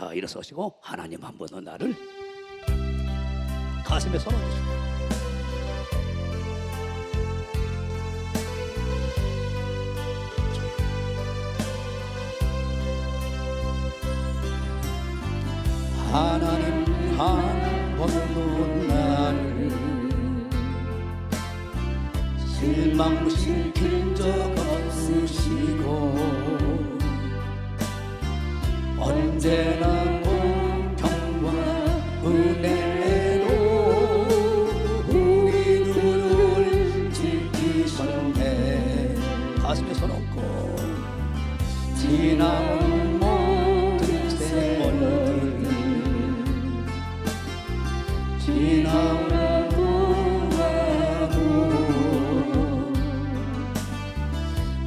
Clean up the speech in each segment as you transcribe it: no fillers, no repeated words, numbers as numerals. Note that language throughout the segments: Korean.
다 일어서시고 하나님 한 번 더 나를 가슴에 손어주시고 하나님 한 번도 나를 실망시킨 적 없으시고 언제나 공평과 은혜로 우리 눈을 지키셨네. 가슴에 손 얹고 지나온 모든 세월들 지나온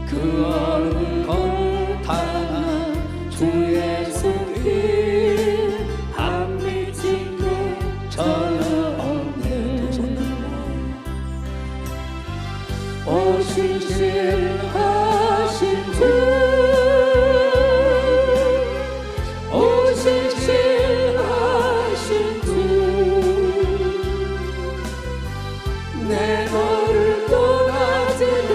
그 어느 것 하나 주의 손길 안 미친 것 전혀 없네. 두 손 들고 오신 신하신 주 오신 신하신 주 내 너를 떠나지도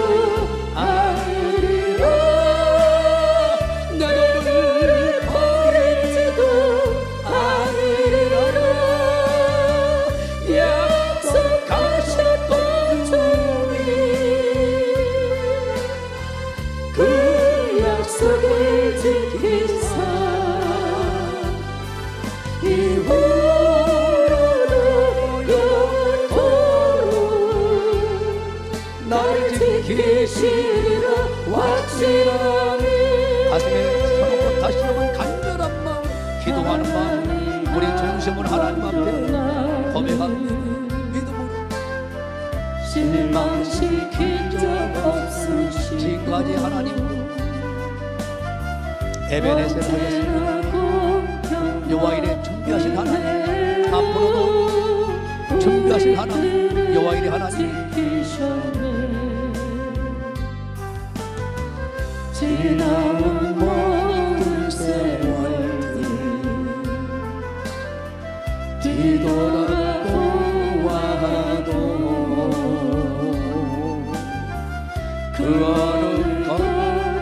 지키시리라 확신하니. 가슴에 서놓고 다시 한번 간절한 마음 기도하는 마음 우리 중심을 하나님 앞에 고백합니다. 믿음으로 실망시킨 적 없으시고 지금까지 하나님 에베네셀 하셨습니다. 여호와이레 준비하신 하나님 앞으로도 준비하신 하나님 여호와이레 하나님 지나온 모든 세월들 뒤돌아보아도 그 어느 것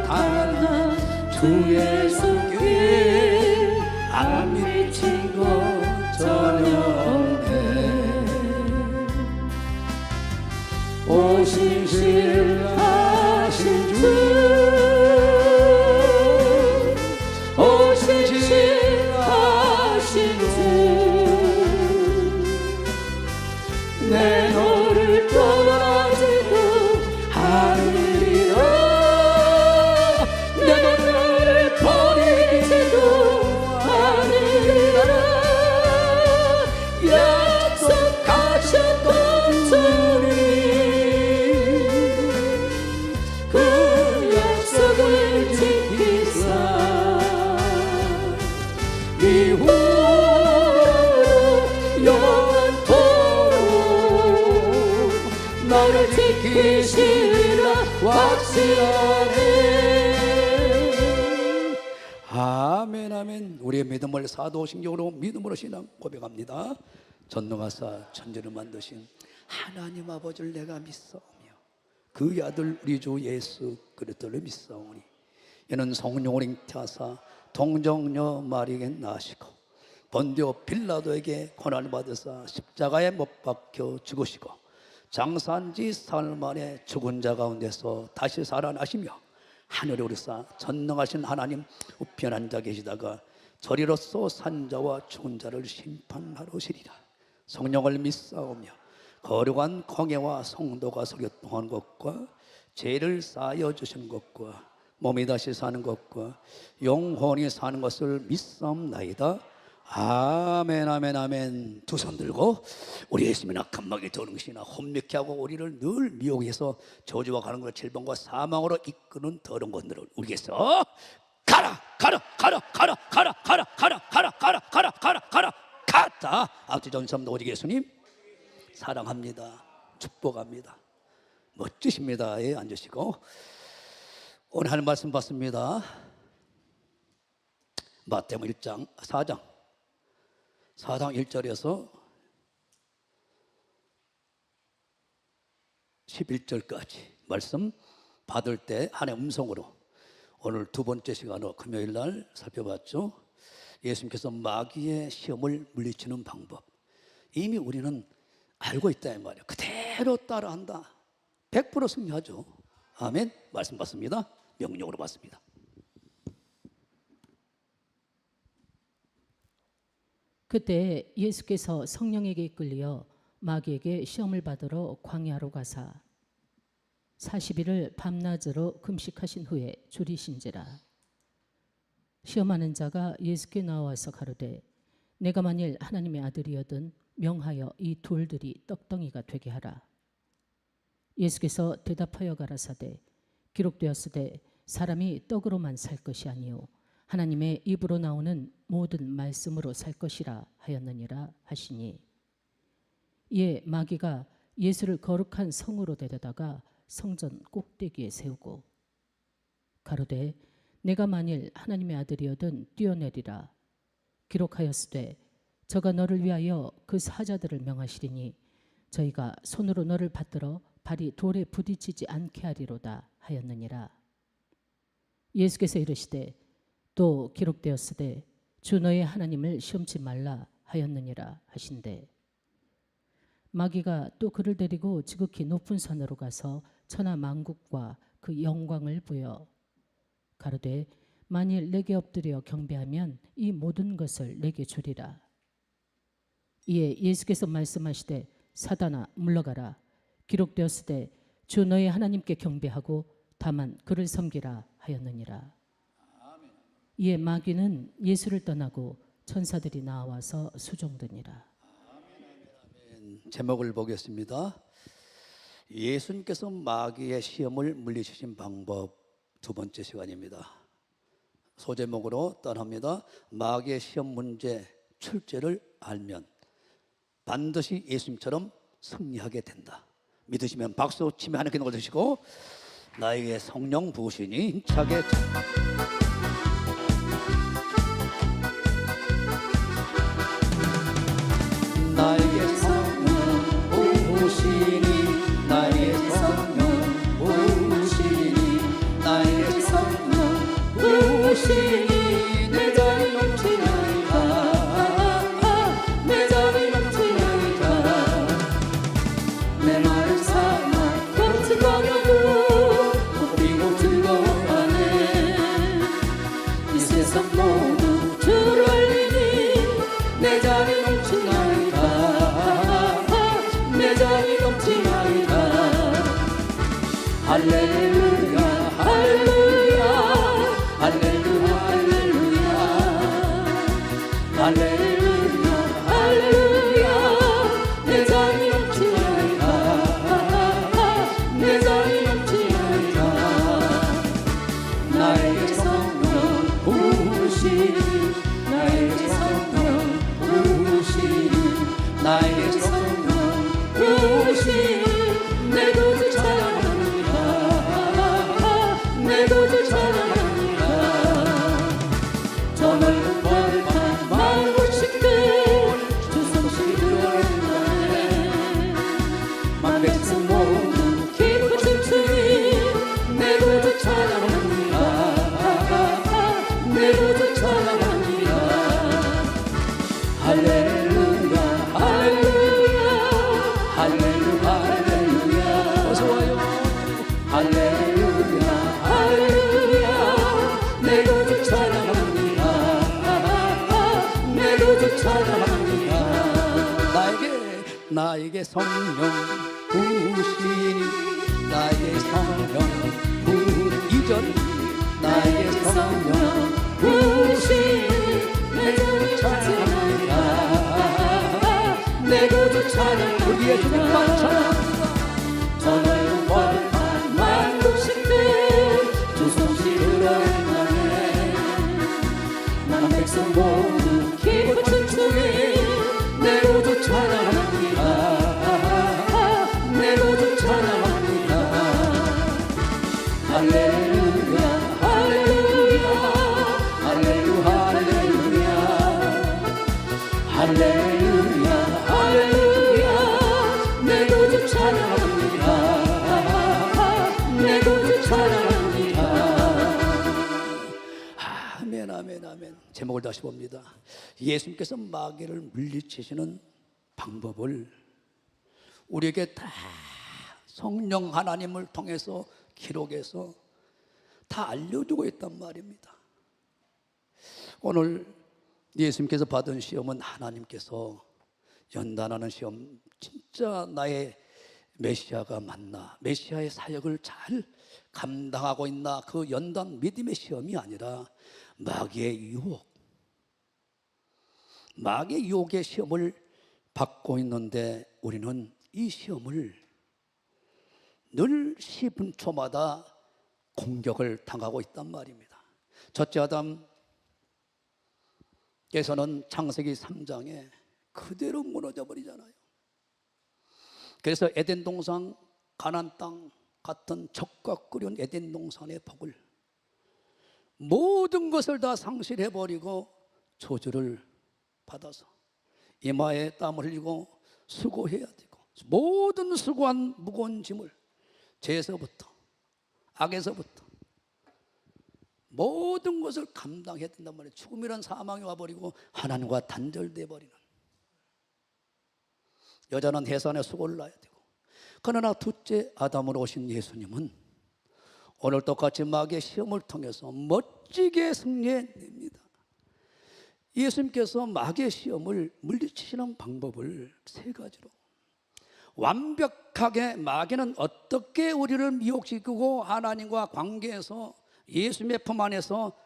하나 주의 손길 안 미친 것 전혀 없네. 오신 신하신 주 내 너를 떠나지도 않으리라. 내 너를 버리지도 않으리라. 약속하셨던 주님 그 약속을 지키사 이후로 나를 지키시리라 확신하네. 아멘 아멘. 우리의 믿음을 사도신경으로 믿음으로 신앙 고백합니다. 전능하사 천지를 만드신 하나님 아버지를 내가 믿사오며 그 아들 우리 주 예수 그리스도를 믿사오니 이는 성령을 잉태하사 동정녀 마리에게 나시고 본디오 빌라도에게 고난을 받으사 십자가에 못 박혀 죽으시고 장사한지 사흘 만에 죽은 자 가운데서 다시 살아나시며 하늘에 오르사 전능하신 하나님 우편 앉아 계시다가 저리로서 산자와 죽은 자를 심판하러 오시리라. 성령을 믿사오며 거룩한 공예와 성도가 설교통한 것과 죄를 쌓여 주신 것과 몸이 다시 사는 것과 영혼이 사는 것을 믿사옵나이다. 아멘 아멘 아멘. 두 손 들고 우리 예수님이 낙한마귀 도는 것이나 혼미케 하고 우리를 늘 미혹해서 저주와 가는 것을 질병과 사망으로 이끄는 더러운 것들을 우리에게서 가라 가라 가라 가라 가라 가라 가라 가라 가라 가라 가라 가라 갔다. 아버지 전삼도 오직 예수님 사랑합니다. 축복합니다. 멋지십니다. 예, 앉으시고 오늘 하는 말씀 받습니다. 마태복음 1장 4장 1절에서 11절까지 말씀 받을 때 하나님의 음성으로 오늘 두 번째 시간으로 금요일 날 살펴봤죠. 예수님께서 마귀의 시험을 물리치는 방법, 이미 우리는 알고 있다 이 말이에요. 그대로 따라한다, 100% 승리하죠. 아멘. 말씀 받습니다. 명령으로 받습니다. 그때 예수께서 성령에게 이끌려 마귀에게 시험을 받으러 광야로 가사 40일을 밤낮으로 금식하신 후에 줄이신지라. 시험하는 자가 예수께 나와서 가로되 내가 만일 하나님의 아들이여든 명하여 이 돌들이 떡덩이가 되게 하라. 예수께서 대답하여 가라사대 기록되었으되 사람이 떡으로만 살 것이 아니요 하나님의 입으로 나오는 모든 말씀으로 살 것이라 하였느니라 하시니, 이에 마귀가 예수를 거룩한 성으로 데려다가 성전 꼭대기에 세우고 가로되 내가 만일 하나님의 아들이여든 뛰어내리라. 기록하였으되 저가 너를 위하여 그 사자들을 명하시리니 저희가 손으로 너를 받들어 발이 돌에 부딪히지 않게 하리로다 하였느니라. 예수께서 이르시되 또 기록되었으되 주 너의 하나님을 시험치 말라 하였느니라 하신대. 마귀가 또 그를 데리고 지극히 높은 산으로 가서 천하 만국과 그 영광을 보여 가로되 만일 내게 엎드려 경배하면 이 모든 것을 내게 주리라. 이에 예수께서 말씀하시되 사단아 물러가라. 기록되었으되 주 너의 하나님께 경배하고 다만 그를 섬기라 하였느니라. 이에 마귀는 예수를 떠나고 천사들이 나와서 수종드니라. 제목을 보겠습니다. 예수님께서 마귀의 시험을 물리치신 방법, 두 번째 시간입니다. 소제목으로 떠납니다. 마귀의 시험 문제 출제를 알면 반드시 예수님처럼 승리하게 된다. 믿으시면 박수 치며 하나님께 넣어주시고, 나에게 성령 부으시니 힘차게 나에게 성령 부으시니 나에게 성령 부으시니 나에게 성령 부으시니 내 자리 넘치나이다 내 자리 넘치나이다 내 말을 삼아 거친 거려도 걷히고 즐거워하네 이 세상 모두 주를 알리니 내 자리 넘치나이다 내 자리 넘치나이다 할렐루야 할렐루야 할렐루야 할렐루야 할렐루야 할렐루야 내 자리 넘치나이다 내 자리 넘치나이다 나에게 성령 부으시니 나에게 성령 부으시니 나에게 성령 부으시니 내 구주 찬양합니다 내 구주 찬양합니다 저 넓은 벌판 만국식들 주 성시 들어오네 만백성 모두 기쁘 춤추니 내 구주 찬양합니다 내 구주 찬양합니다 할렐루야 할렐루야 할렐루야 할렐루야 어서와요 할렐루야 할렐루야 내 구주 찬양합니다 내 구주 찬양합니다 나에게 성령 부으시니 나에게 성령 부으시니 나에게 성령 부으시니 내 구주 찬양합니다 내 구주 찬양 우리의 주님만 찬양합니다 저 넓은 벌판 만국식들 주 성시를 얼마네 난 백성 모두 기쁘 춤추니 내 구주 찬양합니다 내 구주 찬양합니다 할렐루야 할렐루야 할렐루야 할렐루야 할렐루야 할렐루야 내 구주 찬양합니다 내 구주 찬양합니다. 아멘 아멘 아멘. 제목을 다시 봅니다. 예수님께서 마귀를 물리치시는 방법을 우리에게 다 성령 하나님을 통해서 기록해서 다 알려주고 있단 말입니다. 오늘 예수님께서 받은 시험은 하나님께서 연단하는 시험, 진짜 나의 메시아가 맞나, 메시아의 사역을 잘 감당하고 있나, 그 연단 믿음의 시험이 아니라 마귀의 유혹, 마귀의 유혹의 시험을 받고 있는데 우리는 이 시험을 늘 10분초마다 공격을 당하고 있단 말입니다. 첫째 아담께서는 창세기 3장에 그대로 무너져 버리잖아요. 그래서 에덴 동산, 가나안 땅 같은 적과 끓인 에덴 동산의 복을 모든 것을 다 상실해 버리고 저주를 받아서 이마에 땀을 흘리고 수고해야 되고 모든 수고한 무거운 짐을 죄에서부터 악에서부터 모든 것을 감당해야 된단 말이에요. 죽음이란 사망이 와버리고 하나님과 단절돼 버리는, 여자는 해산에 수고를 낳아야 되고. 그러나 둘째 아담으로 오신 예수님은 오늘 똑같이 마귀의 시험을 통해서 멋지게 승리해냅니다. 예수님께서 마귀의 시험을 물리치시는 방법을 세 가지로 완벽하게, 마귀는 어떻게 우리를 미혹시키고 하나님과 관계에서 예수님의 품 안에서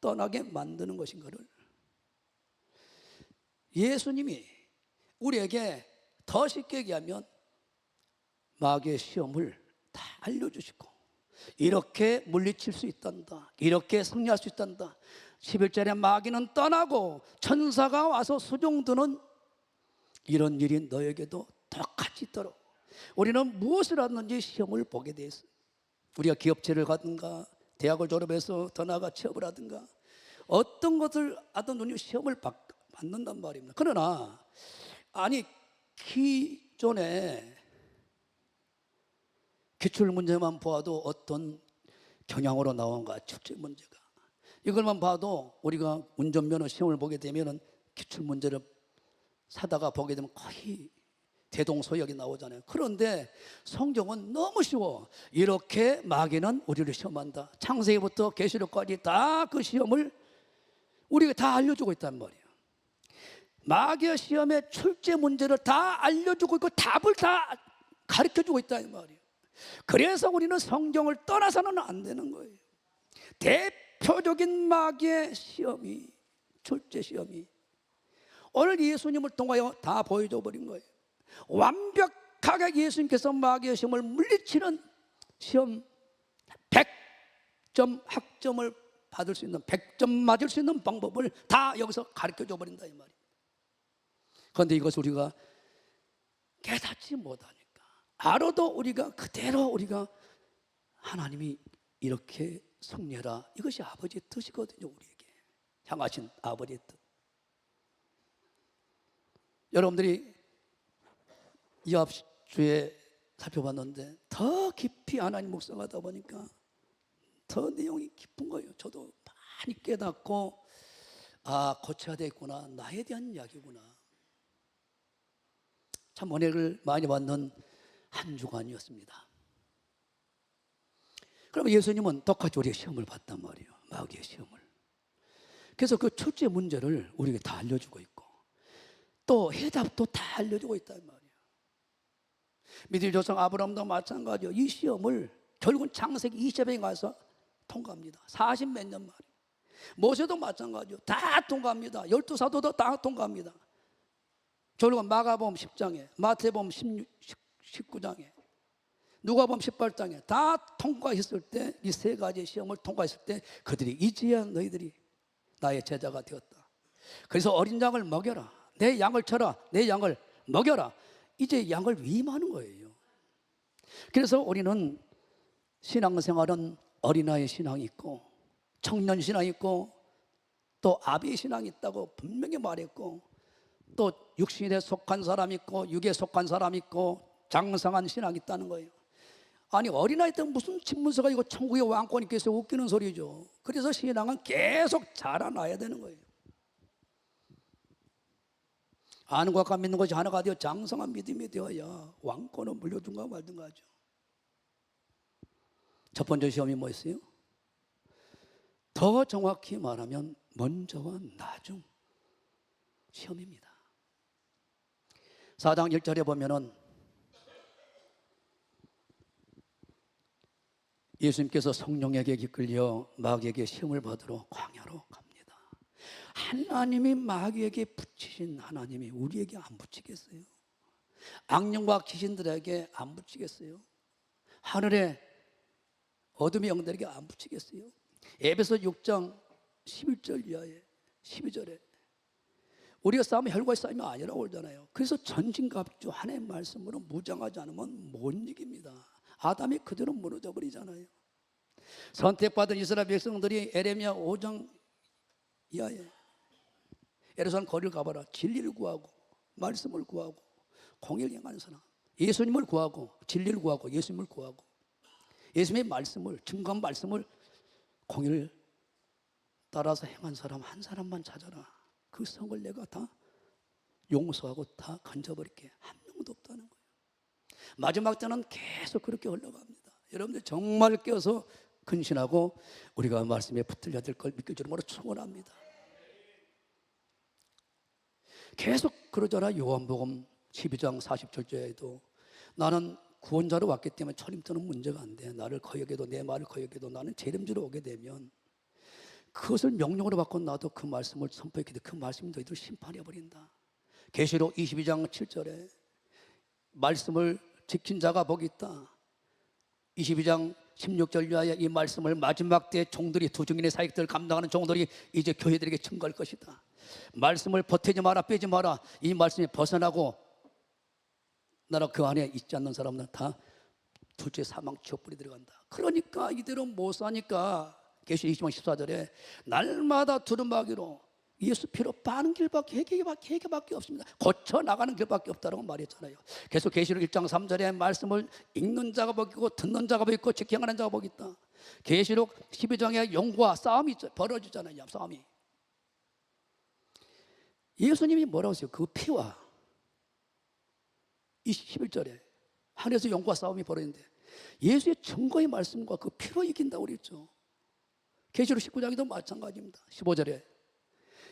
떠나게 만드는 것인가를 예수님이 우리에게 더 쉽게 얘기하면 마귀의 시험을 다 알려주시고 이렇게 물리칠 수 있단다, 이렇게 승리할 수 있단다. 11절에 마귀는 떠나고 천사가 와서 수종드는 이런 일이 너에게도 똑같이 있도록. 우리는 무엇을 하든지 시험을 보게 돼 있어요. 우리가 기업체를 가든가 대학을 졸업해서 더 나아가 취업을 하든가 어떤 것을 하든 우리는 시험을 받는단 말입니다. 그러나 아니 기존에 기출문제만 보아도 어떤 경향으로 나온가, 출제 문제가, 이걸만 봐도 우리가 운전면허 시험을 보게 되면 기출문제를 사다가 보게 되면 거의 대동소이하게 나오잖아요. 그런데 성경은 너무 쉬워. 이렇게 마귀는 우리를 시험한다. 창세기부터 계시록까지 다 그 시험을 우리가 다 알려주고 있단 말이에요. 마귀의 시험의 출제 문제를 다 알려주고 있고 답을 다 가르쳐주고 있다는 말이에요. 그래서 우리는 성경을 떠나서는 안 되는 거예요. 대표적인 마귀의 시험이, 출제 시험이 오늘 예수님을 통하여 다 보여줘 버린 거예요. 완벽하게 예수님께서 마귀의 시험을 물리치는 시험, 100점 학점을 받을 수 있는, 100점 맞을 수 있는 방법을 다 여기서 가르쳐줘 버린다 이 말이에요. 그런데 이것을 우리가 깨닫지 못하니까, 알아도 우리가 그대로 우리가 하나님이 이렇게 승리해라, 이것이 아버지의 뜻이거든요. 우리에게 향하신 아버지의 뜻. 여러분들이 이 앞주에 살펴봤는데 더 깊이 하나님 묵상하다 보니까 더 내용이 깊은 거예요. 저도 많이 깨닫고 고쳐야 되겠구나, 나에 대한 이야기구나. 참 은혜를 많이 받는 한 주간이었습니다. 그러면 예수님은 똑같이 우리의 시험을 봤단 말이에요. 마귀의 시험을. 그래서 그 첫째 문제를 우리에게 다 알려주고 있고 또 해답도 다 알려주고 있단 말이에요. 믿음의 조상 아브라함도 마찬가지요. 이 시험을 결국은 창세기 20장에 가서 통과합니다. 40 몇 년 만에. 모세도 마찬가지요. 다 통과합니다. 12사도도 다 통과합니다. 결국은 마가복음 10장에, 마태복음 19장에, 누가복음 18장에 다 통과했을 때, 이 세 가지 시험을 통과했을 때 그들이 이제야 너희들이 나의 제자가 되었다. 그래서 어린 양을 먹여라, 내 양을 쳐라, 내 양을 먹여라. 이제 양을 위임하는 거예요. 그래서 우리는 신앙생활은 어린아이 신앙이 있고 청년 신앙이 있고 또 아비 신앙이 있다고 분명히 말했고, 또 육신에 속한 사람 있고 육에 속한 사람 있고 장성한 신앙이 있다는 거예요. 아니 어린아이 때 무슨 집문서가 이거 천국의 왕권이 있겠어요? 웃기는 소리죠. 그래서 신앙은 계속 자라나야 되는 거예요. 아는 것과 믿는 것이 하나가 되어 장성한 믿음이 되어야 왕권을 물려준가 말든가 하죠. 첫 번째 시험이 뭐였어요? 더 정확히 말하면 먼저와 나중 시험입니다. 4장 1절에 보면은 예수님께서 성령에게 이끌려 마귀에게 시험을 받으러 광야로 갑니다. 하나님이 마귀에게 붙이신 하나님이 우리에게 안 붙이겠어요? 악령과 귀신들에게 안 붙이겠어요? 하늘에 어둠의 영들에게 안 붙이겠어요? 에베소 6장 11절 이하에 12절에 우리가 싸우면 혈과의 싸움이 아니라고 그러잖아요. 그래서 전진갑주 하나님의 말씀으로 무장하지 않으면 못 이깁니다. 아담이 그대로 무너져 버리잖아요. 선택받은 이스라엘 백성들이 에레미야 5장 이하에 예루살렘 거리를 가봐라. 진리를 구하고 말씀을 구하고 공의를 행하는 사람, 예수님을 구하고 진리를 구하고 예수님을 구하고 예수님의 말씀을 증거한 말씀을 공의를 따라서 행한 사람 한 사람만 찾아라. 그 성을 내가 다 용서하고 다 건져버릴게. 한 명도 없다는 거예요. 마지막 때는 계속 그렇게 흘러갑니다. 여러분들 정말 깨어서 근신하고 우리가 말씀에 붙들려야 될 걸 믿길 줄로 축원합니다. 계속 그러잖아. 요한복음 12장 40절에도 나는 구원자로 왔기 때문에 초림부터는 문제가 안 돼. 나를 거역해도 내 말을 거역해도 나는 재림주로 오게 되면 그것을 명령으로 받고 나도 그 말씀을 선포했기 때문에 그 말씀이 너희들 심판해버린다. 계시록 22장 7절에 말씀을 지킨 자가 복이 있다. 22장 16절 이하에 이 말씀을 마지막 때 종들이 두 증인의 사역들을 감당하는 종들이 이제 교회들에게 증거할 것이다. 말씀을 보태지 마라, 빼지 마라. 이 말씀이 벗어나고 나라 그 안에 있지 않는 사람들은 다 둘째 사망 지옥불에 들어간다. 그러니까 이대로 못 사니까 계시 20장 14절에 날마다 두루마기로 예수 피로 빠는 길밖에 회개밖에 없습니다. 고쳐 나가는 길밖에 없다라고 말했잖아요. 계속 계시록 1장 3절에 말씀을 읽는 자가 복 있고 듣는 자가 복 있고 직행하는 자가 복 있다. 계시록 12장에 영과 싸움이 벌어지잖아요. 싸움이. 예수님이 뭐라고 했어요? 그 피와 11절에 하늘에서 영과 싸움이 벌어지는데 예수의 증거의 말씀과 그 피로 이긴다고 그랬죠. 계시록 19장에도 마찬가지입니다. 15절에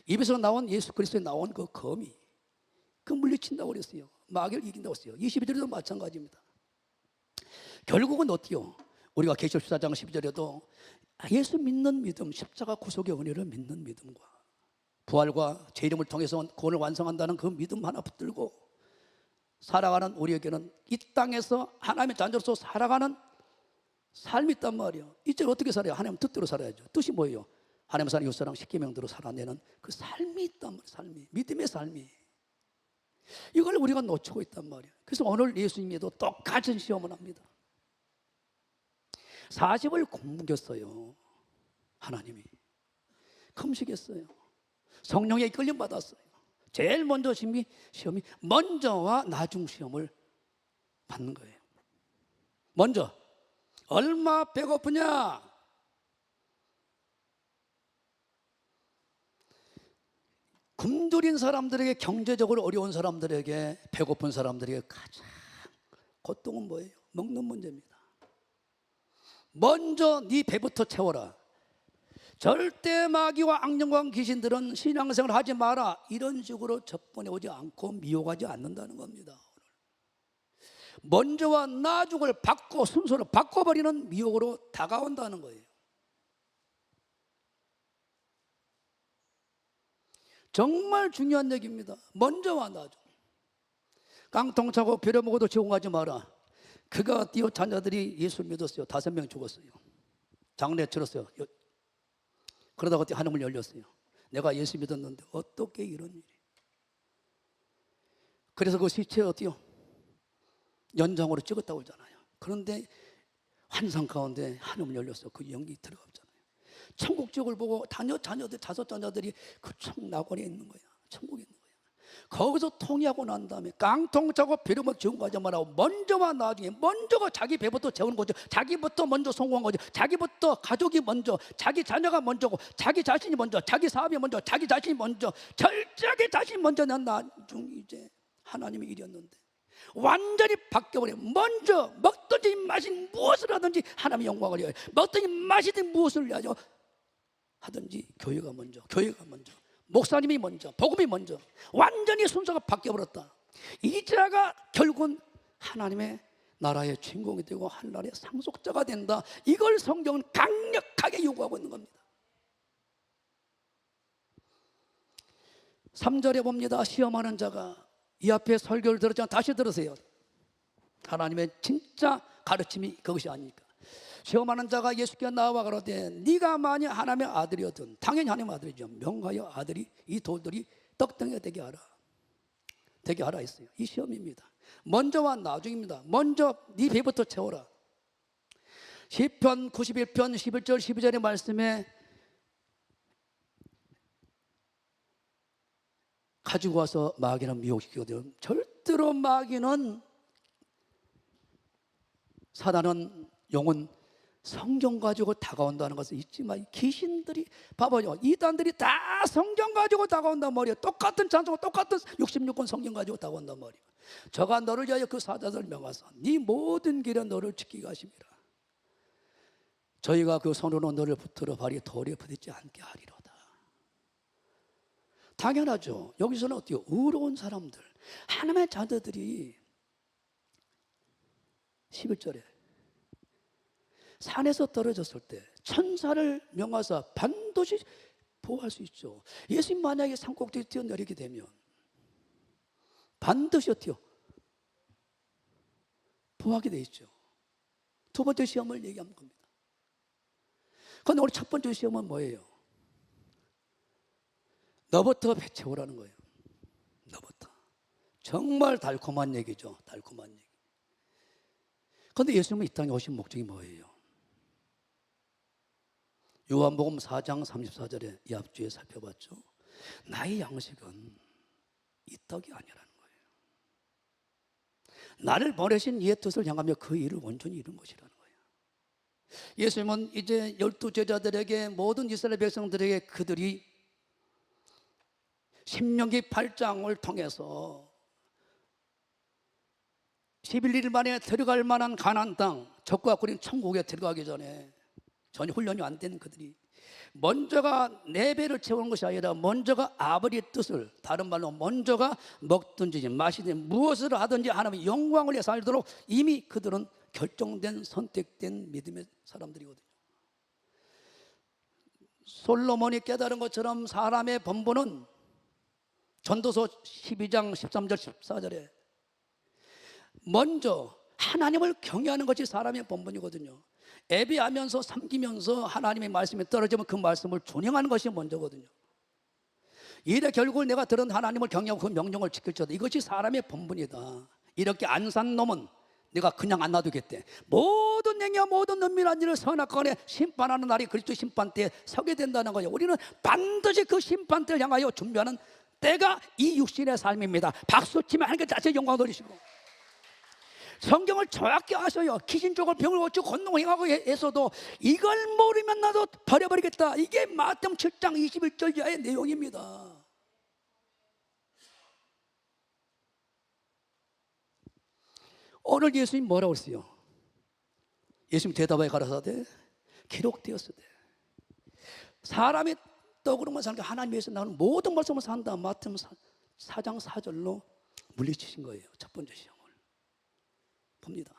입에서 나온 예수 그리스도에 나온 그 검이 그 물리친다고 그랬어요. 마귀를 이긴다고 했어요. 22절에도 마찬가지입니다. 결국은 어때요? 우리가 계시록 14장 12절에도 예수 믿는 믿음, 십자가 구속의 은혜를 믿는 믿음과 부활과 제 이름을 통해서 구원을 완성한다는 그 믿음 하나 붙들고 살아가는 우리에게는 이 땅에서 하나님의 자녀로서 살아가는 삶이 있단 말이에요. 이제 어떻게 살아요? 하나님 뜻대로 살아야죠. 뜻이 뭐예요? 하나님 사랑 이웃사랑 십계명대로 살아내는 그 삶이 있단 말이에요. 삶이, 믿음의 삶이. 이걸 우리가 놓치고 있단 말이에요. 그래서 오늘 예수님에도 똑같은 시험을 합니다. 40을 굶겼어요. 하나님이 금식했어요. 성령의 이끌림 받았어요. 제일 먼저 시험이 먼저와 나중 시험을 받는 거예요. 먼저 얼마 배고프냐? 굶주린 사람들에게, 경제적으로 어려운 사람들에게, 배고픈 사람들에게 가장 고통은 뭐예요? 먹는 문제입니다. 먼저 네 배부터 채워라. 절대 마귀와 악령과 귀신들은 신앙생활을 하지 마라. 이런 식으로 접근해 오지 않고 미혹하지 않는다는 겁니다. 먼저와 나중을 바꿔 순서를 바꿔버리는 미혹으로 다가온다는 거예요. 정말 중요한 얘기입니다. 먼저와 나중. 깡통 차고 빌어먹어도 지옥 가지 마라. 그가 띄어 자녀들이 예수 믿었어요. 5명 죽었어요. 장례 치렀어요. 그러다가 어떻게 하늘문 열렸어요. 내가 예수 믿었는데 어떻게 이런 일이. 그래서 그 시체 어때요? 연장으로 찍었다고 그러잖아요. 그런데 환상 가운데 하늘문 열렸어요. 그 연기 들어갔잖아요. 천국 지옥을 보고 자녀들 5 자녀들이 그 청 낙원에 있는 거야. 천국에 있는 거야. 거기서 통일하고 난 다음에 깡통 차고 비름을 지운 거지 말하고 먼저와 나중에 먼저가 자기 배부터 재우는 거죠. 자기부터 먼저 성공한 거죠. 자기부터 가족이 먼저, 자기 자녀가 먼저고, 자기 자신이 먼저, 자기 사업이 먼저, 자기 자신이 먼저, 철저하게 자신이 먼저. 난 나중 이제 하나님의 일이었는데 완전히 바뀌어버려. 먼저 먹든지 마시든 무엇을 하든지 하나님의 영광을 위하여, 먹든지 마시든 무엇을 위하여 하든지 교회가 먼저, 교회가 먼저, 목사님이 먼저, 복음이 먼저. 완전히 순서가 바뀌어버렸다. 이 자가 결국은 하나님의 나라의 주인공이 되고 하늘나라의 상속자가 된다. 이걸 성경은 강력하게 요구하고 있는 겁니다. 3절에 봅니다. 시험하는 자가, 이 앞에 설교를 들었지만 다시 들으세요. 하나님의 진짜 가르침이 그것이 아닙니까? 시험하는 자가 예수께 나와 가로되 네가 만약 하나님의 아들이었든, 당연히 하나님의 아들이죠. 명하여 아들이 이 돌들이 떡덩이가 되게 하라, 되게 하라 했어요. 이 시험입니다. 먼저와 나중입니다. 먼저 네 배부터 채워라. 시편 91편 11절 12절의 말씀에 가지고 와서 마귀는 미혹시키거든요. 절대로 마귀는, 사단은, 영은 성경 가지고 다가온다는 것을 잊지 마. 귀신들이, 봐봐요, 이단들이 다 성경 가지고 다가온단 말이에요. 똑같은 찬송, 똑같은 66권 성경 가지고 다가온단 말이에요. 저가 너를 위하여 그 사자들 명하사 네 모든 길에 너를 지키게 하심이라. 저희가 그 손으로 너를 붙들어 발이 돌에 부딪지 않게 하리로다. 당연하죠. 여기서는 어때요? 의로운 사람들, 하나님의 자녀들이 11절에 산에서 떨어졌을 때 천사를 명하사 반드시 보호할 수 있죠. 예수님 만약에 산꼭대기에 뛰어내리게 되면 반드시 어때요? 보호하게 돼 있죠. 두 번째 시험을 얘기하는 겁니다. 그런데 우리 첫 번째 시험은 뭐예요? 너부터 배 채우라는 거예요. 너부터. 정말 달콤한 얘기죠. 달콤한 얘기. 그런데 예수님은 이 땅에 오신 목적이 뭐예요? 요한복음 4장 34절에 이 앞주에 살펴봤죠. 나의 양식은 이 떡이 아니라는 거예요. 나를 보내신 이의 뜻을 향하며 그 일을 온전히 이룬 것이라는 거예요. 예수님은 이제 12제자들에게, 모든 이스라엘 백성들에게 그들이 신명기 8장을 통해서 11일 만에 들어갈 만한 가나안 땅, 적과 꾸린 천국에 들어가기 전에 전혀 훈련이 안 된 그들이 먼저가 내 배를 채우는 것이 아니라 먼저가 아버지의 뜻을, 다른 말로 먼저가 먹든지 마시든 무엇을 하든지 하나님의 영광을 위해 살도록 이미 그들은 결정된, 선택된 믿음의 사람들이거든요. 솔로몬이 깨달은 것처럼 사람의 본분은 전도서 12장 13절 14절에 먼저 하나님을 경외하는 것이 사람의 본분이거든요. 예배하면서 섬기면서 하나님의 말씀이 떨어지면 그 말씀을 준행하는 것이 먼저거든요. 이래 결국 내가 들은 하나님을 경외하고 그 명령을 지킬지어다. 이것이 사람의 본분이다. 이렇게 안 산 놈은 내가 그냥 안 놔두겠대. 모든 행위와 모든 은밀한 일을 선악간에 심판하는 날이 그리스도 심판대에 서게 된다는 거예요. 우리는 반드시 그 심판대를 향하여 준비하는 때가 이 육신의 삶입니다. 박수치면 하나님께 자체 영광 돌리시고, 성경을 정확히 아셔요. 귀신 족을 병을 고치고 권능을 행하고 해서도 이걸 모르면 나도 버려버리겠다. 이게 마태복음 7장 21절 이하의 내용입니다. 오늘 예수님 뭐라고 했어요? 예수님 대답하여 가라사대 기록되었으되 사람이 떡으로만 사는 게 하나님 위해서 나오는 모든 말씀을 산다. 마태복음 4장 4절로 물리치신 거예요. 첫 번째 시험을 봅니다.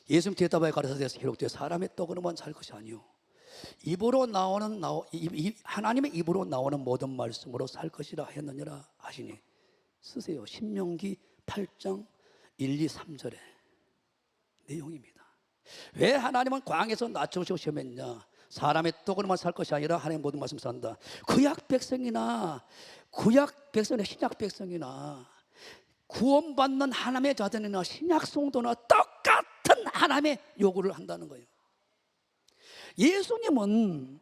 예수님 대답하여 가라사대 기록되어 사람의 떡으로만 살 것이 아니요 입으로 나오는 하나님의 입으로 나오는 모든 말씀으로 살 것이라 했느니라 하시니, 쓰세요. 신명기 8장 1, 2, 3절의 내용입니다. 왜 하나님은 광야에서 낮추시고 시험했냐? 사람의 떡으로만 살 것이 아니라 하나님의 모든 말씀 산다. 구약 백성이나 신약 백성이나 구원받는 하나님의 자들이나 신약 성도나 똑같은 하나님의 요구를 한다는 거예요. 예수님은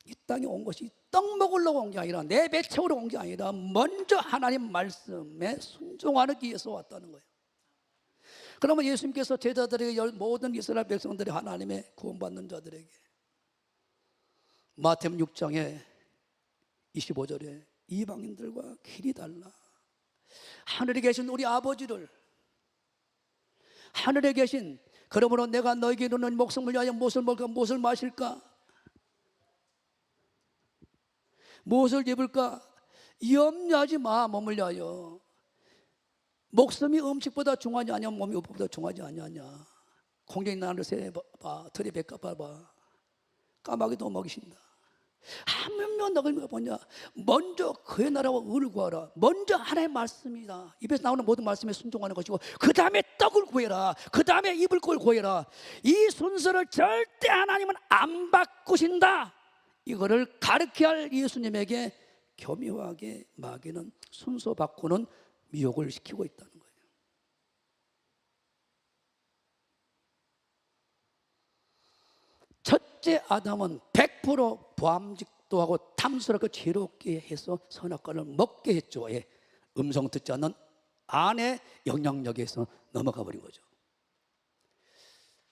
이 땅에 온 것이 떡 먹으려고 온 게 아니라 내 배 채우러 온 게 아니라 먼저 하나님 말씀에 순종하기 위해서 왔다는 거예요. 그러면 예수님께서 제자들에게 모든 이스라엘 백성들이 하나님의 구원받는 자들에게 마태복음 6장에 25절에 이방인들과 길이 달라, 하늘에 계신 우리 아버지를, 하늘에 계신, 그러므로 내가 너에게 이르는 목숨을 위하여 무엇을 먹을까, 무엇을 마실까, 무엇을 입을까 염려하지 마. 몸을 위하여. 목숨이 음식보다 중요하지 않냐, 몸이 옷보다 중요하지 않냐. 공중에 나는 새 봐, 들에 백합 봐봐, 까마귀도 먹이신다. 하물며 너를 뭐냐, 먼저 그의 나라와 의를 구하라. 먼저 하나님의 말씀이다. 입에서 나오는 모든 말씀에 순종하는 것이고, 그 다음에 떡을 구해라. 그 다음에 입을 걸 구해라. 이 순서를 절대 하나님은 안 바꾸신다. 이거를 가르쳐야 할 예수님에게 교묘하게 마귀는 순서 바꾸는 미혹을 시키고 있다는 거예요. 첫째 아담은 100% 보암직도 하고 탐스럽고 지혜롭게 해서 선악과를 먹게 했죠. 예. 음성 듣지 않는 아내 영향력에서 넘어가 버린 거죠.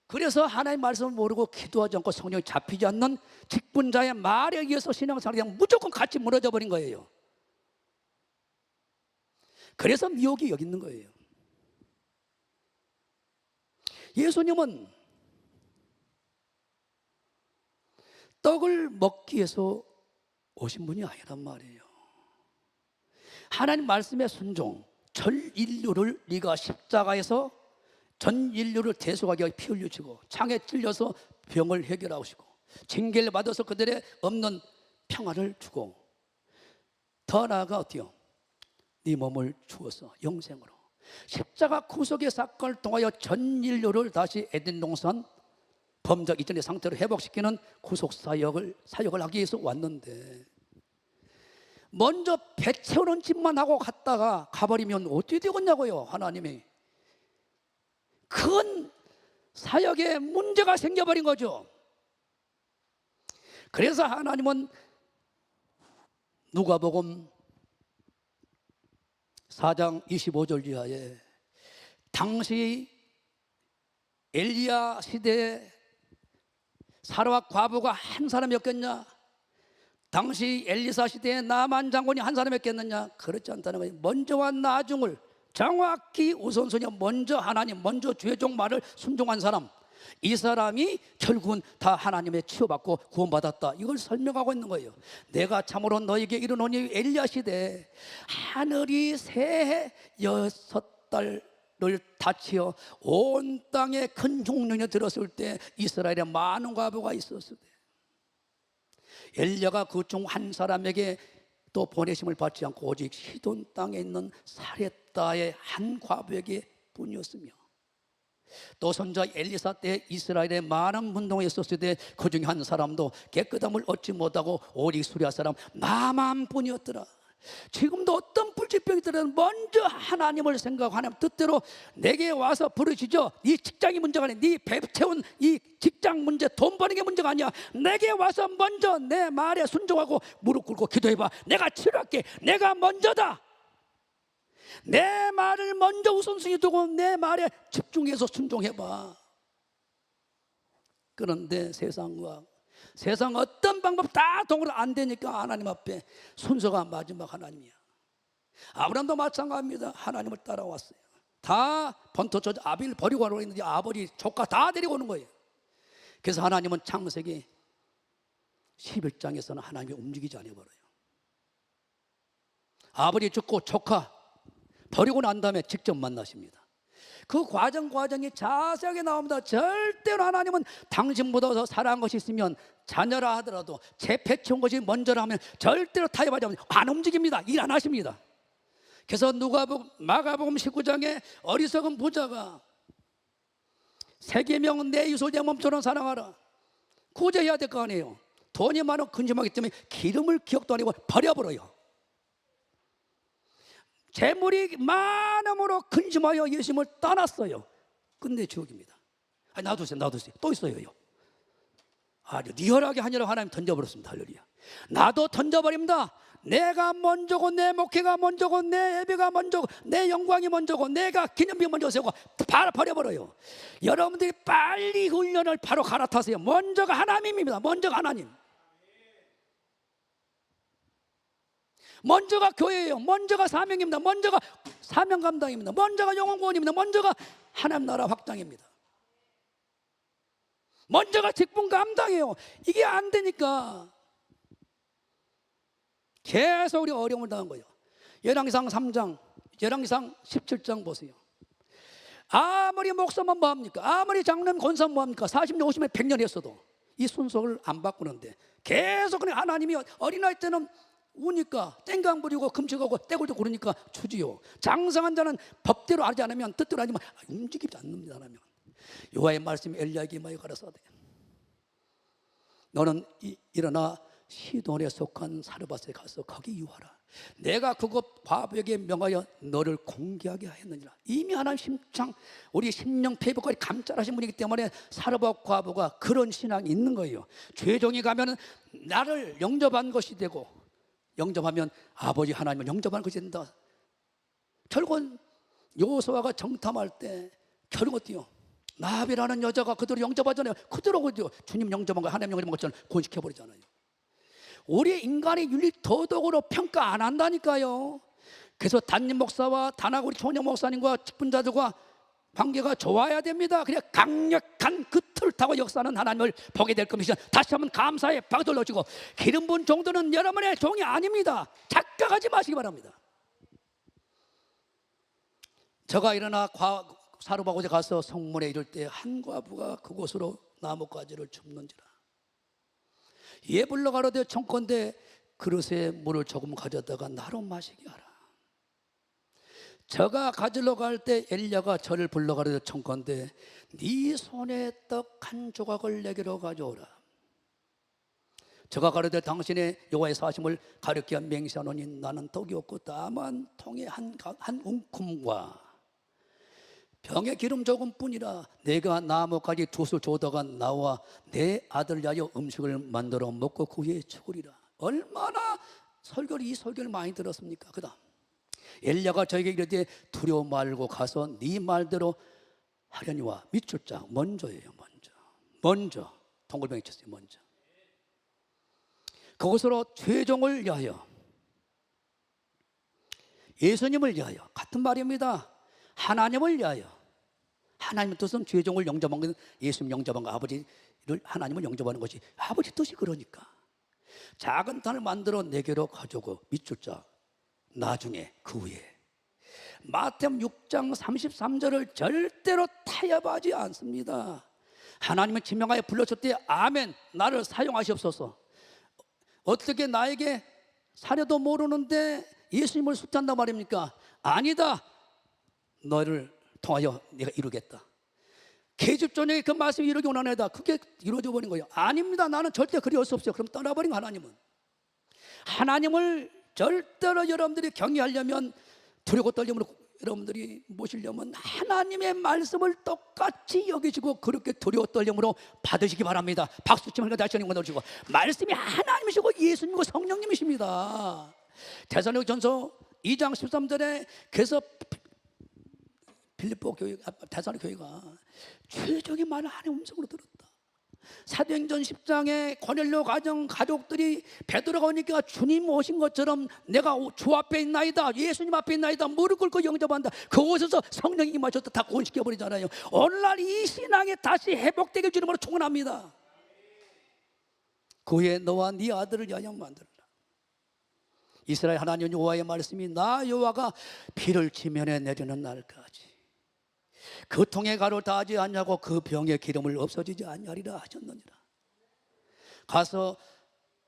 그래서 하나님의 말씀을 모르고 기도하지 않고 성령이 잡히지 않는 직분자의 말에 의해서 신앙생활이 그냥 무조건 같이 무너져 버린 거예요. 그래서 미혹이 여기 있는 거예요. 예수님은 떡을 먹기 위해서 오신 분이 아니란 말이에요. 하나님 말씀의 순종, 전 인류를 네가 십자가에서 전 인류를 대속하기 위해 피 흘리시고 창에 찔려서 병을 해결하시고 징계를 받아서 그들의 없는 평화를 주고, 더 나아가 어때요? 네 몸을 주어서 영생으로 십자가 구속의 사건을 통하여 전 인류를 다시 에덴 동산 범죄 이전의 상태로 회복시키는 구속 사역을 하기 위해서 왔는데, 먼저 배 채우는 짓만 하고 갔다가 가버리면 어떻게 되겠냐고요. 하나님이 큰 사역에 문제가 생겨버린 거죠. 그래서 하나님은 누가복음 4장 25절 이하에 당시 엘리야 시대에 사라와 과부가 한 사람이었겠냐, 당시 엘리사 시대에 나만 장군이 한 사람이었겠느냐, 그렇지 않다는 거예요. 먼저와 나중을 정확히 우선순위, 먼저 하나님, 먼저 주의종 말을 순종한 사람, 이 사람이 결국은 다 하나님의 치유받고 구원받았다, 이걸 설명하고 있는 거예요. 내가 참으로 너에게 이르노니 엘리야 시대에 하늘이 새해 6달을 다치어 온 땅에 큰 흉년이 들었을 때 이스라엘에 많은 과부가 있었을 때, 엘리야가 그 중 한 사람에게 또 보내심을 받지 않고 오직 시돈 땅에 있는 사렙다의 한 과부에게 뿐이었으며, 또 선자 엘리사 때 이스라엘에 많은 분동이 있었을 때 그 중에 한 사람도 깨끗함을 얻지 못하고 오직 수리아 사람 나만 뿐이었더라. 지금도 어떤 불치병이들은 먼저 하나님을 생각하고 하나님 뜻대로 내게 와서 부르시죠. 네 직장이 문제가 아니야, 네 배 채운 이 직장 문제, 돈 버는 게 문제가 아니야. 내게 와서 먼저 내 말에 순종하고 무릎 꿇고 기도해봐. 내가 치료할게. 내가 먼저다. 내 말을 먼저 우선순위 두고 내 말에 집중해서 순종해봐. 그런데 세상 어떤 방법 다 동으로 안 되니까 하나님 앞에 순서가 마지막 하나님이야. 아브라함도 마찬가지입니다. 하나님을 따라왔어요. 다 본토 아비를 버리고 가려고 했는데 아버지 조카 다 데리고 오는 거예요. 그래서 하나님은 창세기 11장에서는 하나님이 움직이지 않아버려요. 아버지 죽고 조카 버리고 난 다음에 직접 만나십니다. 그 과정이 자세하게 나옵니다. 절대로 하나님은 당신보다 더 사랑한 것이 있으면 자녀라 하더라도 제 배치온 것이 먼저라 하면 절대로 타협하지 않습니다. 안 움직입니다. 일 안 하십니다. 그래서 마가복음 19장에 어리석은 부자가 세계명 내 이웃을 내 몸처럼 사랑하라, 구제해야 될 거 아니에요. 돈이 많아 근심하기 때문에 기름을 기억도 안 하고 버려버려요. 재물이 많음으로 근심하여 예수님을 떠났어요. 끝내 지옥입니다. 놔두세요. 또 있어요. 아주 리얼하게 하느라고 하나님 던져버렸습니다. 할렐루야. 나도 던져버립니다. 내가 먼저고 내 목회가 먼저고 내 예배가 먼저고 내 영광이 먼저고 내가 기념비 먼저 세우고 바로 버려버려요. 여러분들이 빨리 훈련을 바로 갈아타세요. 먼저가 하나님입니다. 먼저가 하나님. 먼저가 교회예요. 먼저가 사명입니다. 먼저가 사명 감당입니다. 먼저가 영혼 구원입니다. 먼저가 하나님 나라 확장입니다. 먼저가 직분 감당이에요. 이게 안 되니까 계속 우리 어려움을 당한 거예요. 열왕기상 3장, 열왕기상 17장 보세요. 아무리 목사만 뭐합니까? 아무리 장로님 권사만 뭐합니까? 40년, 50년, 100년 했어도 이 순서를 안 바꾸는데 계속 그냥 하나님이 어린아이 때는 우니까 땡강 부리고 금식하고 떼굴도 고르니까 주지요. 장성한 자는 법대로 하지 않으면 뜻대로 하지만 움직이지 않는다 하면 여호와의 말씀이 엘리야에게 임하여 가라사대 너는 일어나 시돈에 속한 사르밧에 가서 거기 유하라. 내가 그곳 과부에게 명하여 너를 공개하게 하였느니라. 이미 하나님 심창 우리 심령 페이퍼까지 감찰하신 분이기 때문에 사르밧 과부가 그런 신앙이 있는 거예요. 죄종이 가면 나를 영접한 것이 되고 영접하면 아버지 하나님을 영접하는 것이 된다. 결국은 여호수아가 정탐할 때 결국 어때요? 나비라는 여자가 그대로 영접하잖아요. 그대로 그죠. 주님 영접한 거 하나님 영접한 것처럼 고식해버리잖아요. 우리 인간의 윤리 도덕으로 평가 안 한다니까요. 그래서 담임 목사와 단학 우리 총영 목사님과 직분자들과 관계가 좋아야 됩니다. 그냥 강력한 그 틀 타고 역사하는 하나님을 보게 될 겁니다. 다시 한번 감사의 박수를 넣으시고 기름 부은 종들은 여러분의 종이 아닙니다. 착각하지 마시기 바랍니다. 저가 일어나 사르밧 곳에 가서 성문에 이를 때 한 과부가 그곳으로 나뭇가지를 줍는지라. 얘 불러 가로되 청컨대 그릇에 물을 조금 가져다가 나로 마시게 하라. 저가 가지러 갈 때 엘리야가 저를 불러 가로되 청컨대 네 손에 떡 한 조각을 내게로 가져오라. 저가 가로되 당신의 여호와의 사심을 가르켜 맹세하노니 나는 떡이 없고 다만 통에 한 움큼과 병에 기름 조금뿐이라. 내가 나무까지 돛을 조다가 나와 내 아들 위하여 음식을 만들어 먹고 그 후에 죽으리라. 얼마나 이 설교를 많이 들었습니까? 그다음 엘리야가 저에게 이르되 두려워 말고 가서 네 말대로 하려니와 밑줄 자 먼저예요. 먼저 동글뱅이 쳤어요. 먼저 그것으로 죄종을 위하여 예수님을 위하여 같은 말입니다. 하나님을 위하여. 하나님의 뜻은 죄종을 영접한 것은 예수님 영접한 거 아버지를 하나님을 영접하는 것이 아버지 뜻이 그러니까 작은 단을 만들어 내게로 가져오고 밑줄 자 나중에 그 후에 마태복음 6장 33절을 절대로 타협하지 않습니다. 하나님은 지명하여 불러줬대 아멘 나를 사용하시옵소서. 어떻게 나에게 사려도 모르는데 예수님을 숫자한단 말입니까? 아니다. 너를 통하여 내가 이루겠다. 계집전에 그 말씀이 이루기 원하네다. 그게 이루어져 버린 거예요. 아닙니다. 나는 절대 그리 수 없어요. 그럼 떠나버린 하나님은. 하나님을 절대로 여러분들이 경외하려면 두려고 떨림으로 여러분들이 모시려면 하나님의 말씀을 똑같이 여기시고 그렇게 두려워 떨림으로 받으시기 바랍니다. 박수 치면 다시 한번 넣으시고 말씀이 하나님이시고 예수님이고 성령님이십니다. 데살로니가전서 2장 13절에 그래서 빌립보 교회, 데살로니가 교회가 최적의 말을 하나님의 음성으로 들었다. 사도행전 10장에 고넬료 가족들이 베드로가 오니까 주님 오신 것처럼 내가 주 앞에 있나이다 예수님 앞에 있나이다 무릎 꿇고 영접한다. 그곳에서 성령이 임하셔서 다 구원시켜버리잖아요. 오늘날 이 신앙이 다시 회복되길 주님으로 축원합니다. 그 후에 너와 네 아들을 위하여 만들어라. 이스라엘 하나님 여호와의 말씀이 나 여호와가 피를 지면에 내리는 날까지 그 통에 가루 다하지 않냐고 그 병의 기름을 없어지지 않냐리라 하셨느니라. 가서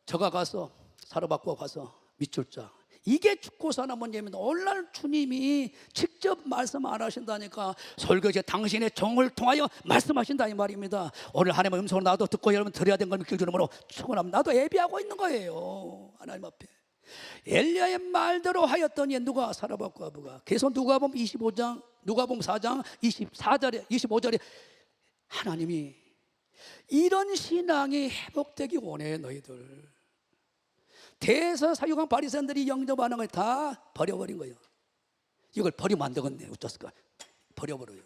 저가 가서 사르밧과 가서 밑줄 자 이게 죽고 사는 문제입니다. 오늘날 주님이 직접 말씀 안 하신다니까 설교제 당신의 종을 통하여 말씀하신다 이 말입니다. 오늘 하나님의 음성을 나도 듣고 여러분 들어야 되는 걸 길주름으로 축원합니다. 나도 예비하고 있는 거예요. 하나님 앞에 엘리야의 말대로 하였더니 누가 사르밧 과부가 그래서 누가복음 25장 누가복음 4장 24절에 25절에 하나님이 이런 신앙이 회복되기 원해. 너희들 대서사유관 바리새인들이 영접하는 걸 다 버려버린 거예요. 이걸 버리면 안 되겠네. 어쩌을까? 버려버려요.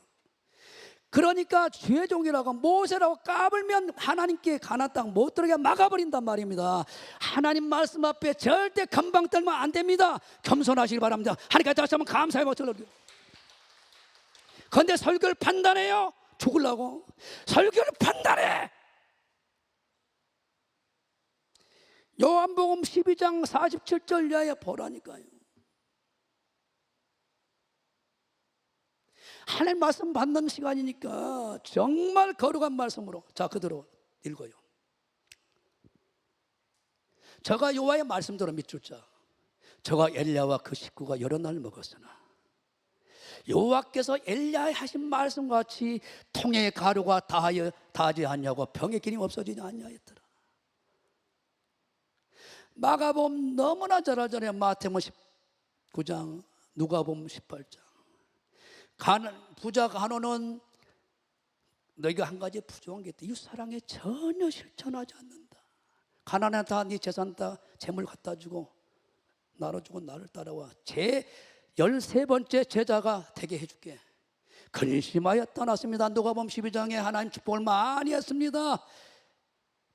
그러니까 죄종이라고 모세라고 까불면 하나님께 가나안 땅 못 들어게 막아버린단 말입니다. 하나님 말씀 앞에 절대 금방 떨면 안 됩니다. 겸손하시기 바랍니다. 하나님께 다시 한번 감사의 박수를. 그런데 설교를 판단해요. 죽으려고 설교를 판단해. 요한복음 12장 47절 이하에 보라니까요. 하나님 말씀 받는 시간이니까 정말 거룩한 말씀으로. 자, 그대로 읽어요. 저가 여호와의 말씀대로 믿을 자, 저가 엘리야와 그 식구가 여러 날 먹었으나 여호와께서 엘리야의 하신 말씀같이 통의 가루가 다하지 않냐고 병의 기름이 없어지지 않냐 했더라. 마가복음 너무나 잘 알잖아요. 마태복음 19장, 누가복음 18장. 부자 간호는 너희가 한 가지 부족한 게 있다. 이웃사랑에 전혀 실천하지 않는다. 가난한 다 네 재산 다 재물 갖다 주고 나눠주고 나를 따라와. 제 13번째 제자가 되게 해줄게. 근심하여 떠났습니다. 누가복음 12장에 하나님 축복을 많이 했습니다.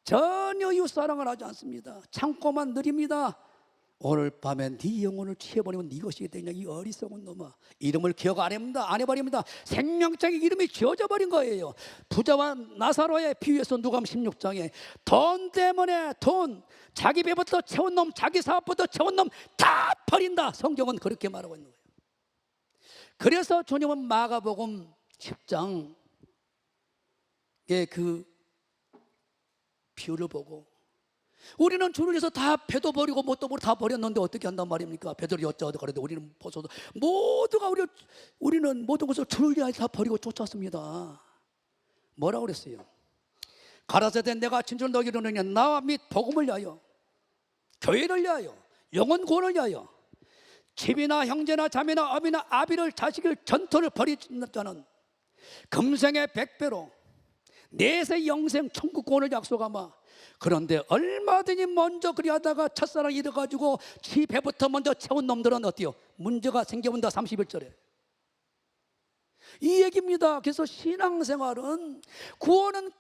전혀 이웃사랑을 하지 않습니다. 참고만 느립니다. 오늘 밤에 네 영혼을 취해버리면 네 것이 되냐. 이 어리석은 놈아. 이름을 기억 안 해버립니다. 생명장의 이름이 지워져 버린 거예요. 부자와 나사로의 비유에서 누가복음 16장에 돈 때문에 자기 배부터 채운 놈, 자기 사업부터 채운 놈 다 버린다. 성경은 그렇게 말하고 있는 거예요. 그래서 주님은 마가복음 10장의 그 비유를 보고 우리는 주를 위해서 다 배도 버리고 뭣도 버리고 다 버렸는데 어떻게 한단 말입니까? 배들이 어쩌고 그래도 우리는 벗어도 모두가 우리는 모든 것을 주를 위하여 다 버리고 쫓았습니다. 뭐라고 그랬어요? 가라사대 내가 진주를 너희를 이루느냐. 나와 및 복음을 위하여, 교회를 위하여, 영혼 구원을 위하여 집이나 형제나 자매나 어미나 아비를 자식을 전토를 벌이는 자는 금생의 100배로 내세 영생 천국 구원을 약속하마. 그런데 얼마든지 먼저 그리하다가 첫사랑 잃어가지고 지 배부터 먼저 채운 놈들은 어때요? 문제가 생겨본다. 31절에 이 얘기입니다. 그래서 신앙생활은 구원은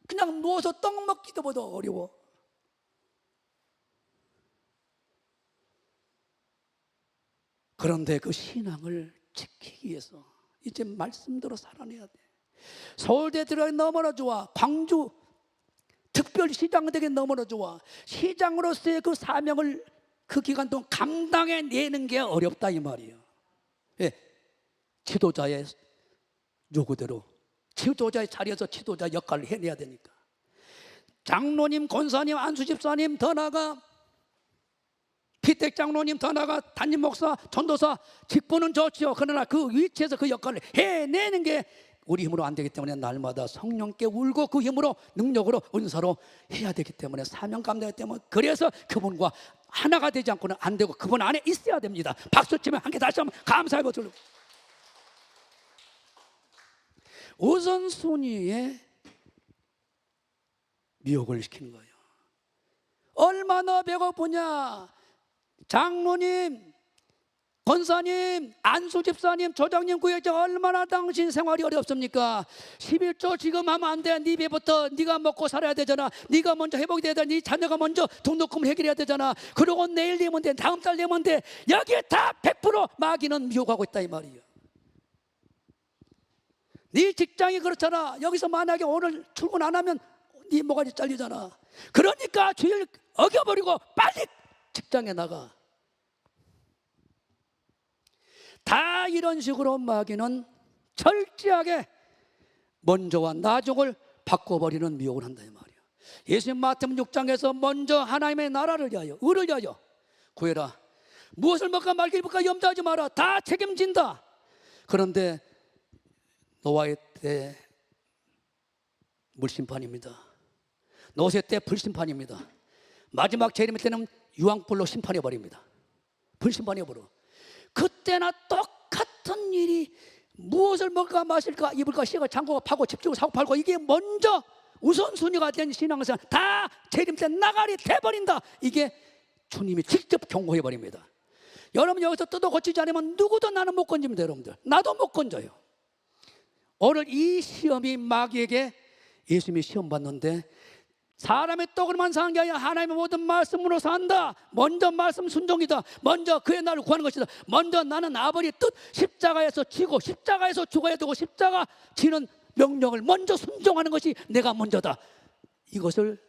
그냥 누워서 떡 먹기도 보다 어려워. 그런데 그 신앙을 지키기 위해서 이제 말씀대로 살아내야 돼. 서울대 들어가기 너무나 좋아. 광주 특별시장 되기 너무나 좋아. 시장으로서의 그 사명을 그 기간 동안 감당해내는 게 어렵다 이 말이에요. 예, 지도자의 요구대로 지도자의 자리에서 지도자 역할을 해내야 되니까. 장로님, 권사님, 안수집사님, 더 나아가 피택 장로님, 더 나아가 담임 목사, 전도사 직분은 좋지요. 그러나 그 위치에서 그 역할을 해내는 게 우리 힘으로 안 되기 때문에 날마다 성령께 울고 그 힘으로 능력으로 은사로 해야 되기 때문에 사명 감당하기 때문에 그래서 그분과 하나가 되지 않고는 안 되고 그분 안에 있어야 됩니다. 박수 치면 함께 다시 한번 감사하고 들고 우선순위에 미혹을 시키는 거예요. 얼마나 배고프냐. 장로님, 권사님, 안수집사님, 조장님, 구역장 얼마나 당신 생활이 어렵습니까? 11조 지금 하면 안 돼. 네 배부터 네가 먹고 살아야 되잖아. 네가 먼저 회복이 돼야 돼. 네 자녀가 먼저 등록금 해결해야 되잖아. 그리고 내일 내면 돼. 다음 달 내면 돼. 여기에 다 100% 마귀는 미혹하고 있다 이 말이에요. 네 직장이 그렇잖아. 여기서 만약에 오늘 출근 안 하면 네 모가지 잘리잖아. 그러니까 주의를 어겨버리고 빨리 직장에 나가. 다 이런 식으로 마귀는 철저하게 먼저와 나중을 바꿔버리는 미혹을 한다 이 말이에요. 예수님 마태복음 6장에서 먼저 하나님의 나라를 위하여 의를 위하여 구해라. 무엇을 먹까 말까 입을까 염려하지 마라. 다 책임진다. 그런데 노아의 때 물심판입니다. 노세 때 불심판입니다. 마지막 재림의 때는 유황불로 심판해버립니다. 불심판해버려. 그때나 똑같은 일이 무엇을 먹을까 마실까 입을까 시가 장고가 파고 집주고 사고 팔고 이게 먼저 우선순위가 된 신앙생활 다 재림 때 나가리 돼버린다. 이게 주님이 직접 경고해 버립니다. 여러분 여기서 뜯어 고치지 않으면 누구도 나는 못 건집니다. 여러분들 나도 못 건져요. 오늘 이 시험이 마귀에게 예수님이 시험 받는데 사람의 떡으로만 사는 게 아니라 하나님의 모든 말씀으로 산다. 먼저 말씀 순종이다. 먼저 그의 나를 구하는 것이다. 먼저 나는 아버지의 뜻 십자가에서 지고 십자가에서 죽어야 되고 십자가 지는 명령을 먼저 순종하는 것이 내가 먼저다. 이것을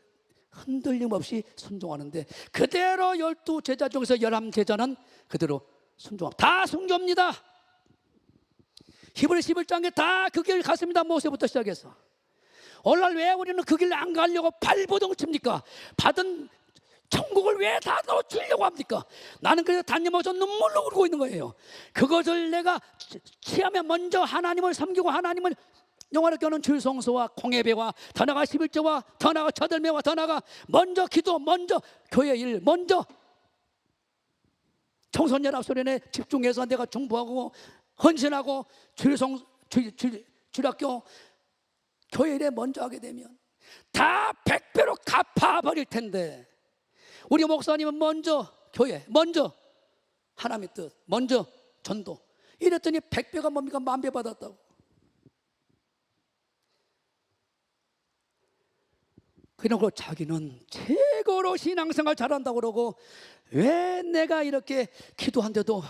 흔들림 없이 순종하는데 그대로 12제자 중에서 11제자는 그대로 순종합니다. 다 순교입니다. 히브리 11장에 다 그 길 갔습니다. 모세부터 시작해서. 오늘날 왜 우리는 그 길 안 가려고 발버둥 칩니까? 받은 천국을 왜 다 놓치려고 합니까? 나는 그래서 다니면서 눈물로 울고 있는 거예요. 그것을 내가 취하면 먼저 하나님을 섬기고 하나님을 영화롭게 하는 줄성소와 공예배와 더 나아가 11조와 더 나아가 저들매와 더 나아가 먼저 기도, 먼저 교회 일, 먼저 청소년합소련에 집중해서 내가 중보하고 헌신하고 줄학교 교회 일에 먼저 하게 되면 다 100배로 갚아버릴 텐데 우리 목사님은 먼저 교회, 먼저 하나님의 뜻, 먼저 전도 이랬더니 100배가 뭡니까? 10,000배 받았다고. 그러고 자기는 최고로 신앙생활 잘한다고 그러고 왜 내가 이렇게 기도한데도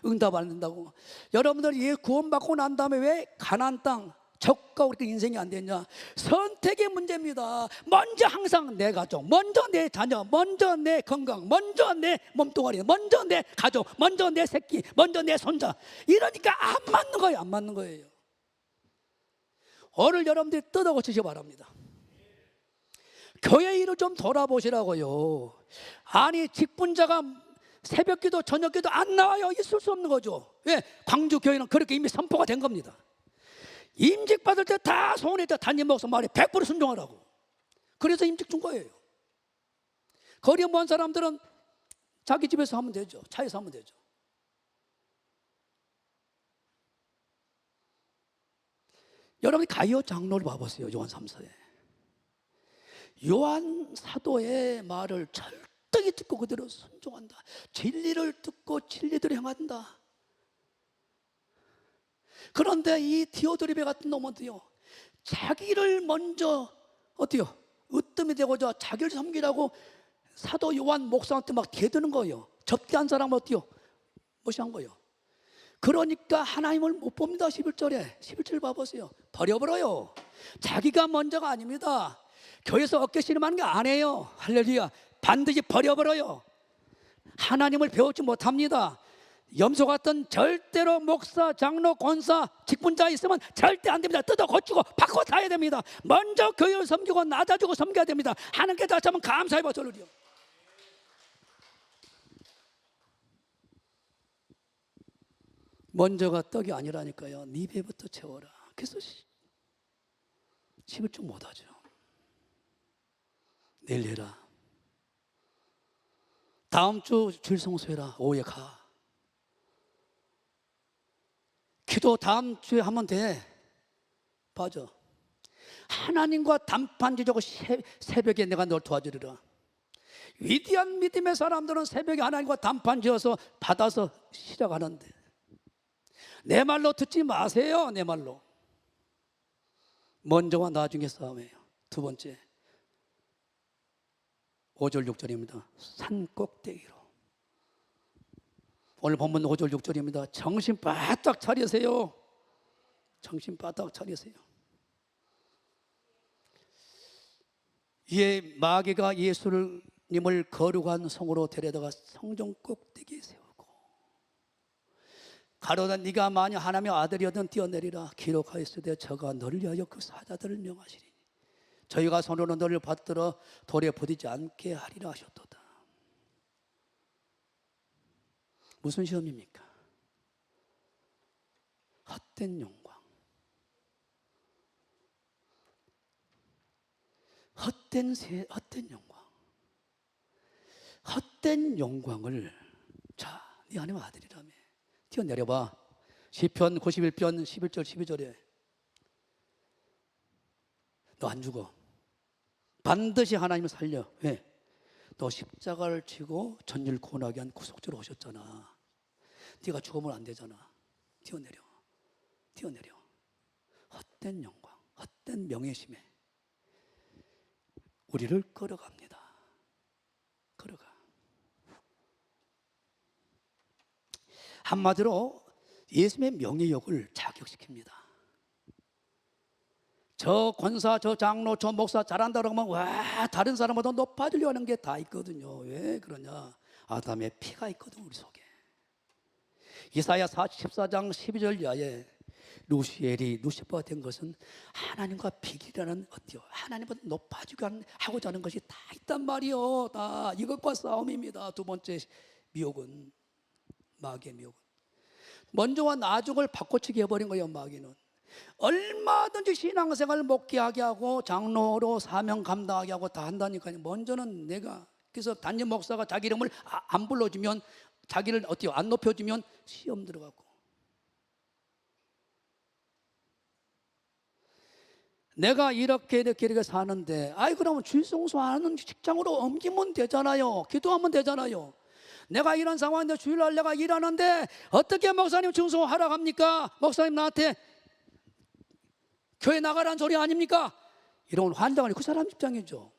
응답 안 된다고. 여러분들 구원받고 난 다음에 왜 가나안 땅 적과 그렇게 인생이 안 됐냐? 선택의 문제입니다. 먼저 항상 내 가족, 먼저 내 자녀, 먼저 내 건강, 먼저 내 몸뚱아리, 먼저 내 가족, 먼저 내 새끼, 먼저 내 손자. 이러니까 안 맞는 거예요. 안 맞는 거예요. 오늘 여러분들이 뜯어 고치시기 바랍니다. 교회 일을 좀 돌아보시라고요. 아니 직분자가 새벽기도 저녁기도 안 나와요. 있을 수 없는 거죠. 왜? 광주교회는 그렇게 이미 선포가 된 겁니다. 임직 받을 때 다 소원했다. 담임 목사 말에 100% 순종하라고. 그래서 임직 준 거예요. 거리 먼 사람들은 자기 집에서 하면 되죠. 차에서 하면 되죠. 여러분이 가이오 장로를 봐보세요. 요한 3서에 요한 사도의 말을 철저히 듣고 그대로 순종한다. 진리를 듣고 진리대로 행한다. 그런데 이 디오드리베 같은 놈은요, 자기를 먼저 어때요? 으뜸이 되고자 자기를 섬기라고 사도 요한 목사한테 막 대드는 거예요. 접대한 사람은 어때요? 무시한 거예요. 그러니까 하나님을 못 봅니다. 11절 봐보세요. 버려버려요. 자기가 먼저가 아닙니다. 교회에서 어깨 씨름하는 게 아니에요. 할렐루야. 반드시 버려버려요. 하나님을 배우지 못합니다. 염소 같은 절대로 목사, 장로, 권사, 직분자 있으면 절대 안 됩니다. 뜯어 고치고 바꿔 타야 됩니다. 먼저 교회를 섬기고 낮아주고 섬겨야 됩니다. 하나님께 다시 한번 감사해 보소서요. 먼저가 떡이 아니라니까요. 네 배부터 채워라. 그래서 11주 못하죠. 내일 해라. 다음 주 줄성소해라. 오후에 가. 기도 다음 주에 하면 돼. 빠져. 하나님과 단판지자고 새벽에 내가 널 도와주리라. 위대한 믿음의 사람들은 새벽에 하나님과 단판지어서 받아서 시작하는데 내 말로 듣지 마세요. 내 말로. 먼저와 나중에 싸움이에요. 두 번째 5절 6절입니다. 산 꼭대기로. 오늘 본문 5절 6절입니다. 정신 바짝 차리세요. 정신 바짝 차리세요. 이에 마귀가 예수님을 거룩한 성으로 데려다가 성전 꼭대기에 세우고 가로다 네가 만약 하나님의 아들이었던 뛰어내리라. 기록하였으되 저가 너를 위하여 그 사자들을 명하시리니 저희가 손으로 너를 받들어 돌에 부딪지 않게 하리라 하셨도다. 무슨 시험입니까? 헛된 영광. 헛된 영광. 헛된 영광을 자, 네 하나님의 아들이라며 뛰어내려봐. 시편 91편 11절 12절에 너 안 죽어. 반드시 하나님을 살려. 왜? 너 십자가를 지고 전율 고나게 한 구속주로 오셨잖아. 네가 죽으면 안 되잖아. 뛰어내려. 헛된 영광, 헛된 명예심에 우리를 끌어갑니다. 끌어가. 한마디로 예수님의 명예욕을 자격시킵니다. 저 권사, 저 장로, 저 목사 잘한다 그러면 와, 다른 사람보다 높아지려고 하는 게 다 있거든요. 왜 그러냐? 아담의 피가 있거든, 우리 속에. 이사야 14장 12절 이하에 루시퍼가 된 것은 하나님과 비교라는 어때요? 하나님보다 높아지고 하고자 하는 것이 다 있단 말이요. 다 이것과 싸움입니다. 두 번째 미혹은, 마귀의 미혹은 먼저와 나중을 바꿔치기 해버린 거예요. 마귀는 얼마든지 신앙생활을 목회하게 하고 장로로 사명 감당하게 하고 다 한다니까요. 먼저는 내가, 그래서 단임 목사가 자기 이름을 안 불러주면, 자기를 어때요? 안 높여주면 시험 들어가고, 내가 이렇게 사는데, 아이 그러면 주일성수하는 직장으로 옮기면 되잖아요. 기도하면 되잖아요. 내가 이런 상황인데 주일날 내가 일하는데 어떻게 목사님 중성하라고 합니까? 목사님 나한테 교회 나가라는 소리 아닙니까? 이런 환장을 그 사람 입장이죠.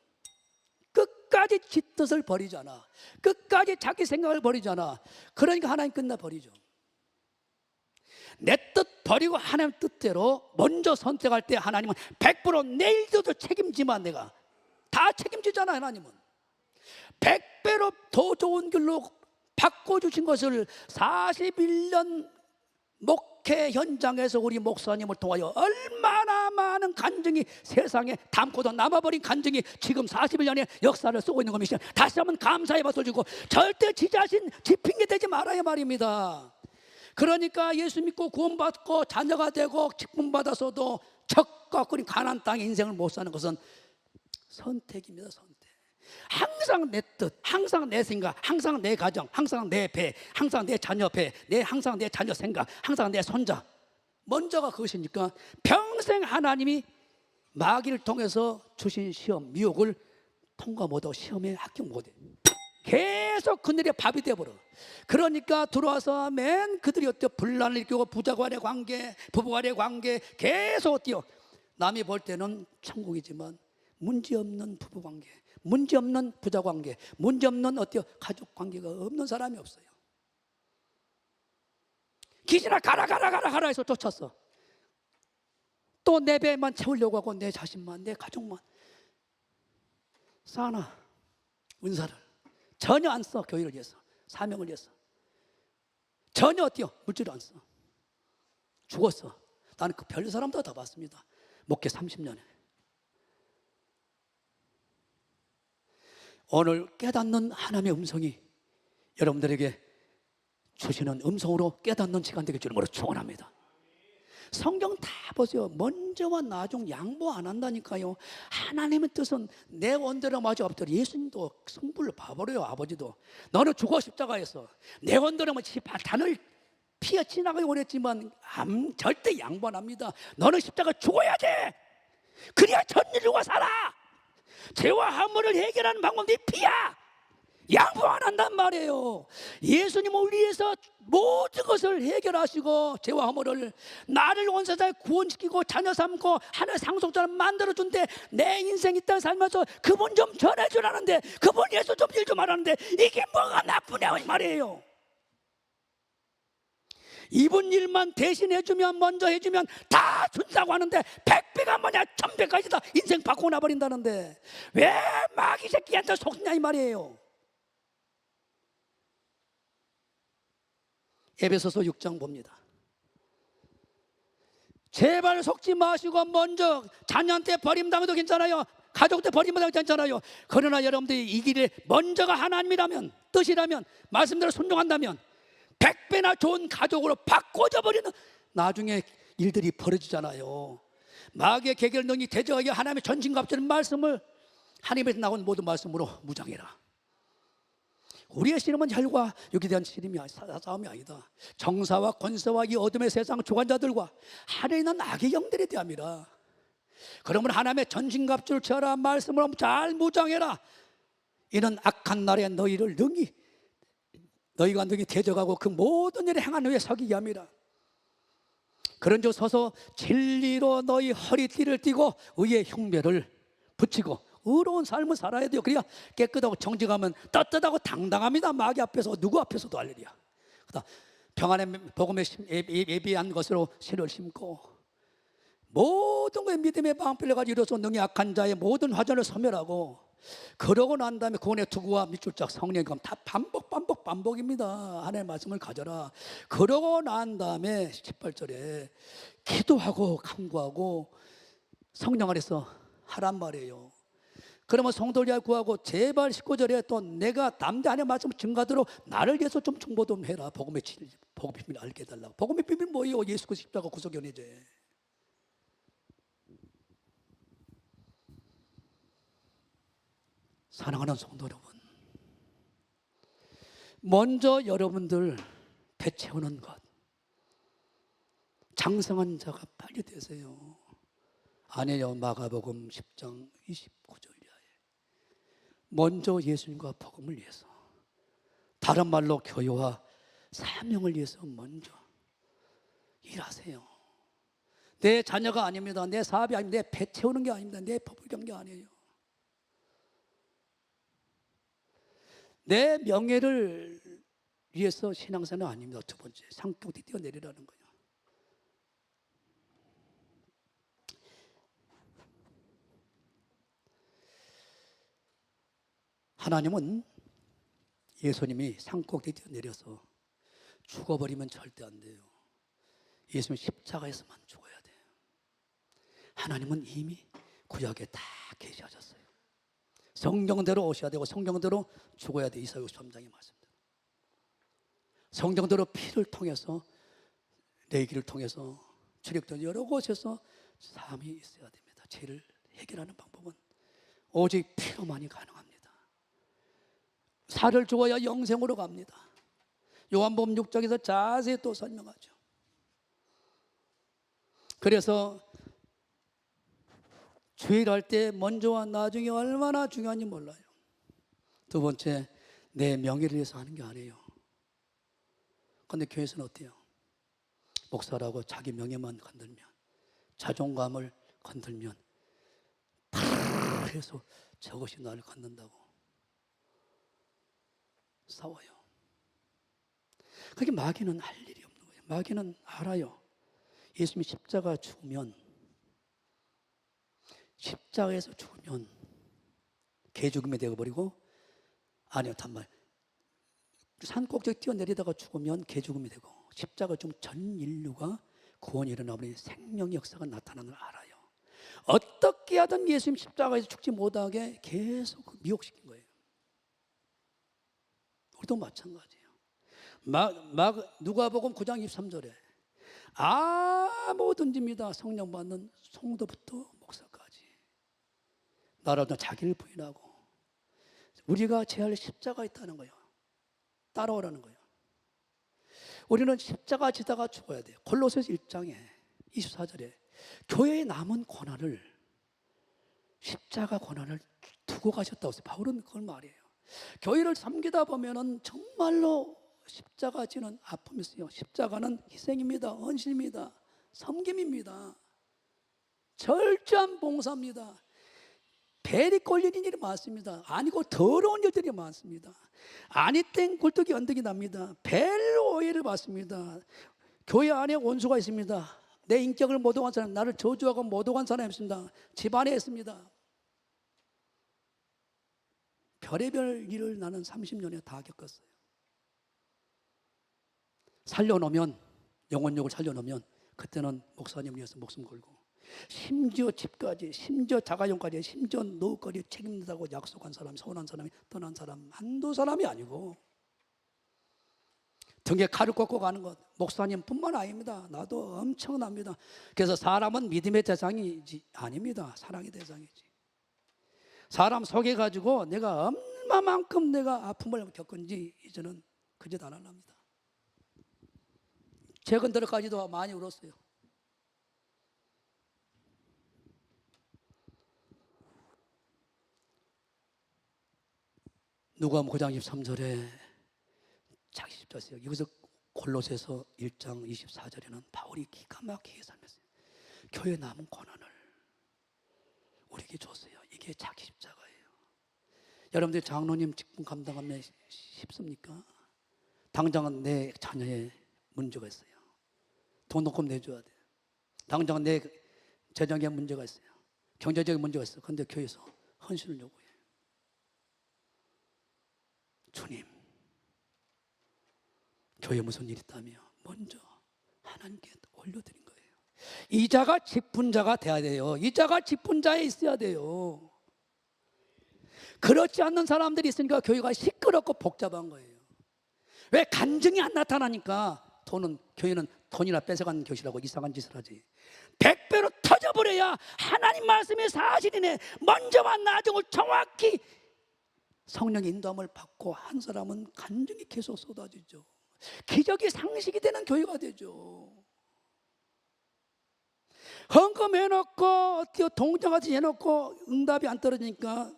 끝까지 지 뜻을 버리잖아. 끝까지 자기 생각을 버리잖아. 그러니까 하나님 끝나버리죠. 내 뜻 버리고 하나님 뜻대로 먼저 선택할 때 하나님은 100% 내일도 책임지만 내가 다 책임지잖아요. 하나님은 100배로 더 좋은 길로 바꿔주신 것을 41년 목회 현장에서 우리 목사님을 통하여 얼마나 많은 간증이 세상에 담고도 남아버린 간증이 지금 41년의 역사를 쓰고 있는 겁니다. 다시 한번 감사의 박수를 주고 절대 지 자신 지 핑계 대지 말아야 말입니다. 그러니까 예수 믿고 구원받고 자녀가 되고 직분 받아서도 적과 꿀인 가나안 땅의 인생을 못 사는 것은 선택입니다. 선택. 항상 내 뜻, 항상 내 생각, 항상 내 가정, 항상 내 배, 항상 내 자녀 배, 항상 내 자녀 생각, 항상 내 손자, 먼저가 그것이니까 평생 하나님이 마귀를 통해서 주신 시험, 미혹을 통과 못하고 시험에 합격 못해. 계속 그들의 밥이 되어버려. 그러니까 들어와서 맨 그들이 어때요? 분란을 일으키고 부자 간의 관계, 부부 간의 관계 계속 어때요? 남이 볼 때는 천국이지만 문제없는 부부 관계, 문제없는 부자 관계, 문제없는 어때요? 가족 관계가 없는 사람이 없어요. 귀신아 가라 해서 쫓았어. 또 내 배만 채우려고 하고 내 자신만, 내 가족만 쌓아놔. 은사를 전혀 안 써. 교회를 위해서, 사명을 위해서 전혀 어때요? 물질을 안 써. 죽었어. 나는 그 별 사람도 다 봤습니다. 목회 30년에. 오늘 깨닫는 하나님의 음성이 여러분들에게 주시는 음성으로 깨닫는 시간 되길 주님으로 축원합니다. 성경 다 보세요. 먼저와 나중 양보 안 한다니까요. 하나님의 뜻은 내 원대로 마저 없더라. 예수님도 성불로 봐버려요. 아버지도 너는 죽어 십자가에서 내 원대로 단을 피해 지나가기 원했지만 절대 양보 안 합니다. 너는 십자가 죽어야지. 그래야 천일루가 살아. 죄와 함물을 해결하는 방법 네 피야. 양보 안 한단 말이에요. 예수님을 위해서 모든 것을 해결하시고 죄와 허물을 나를 온 세상에 구원시키고 자녀 삼고 하나의 상속자를 만들어준데 내 인생 이 땅 살면서 그분 좀 전해주라는데 그분 예수 좀 일 좀 하라는데 이게 뭐가 나쁘냐 이 말이에요. 이분 일만 대신해주면 먼저 해주면 다 준다고 하는데 100배가 뭐냐 1000배까지 다 인생 바꾸고 나버린다는데 왜 마귀 새끼한테 속냐 이 말이에요. 에베소서 6장 봅니다. 제발 속지 마시고 먼저 자녀한테 버림당해도 괜찮아요. 가족한테 버림당해도 괜찮아요. 그러나 여러분들이 이 길에 먼저가 하나님이라면, 뜻이라면, 말씀대로 순종한다면 100배나 좋은 가족으로 바꿔져 버리는 나중에 일들이 벌어지잖아요. 마귀의 계결 능이 대적하게 하나님의 전진갑주는 말씀을 하나님에서 나온 모든 말씀으로 무장해라. 우리의 씨름은 혈과 육에 대한 싸움이 아니다. 정사와 권세와 이 어둠의 세상 주관자들과 하늘에 있는 악의 영들에 대함이라. 그러면 하나님의 전신갑주를 쳐라, 말씀을 잘 무장해라. 이는 악한 날에 너희가 능히 대적하고 그 모든 일에 행한 후에 서기게 함이라. 그런즉 서서 진리로 너희 허리띠를 띠고 의의 흉배를 붙이고 의로운 삶을 살아야 돼요. 그래야 깨끗하고 정직하면 떳떳하고 당당합니다. 마귀 앞에서 누구 앞에서도 할렐루야. 평안의 복음에 예비한 것으로 실을 심고 모든 것에 믿음의 방패를 가지고 이로써 능히 악한 자의 모든 화전을 소멸하고, 그러고 난 다음에 구원의 투구와 밑줄짝 성령의 검 다 반복입니다. 하나님의 말씀을 가져라. 그러고 난 다음에 18절에 기도하고 간구하고 성령 안에서 하란 말이에요. 그러면 성도를 위하여 구하고, 제발 19절에 또 내가 남대 하나님의 말씀을 증가대로 나를 위해서 좀 중보 좀 해라. 복음의 비밀을 알게 해달라고. 복음의 비밀 뭐예요? 예수 그리스도 십자가 구속 연회제. 사랑하는 성도 여러분, 먼저 여러분들 배 채우는 것, 장성한 자가 빨리 되세요. 아니요, 마가복음 10장 29절 이하에 먼저 예수님과 복음을 위해서, 다른 말로 교회와 사명을 위해서 먼저 일하세요. 내 자녀가 아닙니다. 내 사업이 아닙니다. 내 배 채우는 게 아닙니다. 내 법을 경 게 아니에요. 내 명예를 위해서 신앙생활은 아닙니다. 두 번째, 상격이 뛰어내리라는 거예요. 하나님은 예수님이 산꼭대기에 뛰어내려서 죽어버리면 절대 안 돼요. 예수님 십자가에서만 죽어야 돼요. 하나님은 이미 구약에 다 계시하셨어요. 성경대로 오셔야 되고 성경대로 죽어야 돼. 이사야 53장의 말씀대로. 성경대로 피를 통해서, 내기를 통해서, 출애굽 여러 곳에서 삶이 있어야 됩니다. 죄를 해결하는 방법은 오직 피로만이 가능합니다. 살을 죽어야 영생으로 갑니다. 요한복음 6장에서 자세히 또 설명하죠. 그래서 주일 할 때 먼저와 나중에 얼마나 중요한지 몰라요. 두 번째, 내 명예를 위해서 하는 게 아니에요. 그런데 교회에서는 어때요? 목사라고 자기 명예만 건들면, 자존감을 건들면 다 해서 저것이 나를 건든다고 싸워요. 그게 마귀는 할 일이 없는 거예요. 마귀는 알아요. 예수님이 십자가 죽으면, 십자가에서 죽으면 개죽음이 되어버리고, 아니요, 단말 산꼭대기 뛰어내리다가 죽으면 개죽음이 되고, 십자가 좀 전 인류가 구원이 일어나버리니 생명의 역사가 나타나는 걸 알아요. 어떻게 하든 예수님 십자가에서 죽지 못하게 계속 미혹시킨 거예요. 우리도 마찬가지예요. 누가복음 9장 23절에 아무든지입니다. 성령 받는 성도부터 목사까지 나라도 자기를 부인하고 우리가 제할 십자가 있다는 거예요. 따라오라는 거예요. 우리는 십자가 지다가 죽어야 돼요. 골로새서 1장에 24절에 교회의 남은 고난을, 십자가 고난을 두고 가셨다고 해서 바울은 그걸 말해요. 교회를 섬기다 보면은 정말로 십자가 지는 아픔이 있어요. 십자가는 희생입니다. 헌신입니다. 섬김입니다. 철저한 봉사입니다. 벨이 꼴리는 일이 많습니다. 아니고 더러운 일들이 많습니다. 아니 땡 굴뚝이 언덕이 납니다. 벨로 오해를 받습니다. 교회 안에 원수가 있습니다. 내 인격을 모독한 사람, 나를 저주하고 모독한 사람이 있습니다. 집안에 있습니다. 별의별 일을 나는 30년에 다 겪었어요. 살려놓으면, 영혼력을 살려놓으면 그때는 목사님을 위해서 목숨 걸고, 심지어 집까지, 심지어 자가용까지, 심지어 노후까지 책임진다고 약속한 사람이, 서운한 사람이, 떠난 사람 한두 사람이 아니고, 등에 칼을 꽂고 가는 것, 목사님뿐만 아닙니다. 나도 엄청납니다. 그래서 사람은 믿음의 대상이지 아닙니다. 사랑의 대상이지. 사람 속여가지고 내가 얼마만큼 내가 아픔을 겪은지 이제는 그 짓 안 하랍니다. 최근 들어까지도 많이 울었어요. 누가복음 9장 23절에 자기 십자가에서 여기서 골로새서 1장 24절에는 바울이 기가 막히게 살면서 교회 남은 고난을 우리에게 줬어요. 이게 자기 십자가예요. 여러분들 장로님 직분 감당하면 쉽습니까? 당장은 내 자녀의 문제가 있어요. 돈놓고 내줘야 돼. 당장은 내 재정에 문제가 있어요. 경제적인 문제가 있어요. 그런데 교회에서 헌신을 요구해요. 주님, 교회에 무슨 일이 있다며 먼저 하나님께 올려드린 거예요. 이자가 직분자가 돼야 돼요. 이자가 직분자에 있어야 돼요. 그렇지 않는 사람들이 있으니까 교회가 시끄럽고 복잡한 거예요. 왜? 간증이 안 나타나니까. 교회는 돈이나 뺏어가는 교실하고 이상한 짓을 하지. 100배로 터져버려야 하나님 말씀이 사실이네. 먼저와 나중을 정확히 성령의 인도함을 받고 한 사람은 간증이 계속 쏟아지죠. 기적이 상식이 되는 교회가 되죠. 헌금해놓고 동정같이 해놓고 응답이 안 떨어지니까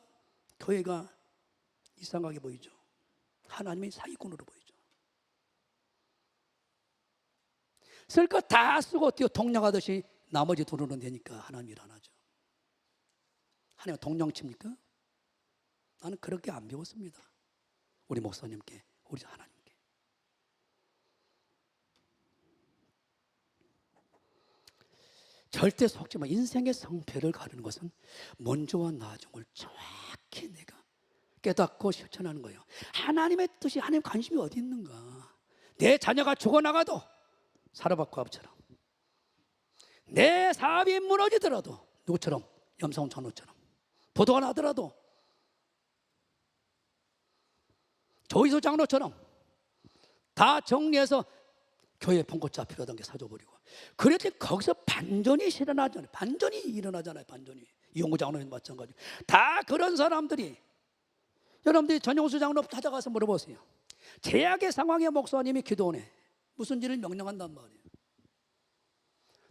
교회가 이상하게 보이죠. 하나님의 사기꾼으로 보이죠. 쓸 거 다 쓰고 동령하듯이 나머지 돈으로는 되니까 하나님 일 안 하죠. 하나님 동령칩니까? 나는 그렇게 안 배웠습니다. 우리 목사님께, 우리 하나님께. 절대 속지 마. 인생의 성패를 가르는 것은 먼저와 나중을 정확히 내가 깨닫고 실천하는 거예요. 하나님의 뜻이, 하나님 관심이 어디 있는가? 내 자녀가 죽어나가도 사르밧과 아브처럼, 내 사업이 무너지더라도 누구처럼? 염소원 전우처럼 부도가 나더라도 조이소 장로처럼 다 정리해서 교회 봉고차 필요하던 게 사줘버리고. 그랬더니 거기서 반전이 일어나잖아요. 반전이 일어나잖아요. 반전이. 이용구 장로는 마찬가지고. 다 그런 사람들이, 여러분들이 전용수 장로 찾아가서 물어보세요. 제약의 상황에 목사님이 기도원에 무슨 일을 명령한단 말이에요.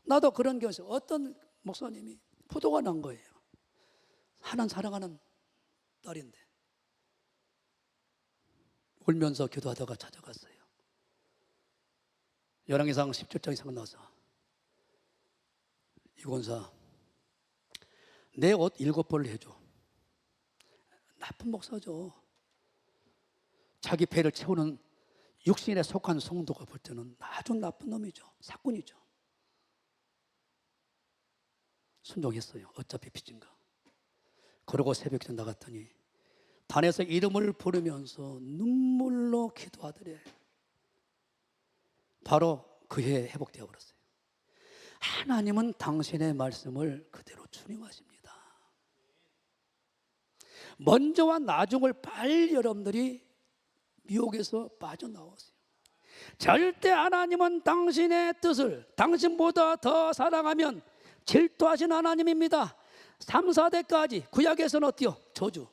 나도 그런 경우에서 어떤 목사님이 부도가 난 거예요. 하나님 사랑하는 딸인데 울면서 기도하다가 찾아갔어요. 열왕기상 17장 이상 나와서 이권사 내 옷 7벌을 해줘. 나쁜 목사죠. 자기 배를 채우는 육신에 속한 성도가 볼 때는 아주 나쁜 놈이죠. 사꾼이죠. 순종했어요. 어차피 빚진가. 그러고 새벽에 나갔더니 단에서 이름을 부르면서 눈물로 기도하더래. 바로 그 해에 회복되어 버렸어요. 하나님은 당신의 말씀을 그대로 준행하십니다. 먼저와 나중을 빨리 여러분들이 미혹에서 빠져나오세요. 절대 하나님은 당신의 뜻을 당신보다 더 사랑하면 질투하신 하나님입니다. 3, 4대까지 구약에서는 어때요? 저주.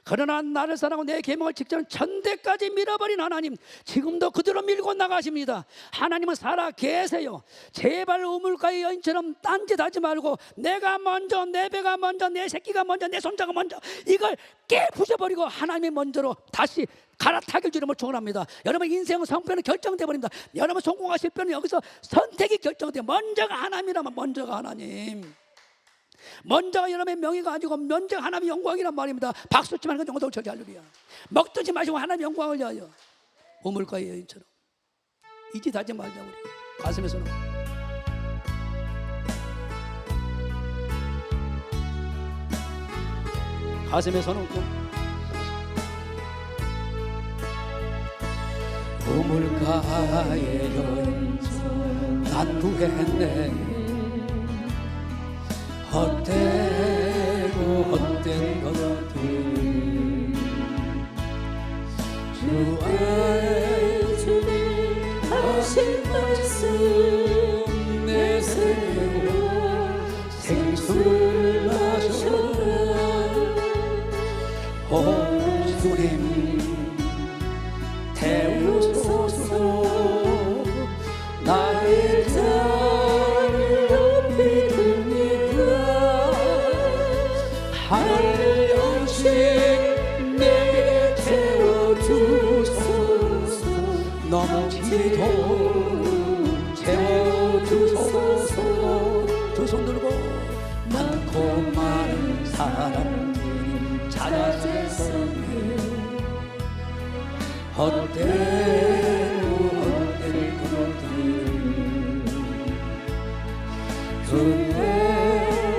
그러나 나를 사랑하고 내 계명을 지키는 천대까지 밀어버린 하나님, 지금도 그대로 밀고 나가십니다. 하나님은 살아 계세요. 제발 우물가의 여인처럼 딴짓하지 말고 내가 먼저, 내 배가 먼저, 내 새끼가 먼저, 내 손자가 먼저, 이걸 깨부셔버리고 하나님이 먼저로 다시 갈아타길 주님을 축원합니다. 여러분 인생 성패는 결정돼 버립니다. 여러분 성공하실 때는 여기서 선택이 결정돼요. 먼저가 하나님이라면 먼저가 하나님. 먼저가 여러분의 명예가 아니고 먼저 하나님의 영광이란 말입니다. 박수 치면 그 영광을 절대 할렐루야. 먹든지 마시고 하나님의 영광을 위하여. 우물가의 여인처럼 이 짓 하지 말자. 우리 가슴에 손을 얹고 우물가의 여인처럼 난 구했네. 헛되고 헛된 것들 주 안에 주님 하신 말씀 내세워 생수를 마셔라. 오 주님 태우소서. 나의 자를 높이 하늘 영신 내게 넘치도록 채워주소서. 두 손 들고 많고 많은 사람들이 찾아 세상에 헛되는 그것들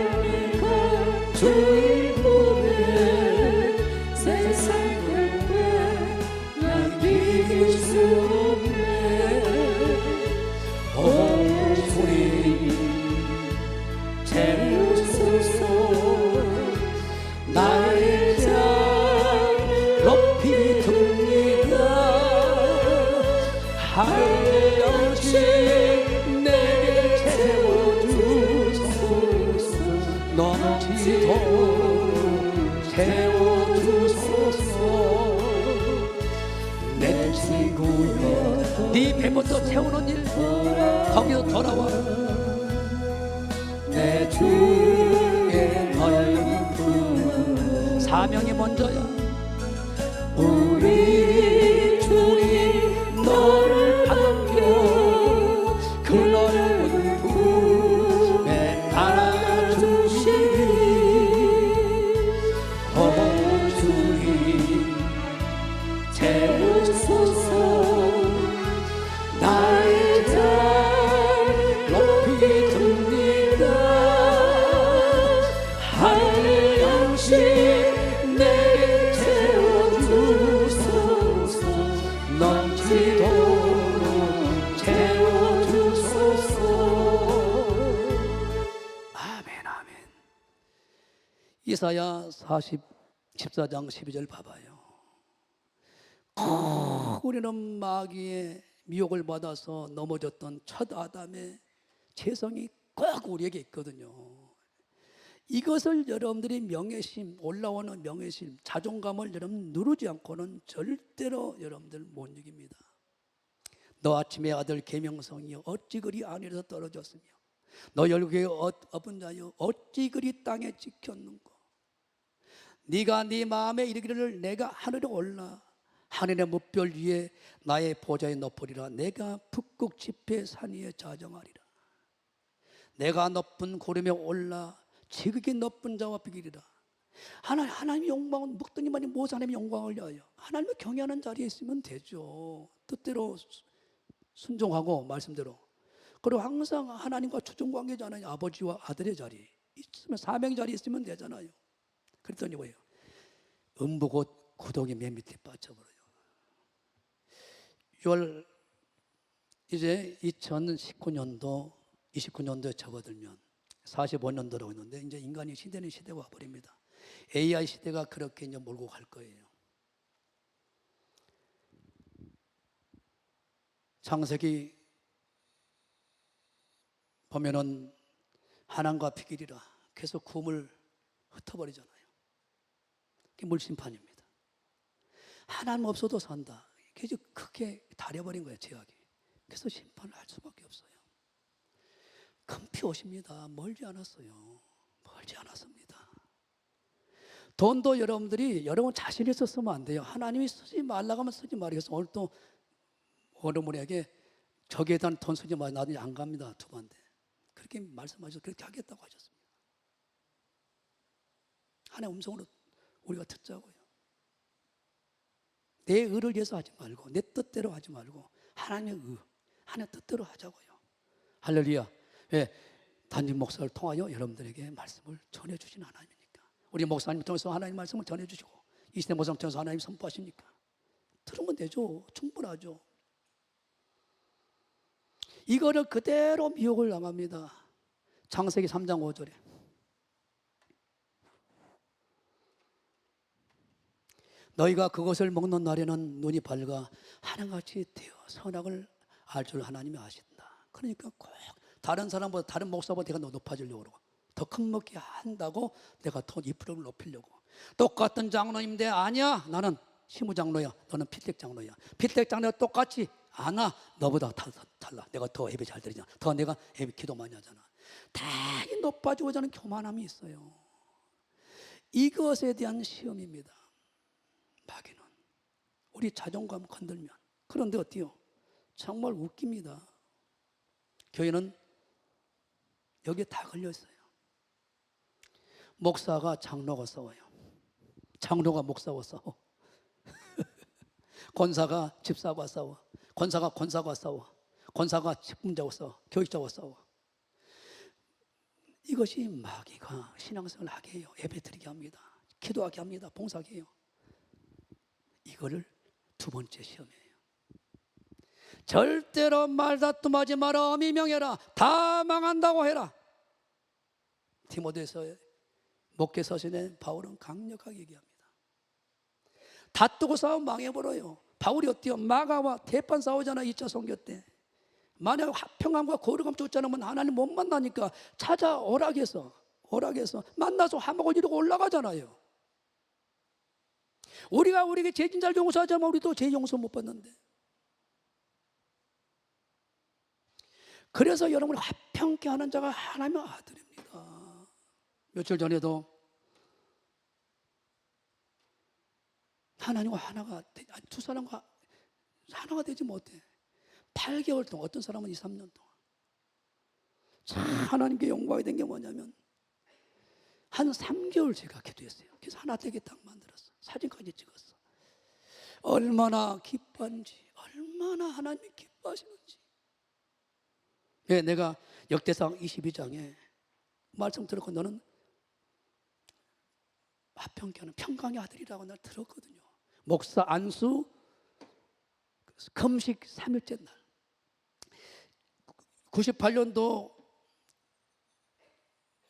그네가 주의 몸에 세상에 남길 수 없네. 오 주님 채우소서. 나의 자 높이 듭니다. 하늘의 영신 내게 채워주소서. 넘치도록 채워주소서. 내 친구여 네 배부터 채우는 일 거기로 돌아와. 내 주의 넓은 사명이 먼저야. 우리 주님 너를 안겨 그 넓은 품에 안아주시리. 오 주님 채우소서. 나의 자 높이 듭니다. 하늘의 영신 내게 채워주소서. 넘치도록 채워주소서. 아멘 아멘. 이사야 14장 12절 봐봐요. 우리는 마귀의 미혹을 받아서 넘어졌던 첫 아담의 죄성이 꼭 우리에게 있거든요. 이것을 여러분들이 명예심, 올라오는 명예심, 자존감을 여러분 누르지 않고는 절대로 여러분들 못 이깁니다. 너 아침의 아들 계명성이여 어찌 그리 하늘에서 떨어졌으며 너 열국의 어분 자여 어찌 그리 땅에 찍혔는고. 네가 네 마음에 이르기를 내가 하늘에 올라 하늘의 무별 위에 나의 보좌에 높으리라. 내가 북극 지폐 산 위에 자정하리라. 내가 높은 구름에 올라 지극히 높은 자와 비기리라. 하나님의 영광은 묵더니만이 모세 하나님의 영광을 위하여 하나님을 경외하는 자리에 있으면 되죠. 뜻대로 순종하고 말씀대로. 그리고 항상 하나님과 주종관계잖아요. 아버지와 아들의 자리 있으면 사명 자리에 있으면 되잖아요. 그랬더니 뭐예요? 음부 곧 구덩이 맨 밑에 빠져버려요. 6월 이제 2019년도 29년도에 접어들면 45년도라고 했는데 이제 인간이 시대는 시대가 와버립니다. AI 시대가 그렇게 이제 몰고 갈 거예요. 창세기 보면은 하나님과 비길이라 계속 구음을 흩어버리잖아요. 그게 물심판입니다. 하나님 없어도 산다. 그게 크게 다려버린 거예요, 제약이. 그래서 심판을 할 수밖에 없어요. 금피 오십니다. 멀지 않았어요. 멀지 않았습니다. 돈도 여러분 자신이 쓰면 안 돼요. 하나님이 쓰지 말라고 하면 쓰지 말아요. 오늘 또 어느 분에게 저기에 대한 돈 쓰지 말고 나도 안 갑니다. 두 번째 그렇게 말씀하셔서 그렇게 하겠다고 하셨습니다. 하나님의 음성으로 우리가 듣자고요. 내 의를 위해서 하지 말고 내 뜻대로 하지 말고 하나님의 의, 하나님의 뜻대로 하자고요. 할렐루야. 왜? 담임 목사를 통하여 여러분들에게 말씀을 전해주신 하나님이니까. 우리 목사님 통해서 하나님 말씀을 전해주시고 이시대 목사님 통해서 하나님 선포하십니까? 들으면 되죠. 충분하죠. 이거를 그대로 미혹을 당합니다. 창세기 3장 5절에 너희가 그것을 먹는 날에는 눈이 밝아 하나같이 되어 선악을 알 줄 하나님이 아신다. 그러니까 꼭 다른 사람보다 다른 목사보다 내가 높아지려고 그러고 더 큰 먹게 한다고 내가 더 이프로를 높이려고. 똑같은 장로인데 아니야 나는 시무장로야 너는 필택장로야. 필택장로가 똑같이 아나 너보다 달라. 내가 더 예배 잘 드리잖아. 더 내가 예배 기도 많이 하잖아. 다 높아지고자 하는 교만함이 있어요. 이것에 대한 시험입니다. 마귀는 우리 자존감 건들면. 그런데 어때요? 정말 웃깁니다. 교회는 여기에 다 걸려 있어요. 목사가 장로가 싸워요. 장로가 목사와 싸워. 권사가 집사와 싸워. 권사가 권사와 싸워. 권사가 직분자와 싸워. 교육자와 싸워. 이것이 마귀가 신앙생활을 하게 해요. 예배드리게 합니다. 기도하게 합니다. 봉사하게 해요. 이거를 두 번째 시험이에요. 절대로 말다툼하지 마라. 엄히 명해라. 다 망한다고 해라. 디모데서 목회 서신에 바울은 강력하게 얘기합니다. 다투고 싸우면 망해버려요. 바울이 어때요? 마가와 대판 싸우잖아. 2차 선교 때. 만약 화평함과 거룩함 쫓지 않으면 하나님 못 만나니까 찾아 오락해서 만나서 화목을 이루고 올라가잖아요. 우리가 우리에게 죄진자를 용서하자면 우리도 죄 용서 못 받는데. 그래서 여러분을 화평케 하는 자가 하나님의 아들입니다. 며칠 전에도 하나님과 두 사람과 하나가 되지 못해. 8개월 동안, 어떤 사람은 2, 3년 동안. 참 하나님께 영광이 된 게 뭐냐면 한 3개월 제가 기도했어요. 그래서 하나 되게 딱 만들었어. 사진까지 찍었어. 얼마나 기뻐한지, 얼마나 하나님이 기뻐하시는지. 예, 내가 역대상 22장에 말씀 들었고 너는 화평케 하는 평강의 아들이라고 날 들었거든요. 목사 안수 금식 3일째 날 98년도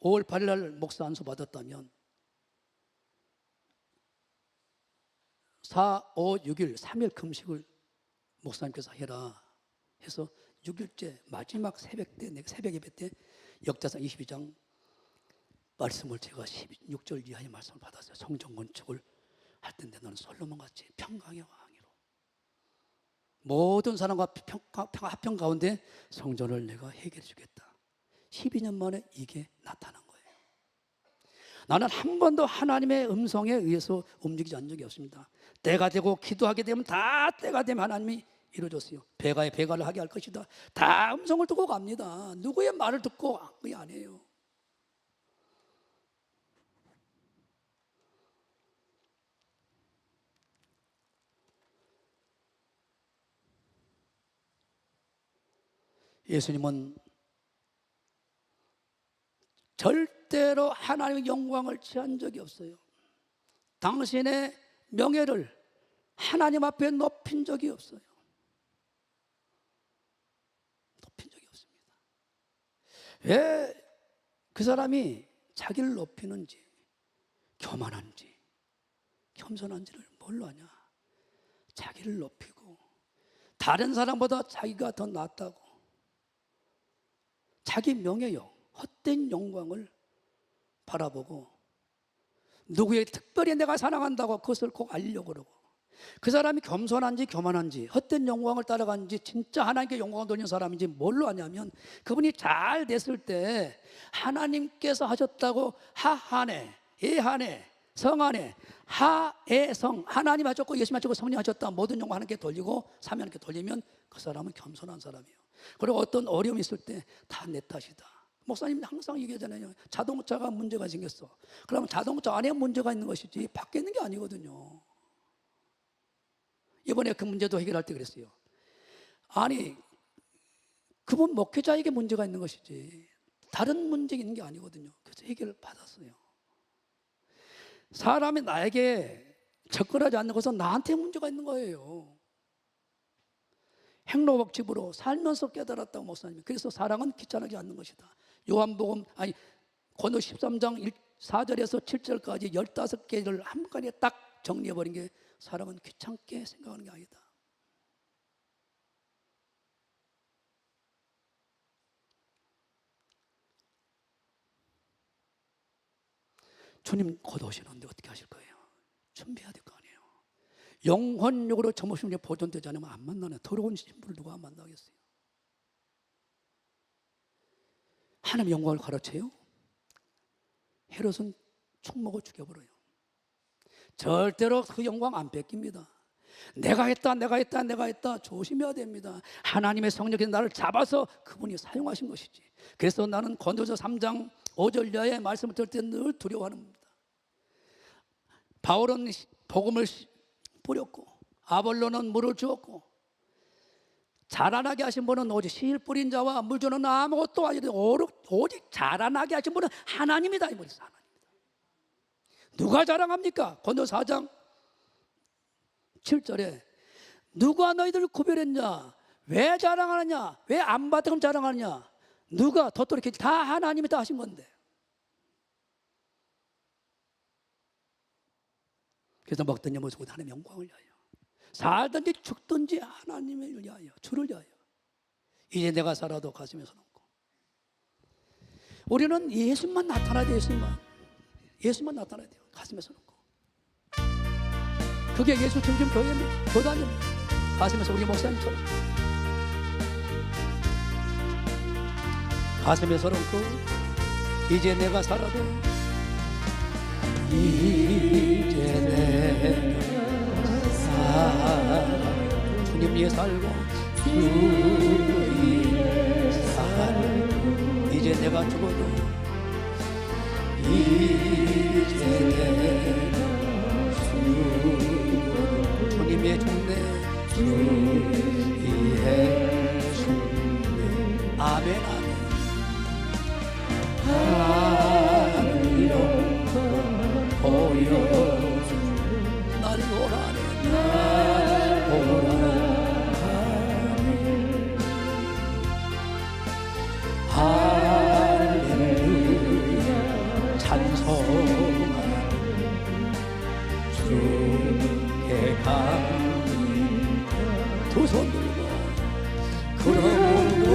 5월 8일 날 목사 안수 받았다면 4, 5, 6일 3일 금식을 목사님께서 해라 해서 6일째 마지막 새벽 때, 내가 새벽 예배 때 역대상 22장 말씀을 제가 16절 이하의 말씀을 받았어요. 성전 건축을 할 텐데 너는 솔로몬같이 평강의 왕이로 모든 사람과 화평 가운데 성전을 내가 해결해 주겠다. 12년 만에 이게 나타난 거예요. 나는 한 번도 하나님의 음성에 의해서 움직이지 않은 적이 없습니다. 때가 되고 기도하게 되면 다 때가 되면 하나님이 이루어졌어요. 배가에 배가를 하게 할 것이다. 다 음성을 듣고 갑니다. 누구의 말을 듣고 그게 아니에요. 예수님은 절대로 하나님의 영광을 취한 적이 없어요. 당신의 명예를 하나님 앞에 높인 적이 없어요. 높인 적이 없습니다. 왜 그 사람이 자기를 높이는지 교만한지 겸손한지를 뭘로 아냐? 자기를 높이고 다른 사람보다 자기가 더 낫다고 자기 명예요, 헛된 영광을 바라보고 누구에게 특별히 내가 사랑한다고 그것을 꼭 알려고 그러고 그 사람이 겸손한지 교만한지 헛된 영광을 따라가는지 진짜 하나님께 영광을 돌리는 사람인지 뭘로 아냐면 그분이 잘 됐을 때 하나님께서 하셨다고 하하네, 예하네, 성하네, 하에성 하나님 하셨고 예수님 하셨고 성령 하셨다 모든 영광 하나님께 돌리고 삼위 하나님께 돌리면 그 사람은 겸손한 사람이에요. 그리고 어떤 어려움이 있을 때 다 내 탓이다. 목사님 항상 얘기하잖아요. 자동차가 문제가 생겼어. 그러면 자동차 안에 문제가 있는 것이지 밖에 있는 게 아니거든요. 이번에 그 문제도 해결할 때 그랬어요. 아니 그분 목회자에게 문제가 있는 것이지 다른 문제가 있는 게 아니거든요. 그래서 해결을 받았어요. 사람이 나에게 접근하지 않는 것은 나한테 문제가 있는 거예요. 행로복집으로 살면서 깨달았다고 목사님이. 그래서 사랑은 귀찮아하지 않는 것이다. 요한복음 고노 13장 4절에서 7절까지 15개를 한꺼번에 딱 정리해버린 게 사랑은 귀찮게 생각하는 게 아니다. 주님 곧 오시는데 어떻게 하실 거예요? 준비해야 될 거 아니에요. 영혼력으로 점없이 보존되지 않으면 안 만나네. 더러운 신부를 누가 만나겠어요? 하나님의 영광을 가르쳐요? 헤롯은 총 먹어 죽여버려요. 절대로 그 영광 안 뺏깁니다. 내가 했다 조심해야 됩니다. 하나님의 성령께서 나를 잡아서 그분이 사용하신 것이지. 그래서 나는 고린도서 3장 5절 이하의 말씀을 들을 때 늘 두려워하는 겁니다. 바울은 복음을 뿌렸고 아볼로는 물을 주었고 자라나게 하신 분은 오직 실 뿌린 자와 물 주는 아무것도 아니라 오직 자라나게 하신 분은 하나님이다 이 말이죠. 하나님이다. 누가 자랑합니까? 고린도서 4장 7절에 누가 너희들을 구별했냐? 왜 자랑하느냐? 왜 안 받은 자랑하느냐? 누가 도토리 다 하나님이 다 하신 건데. 그래서 먹든지 마시든 하나님의 영광을 위하여, 살든지 죽든지 하나님을 위하여, 주를 위하여. 이제 내가 살아도 가슴에서 넘고. 우리는 예수만 나타나야 돼요. 예수만 나타나야 돼요. 가슴에서 넘고. 그게 예수 중심 교회입니다. 교단입니다. 가슴에서 우리 목사님처럼 가슴에서 넘고. 이제 내가 살아도, 이제 내가 살아 주님 위해 살고 주 위해 살고. 이제 내가 죽어도, 이제 내가 주님 위해 죽네, 주 위해 죽네. 아멘 아멘. 하늘로 보여주 날 오라네, 날 오라네. 할렐루야 찬송하네. 주께 감사합니다. 두 손 들고 그러므로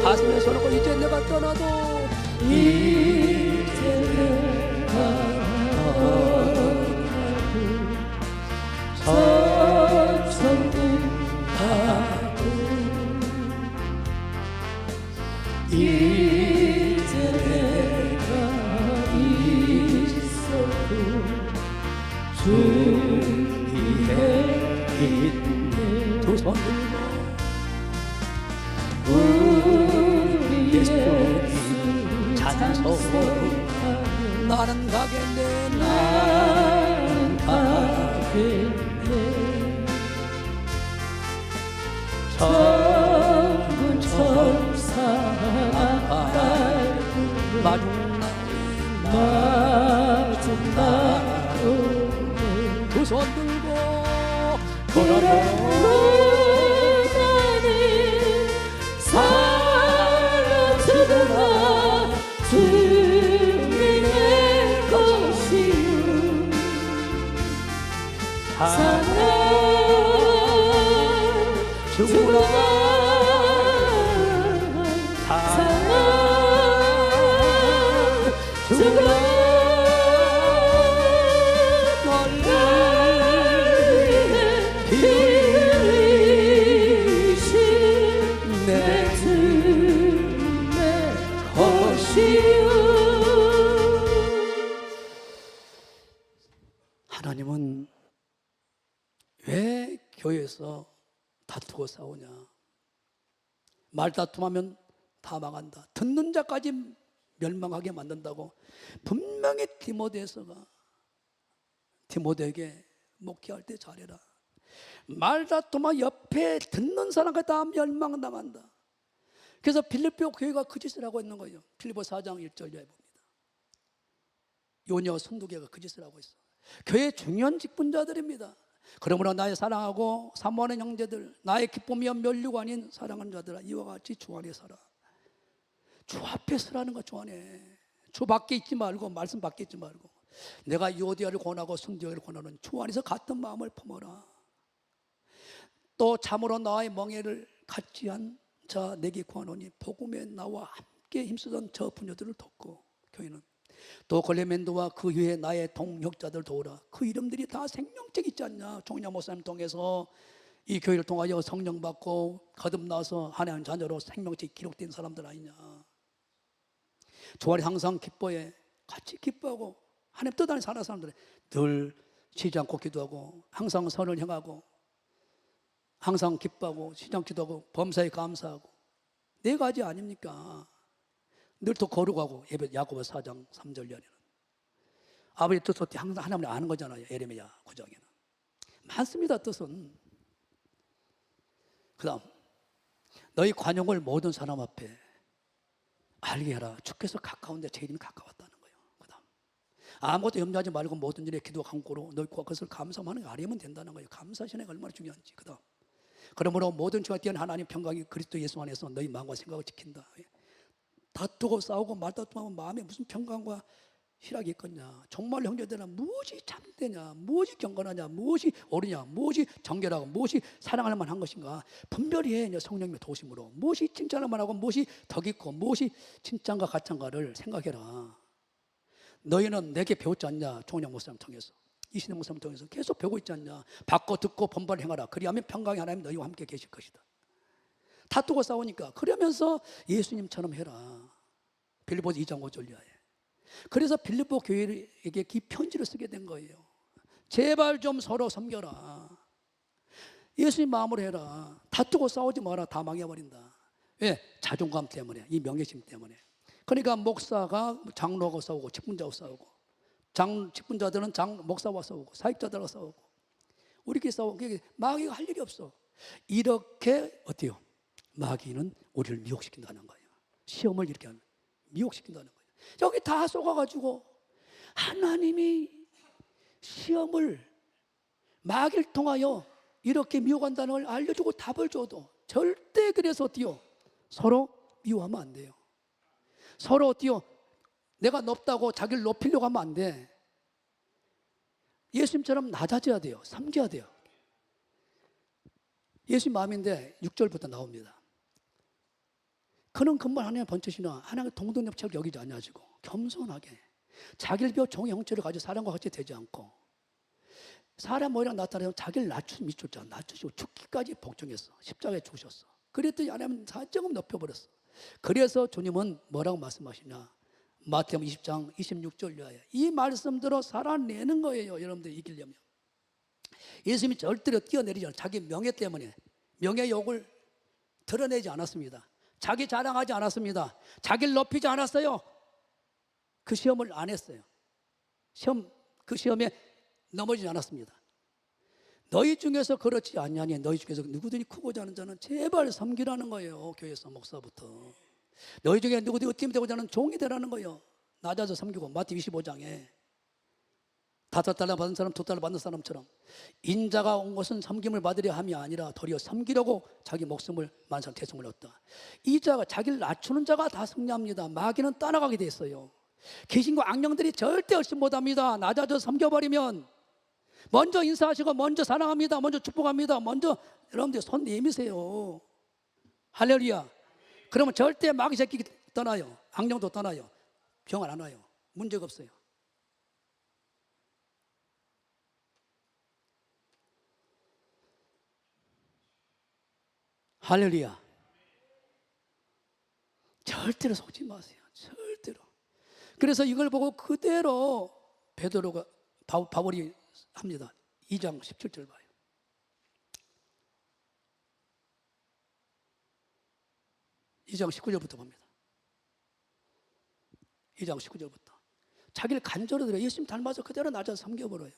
가슴에 서고 이제 내가 떠나도, 이제 내가 떠나도 천천하고, 이제 내가 있어도 주 위에 있네. 두 손 들고 예수님 찬송. 나는 가겠네, 나는 가겠네. 천군 천사 마중 나오네. 두 손 들고 걸어라. 사랑 죽으라. 사랑 죽으라. 널 빌리신 내 주의 것이요. 하나님은 왜 교회에서 다투고 싸우냐? 말다툼하면 다 망한다. 듣는 자까지 멸망하게 만든다고 분명히 디모데에게 목회할 때 잘해라. 말다툼하면 옆에 듣는 사람까지 다 멸망당한다. 그래서 빌립보 교회가 그 짓을 하고 있는 거예요. 빌립보 4장 1절에 봅니다. 요녀 순두개가 그 짓을 하고 있어. 교회 중요한 직분자들입니다. 그러므로 나의 사랑하고 사모하는 형제들, 나의 기쁨이여 멸류가 아닌 사랑하는 자들아, 이와 같이 주 안에 서라. 주 앞에 서라는 거. 주 안에. 주 밖에 있지 말고 말씀 밖에 있지 말고 내가 유오디아를 권하고 순디아를 권하는 주 안에서 같은 마음을 품어라. 또 참으로 나의 멍에를 같이 한 자 내게 구하노니 복음에 나와 함께 힘쓰던 저 부녀들을 돕고 교회는 또 걸레멘도와 그 위에 나의 동역자들 도우라. 그 이름들이 다 생명책 있지 않냐. 종려 목사님 통해서 이 교회를 통하여 성령 받고 거듭나서 하나님 자녀로 생명책 기록된 사람들 아니냐. 주안에 항상 기뻐해. 같이 기뻐하고 하나님 뜻 안에 사는 사람들은 늘 쉬지 않고 기도하고 항상 선을 행하고 항상 기뻐하고 쉬지 않고 기도하고 범사에 감사하고 네 가지 아닙니까? 늘 또 거룩하고 예배 야고보 4장 3절 이하에는 아버지 뜻을 항상 하나님을 아는 거잖아요. 예레미야 9장에는 많습니다. 뜻은. 그 다음 너희 관용을 모든 사람 앞에 알게 하라. 주께서 가까운데 제 이름이 가까웠다는 거예요. 그 다음 아무것도 염려하지 말고 모든 일에 기도 강구로 너희 그것을 감사하는 거 알면 된다는 거예요. 감사 신앙이 얼마나 중요한지. 그 다음 그러므로 모든 죄가 뛰어난 하나님 평강이 그리스도 예수 안에서 너희 마음과 생각을 지킨다. 다투고 싸우고 말다툼하면 마음에 무슨 평강과 희락이 있겠냐. 정말 형제들아 무엇이 참되냐, 무엇이 경건하냐, 무엇이 옳으냐, 무엇이 정결하고 무엇이 사랑할 만한 것인가 분별히 해. 성령님의 도심으로 무엇이 칭찬할 만하고 무엇이 덕 있고 무엇이 칭찬과 가찬가를 생각해라. 너희는 내게 배웠지 않냐. 종영 목사님 통해서 이신영 목사님 통해서 계속 배우고 있지 않냐. 받고 듣고 본발 행하라. 그리하면 평강의 하나님 너희와 함께 계실 것이다. 다투고 싸우니까 그러면서 예수님처럼 해라. 빌립보서 2장 5절 이하에. 그래서 빌립보 교회에게 이 편지를 쓰게 된 거예요. 제발 좀 서로 섬겨라. 예수님 마음으로 해라. 다투고 싸우지 마라. 다 망해버린다. 왜? 자존감 때문에, 이 명예심 때문에. 그러니까 목사가 장로하고 싸우고 직분자하고 싸우고 직분자들은 목사와 싸우고 사역자들과 싸우고 우리끼리 싸우고 마귀가 할 일이 없어. 이렇게 어때요? 마귀는 우리를 미혹시킨다는 거예요. 시험을 이렇게 하면 미혹시킨다는 거예요. 여기 다 속아가지고 하나님이 시험을 마귀를 통하여 이렇게 미혹한다는 걸 알려주고 답을 줘도 절대 그래서 어때요? 서로 미워하면 안 돼요. 서로 어때요? 내가 높다고 자기를 높이려고 하면 안 돼. 예수님처럼 낮아져야 돼요. 섬겨야 돼요. 예수님 마음인데 6절부터 나옵니다. 그는 금방 하나님의 번처시나 하나님의 동등협착을 여기지 아니하시고 겸손하게 자기를 비워 종의 형체를 가지고 사람과 같이 되지 않고 사람 모양 나타내서 자기를 낮추시고 죽기까지 복종했어. 십자가에 죽으셨어. 그랬더니 하나님은 사정을 높여버렸어. 그래서 주님은 뭐라고 말씀하시냐. 마태복음 20장 26절 이하에 이 말씀대로 살아내는 거예요. 여러분들 이기려면. 예수님이 절대로 뛰어내리지 않아요. 자기 명예 때문에 명예욕을 드러내지 않았습니다. 자기 자랑하지 않았습니다. 자기를 높이지 않았어요. 그 시험을 안 했어요. 그 시험에 넘어지지 않았습니다. 너희 중에서 그렇지 않냐니 너희 중에서 누구든지 크고자 하는 자는 제발 섬기라는 거예요. 교회에서 목사부터. 너희 중에 누구든지 으뜸 되고자 하는 종이 되라는 거예요. 낮아서 섬기고. 마태 25장에 5달러 받은 사람 2달러 받는 사람처럼 인자가 온 것은 섬김을 받으려 함이 아니라 도리어 섬기려고 자기 목숨을 만상 대성을 얻다. 이 자가 자기를 낮추는 자가 다 승리합니다. 마귀는 떠나가게 돼 있어요. 귀신과 악령들이 절대 얼씬 못합니다. 낮아져 섬겨버리면 먼저 인사하시고 먼저 사랑합니다. 먼저 축복합니다. 먼저 여러분들 손 내미세요. 할렐루야. 그러면 절대 마귀 새끼 떠나요. 악령도 떠나요. 병 안 와요. 문제가 없어요. 할렐루야. 절대로 속지 마세요. 절대로. 그래서 이걸 보고 그대로 베드로가 바울이 합니다. 2장 17절 봐요. 2장 19절부터 봅니다. 2장 19절부터. 자기를 간절히 들여 예수님 닮아서 그대로 낮아서 섬겨버려요.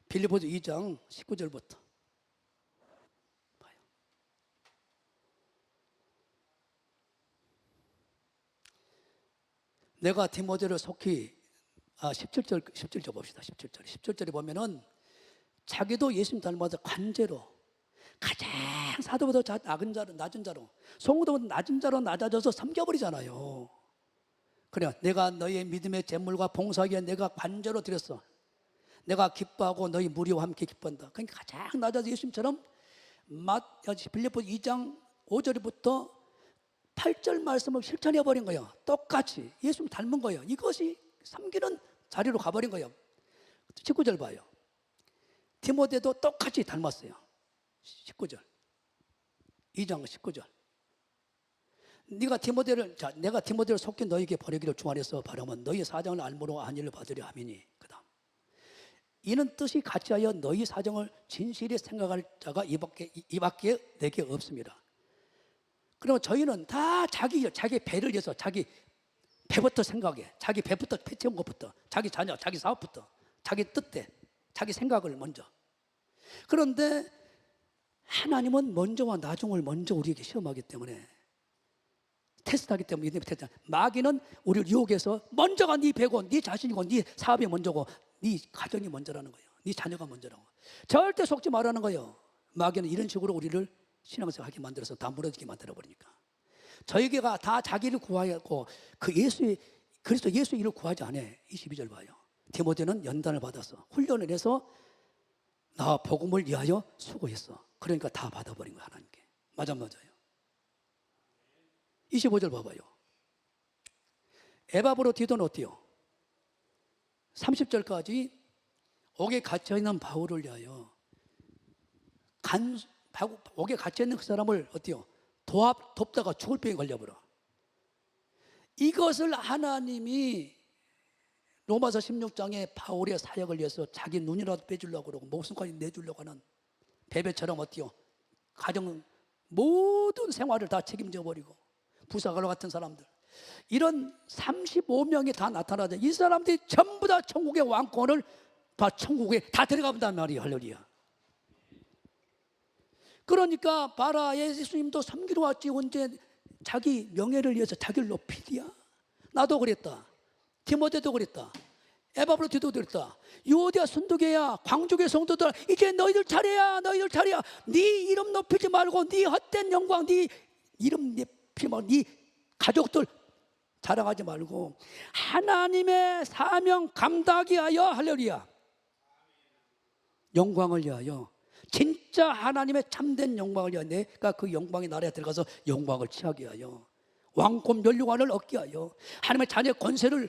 빌립보서 2장 19절부터. 내가 디모데를 속히 17절 봅시다. 17절에 보면은 자기도 예수님 닮아서 관제로 가장 사도보다 낮은 자로 성도보다 낮은 자로 낮아져서 섬겨버리잖아요. 그래, 내가 너의 믿음의 제물과 봉사하기에 내가 관저로 드렸어. 내가 기뻐하고 너희 무리와 함께 기뻐한다. 그러니까 가장 낮아서 예수님처럼 빌립보 2장 5절부터 8절 말씀을 실천해 버린 거예요. 똑같이 예수님 닮은 거예요. 이것이 섬기는 자리로 가버린 거예요. 19절 봐요. 디모데도 똑같이 닮았어요. 19절 2장 19절 내가 디모데를 속히 너에게 보내기를 주 안에서 바라면 너희 사정을 알므로 안위를 받으려 함이니. 그 다음 이는 뜻이 같이하여 너희 사정을 진실히 생각할 자가 이밖에 내게 없습니다. 그러면 저희는 다 자기 배를 위해서 자기 배부터 생각해. 자기 배부터 채운 것부터, 자기 자녀, 자기 사업부터, 자기 뜻대, 자기 생각을 먼저. 그런데 하나님은 먼저와 나중을 먼저 우리에게 시험하기 때문에, 테스트하기 때문에, 마귀는 우리를 유혹해서 먼저가 네 배고 네 자신이고 네 사업이 먼저고 네 가정이 먼저라는 거예요. 네 자녀가 먼저라고. 절대 속지 말라는 거예요. 마귀는 이런 식으로 우리를 신앙생활하게 만들어서 다 무너지게 만들어버리니까. 저에게가 다 자기를 구하고 그리스도 예수 일을 구하지 않아. 22절 봐요. 디모데는 연단을 받아서 훈련을 해서 나 복음을 위하여 수고했어. 그러니까 다 받아버린 거야, 하나님께. 맞아요. 25절 봐봐요. 에바브로디도는 어때요? 30절까지 옥에 갇혀있는 바울을 위하여 옥에 갇혀있는 그 사람을 어때요? 돕다가 죽을 병에 걸려버려. 이것을 하나님이 로마서 16장에 바울의 사역을 위해서 자기 눈이라도 빼주려고 그러고 목숨까지 내주려고 하는 베베처럼 어때요? 가정 모든 생활을 다 책임져 버리고 부사관과 같은 사람들, 이런 35명이 다 나타나자. 이 사람들이 전부 다 천국의 왕권을 다 천국에 다 들어간단 말이에요. 할렐루야. 그러니까 봐라, 예수님도 섬기러 왔지 언제 자기 명예를 위해서 자기를 높이랴. 나도 그랬다. 디모데도 그랬다. 에바브로디도 그랬다. 유오디아 순두계야, 광주교회 성도들, 이제 너희들 차례야. 네 이름 높이지 말고 네 헛된 영광, 네 이름 높이지 말고 네 가족들 자랑하지 말고 하나님의 사명 감당하기 위하여, 할렐루야, 영광을 위하여, 진짜 하나님의 참된 영광을 위하여, 내가 그 영광의 나라에 들어가서 영광을 취하기 위하여, 왕권 면류관을 얻기 위하여, 하나님의 자녀의 권세를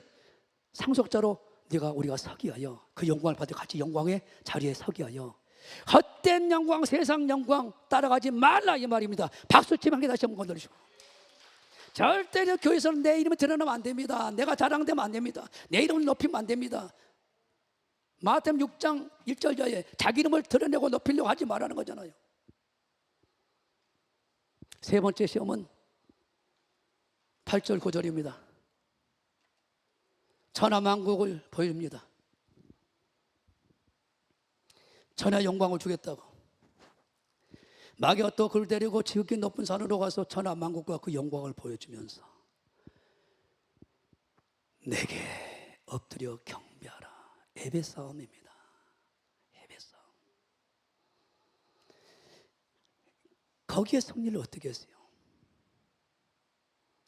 상속자로 우리가 서기 위하여, 그 영광을 받아 같이 영광의 자리에 서기 위하여, 헛된 영광, 세상 영광 따라가지 말라, 이 말입니다. 박수치면 한 개 다시 한번 건드리시고. 절대로 교회에서는 내 이름이 드러나면 안 됩니다. 내가 자랑되면 안 됩니다. 내 이름을 높이면 안 됩니다. 마태복음 6장 1절자에 자기 이름을 드러내고 높이려고 하지 말라는 거잖아요. 세 번째 시험은 8절 9절입니다. 천하만국을 보여줍니다. 천하 영광을 주겠다고. 마귀가 또 그를 데리고 지극히 높은 산으로 가서 천하만국과 그 영광을 보여주면서 내게 엎드려 경배하라. 예배 싸움입니다. 예배 싸움. 거기에 승리를 어떻게 했어요?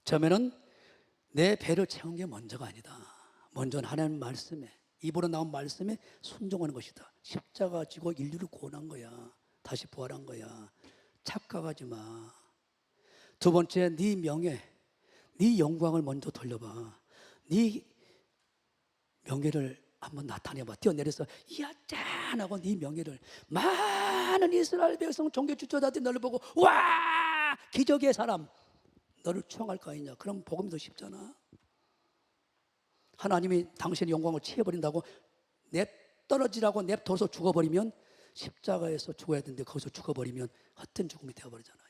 처음에는 내 배를 채운 게 먼저가 아니다. 먼저는 하나님 말씀에, 입으로 나온 말씀에 순종하는 것이다. 십자가 지고 인류를 구원한 거야. 다시 부활한 거야. 착각하지 마. 두 번째, 네 명예, 네 영광을 먼저 돌려봐. 네 명예를 한번 나타내봐. 뛰어내려서 이야 짠하고 네 명예를, 많은 이스라엘 백성 종교 주저자들이 너를 보고 와 기적의 사람, 너를 추앙할 거 아니냐. 그럼 복음이 더 쉽잖아. 하나님이 당신의 영광을 취해버린다고 떨어지라고 냅둬서 죽어버리면, 십자가에서 죽어야 되는데 거기서 죽어버리면 헛된 죽음이 되어버리잖아요.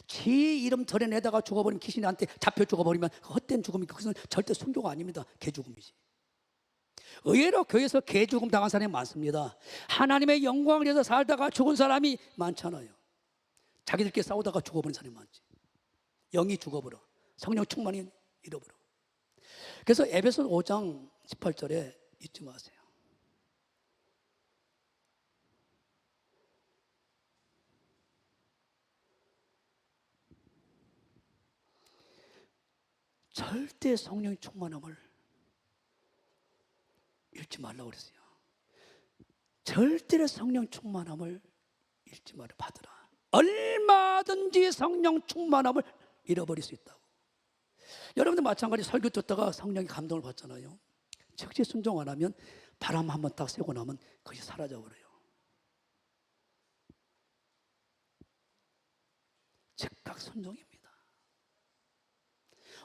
지 이름 드러내다가 죽어버린 귀신한테 잡혀 죽어버리면 그 헛된 죽음이, 그것은 절대 순교가 아닙니다. 개죽음이지. 의외로 교회에서 개죽음 당한 사람이 많습니다. 하나님의 영광을 위해서 살다가 죽은 사람이 많잖아요. 자기들끼리 싸우다가 죽어버린 사람이 많지. 영이 죽어버려. 성령 충만이 잃어버려. 그래서 에베소 5장 18절에 잊지 마세요. 절대 성령의 충만함을 잃지 말라고 그랬어요. 절대로 성령 충만함을 잃지 말아 받으라. 얼마든지 성령 충만함을 잃어버릴 수 있다고. 여러분들 마찬가지 설교 듣다가 성령의 감동을 받잖아요. 즉시 순종 안 하면 바람 한번 딱 쐬고 나면 그것이 사라져버려요. 즉각 순종입니다.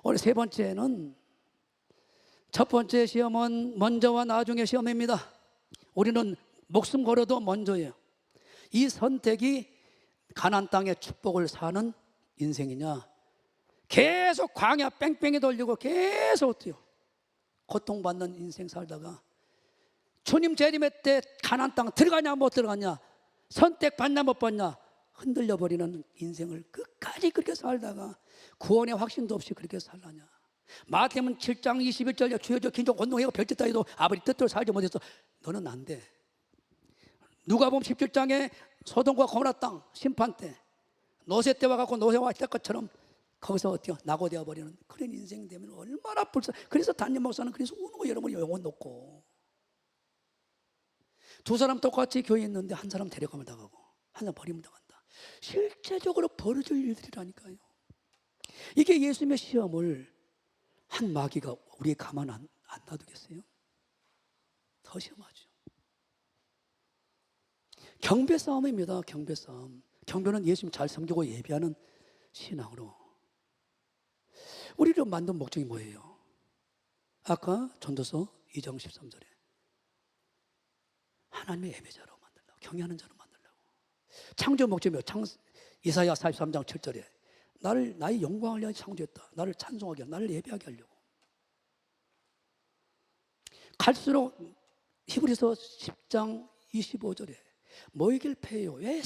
오늘 세 번째는, 첫 번째 시험은 먼저와 나중에 시험입니다. 우리는 목숨 걸어도 먼저예요. 이 선택이 가나안 땅의 축복을 사는 인생이냐, 계속 광야 뺑뺑이 돌리고 계속 뛰어 고통받는 인생 살다가 주님 재림의 때 가나안 땅 들어가냐 못 들어가냐, 선택받냐 못 받냐 흔들려 버리는 인생을 끝까지 그렇게 살다가 구원의 확신도 없이 그렇게 살라냐. 마태복음 7장 21절에 주여 저 긴종 권능하고 별짓다 해도 아버지 뜻대로 살지 못해서 너는 안 돼. 누가복음 17장에 소돔과 고모라 땅 심판 때 노새 때와 같고 노새와 때 것처럼 거기서 어때요? 낙오되어 버리는 그런 인생 되면 얼마나 그래서 담임 목사는 그래서 우는 거 여러분 영혼 놓고, 두 사람 똑같이 교회에 있는데 한 사람 데려가면 당하고 한 사람 버리면 당한다. 실제적으로 벌어질 일들이라니까요. 이게 예수님의 시험을 한 마귀가 우리의 가만 안 놔두겠어요? 더 시험하죠. 경배 싸움입니다. 경배 싸움. 경배는 예수님 잘 섬기고 예배하는 신앙으로. 우리를 만든 목적이 뭐예요? 아까 전도서 2장 13절에 하나님의 예배자로 만들라고, 경외하는 자로 만들라고. 창조 목적이 뭐예요? 이사야 43장 7절에 나의 영광을 위하여 창조했다. 나를 찬송하게 하고 나를 예배하게 하려고. 갈수록 히브리서 10장 25절에 뭐이길 패요. 왜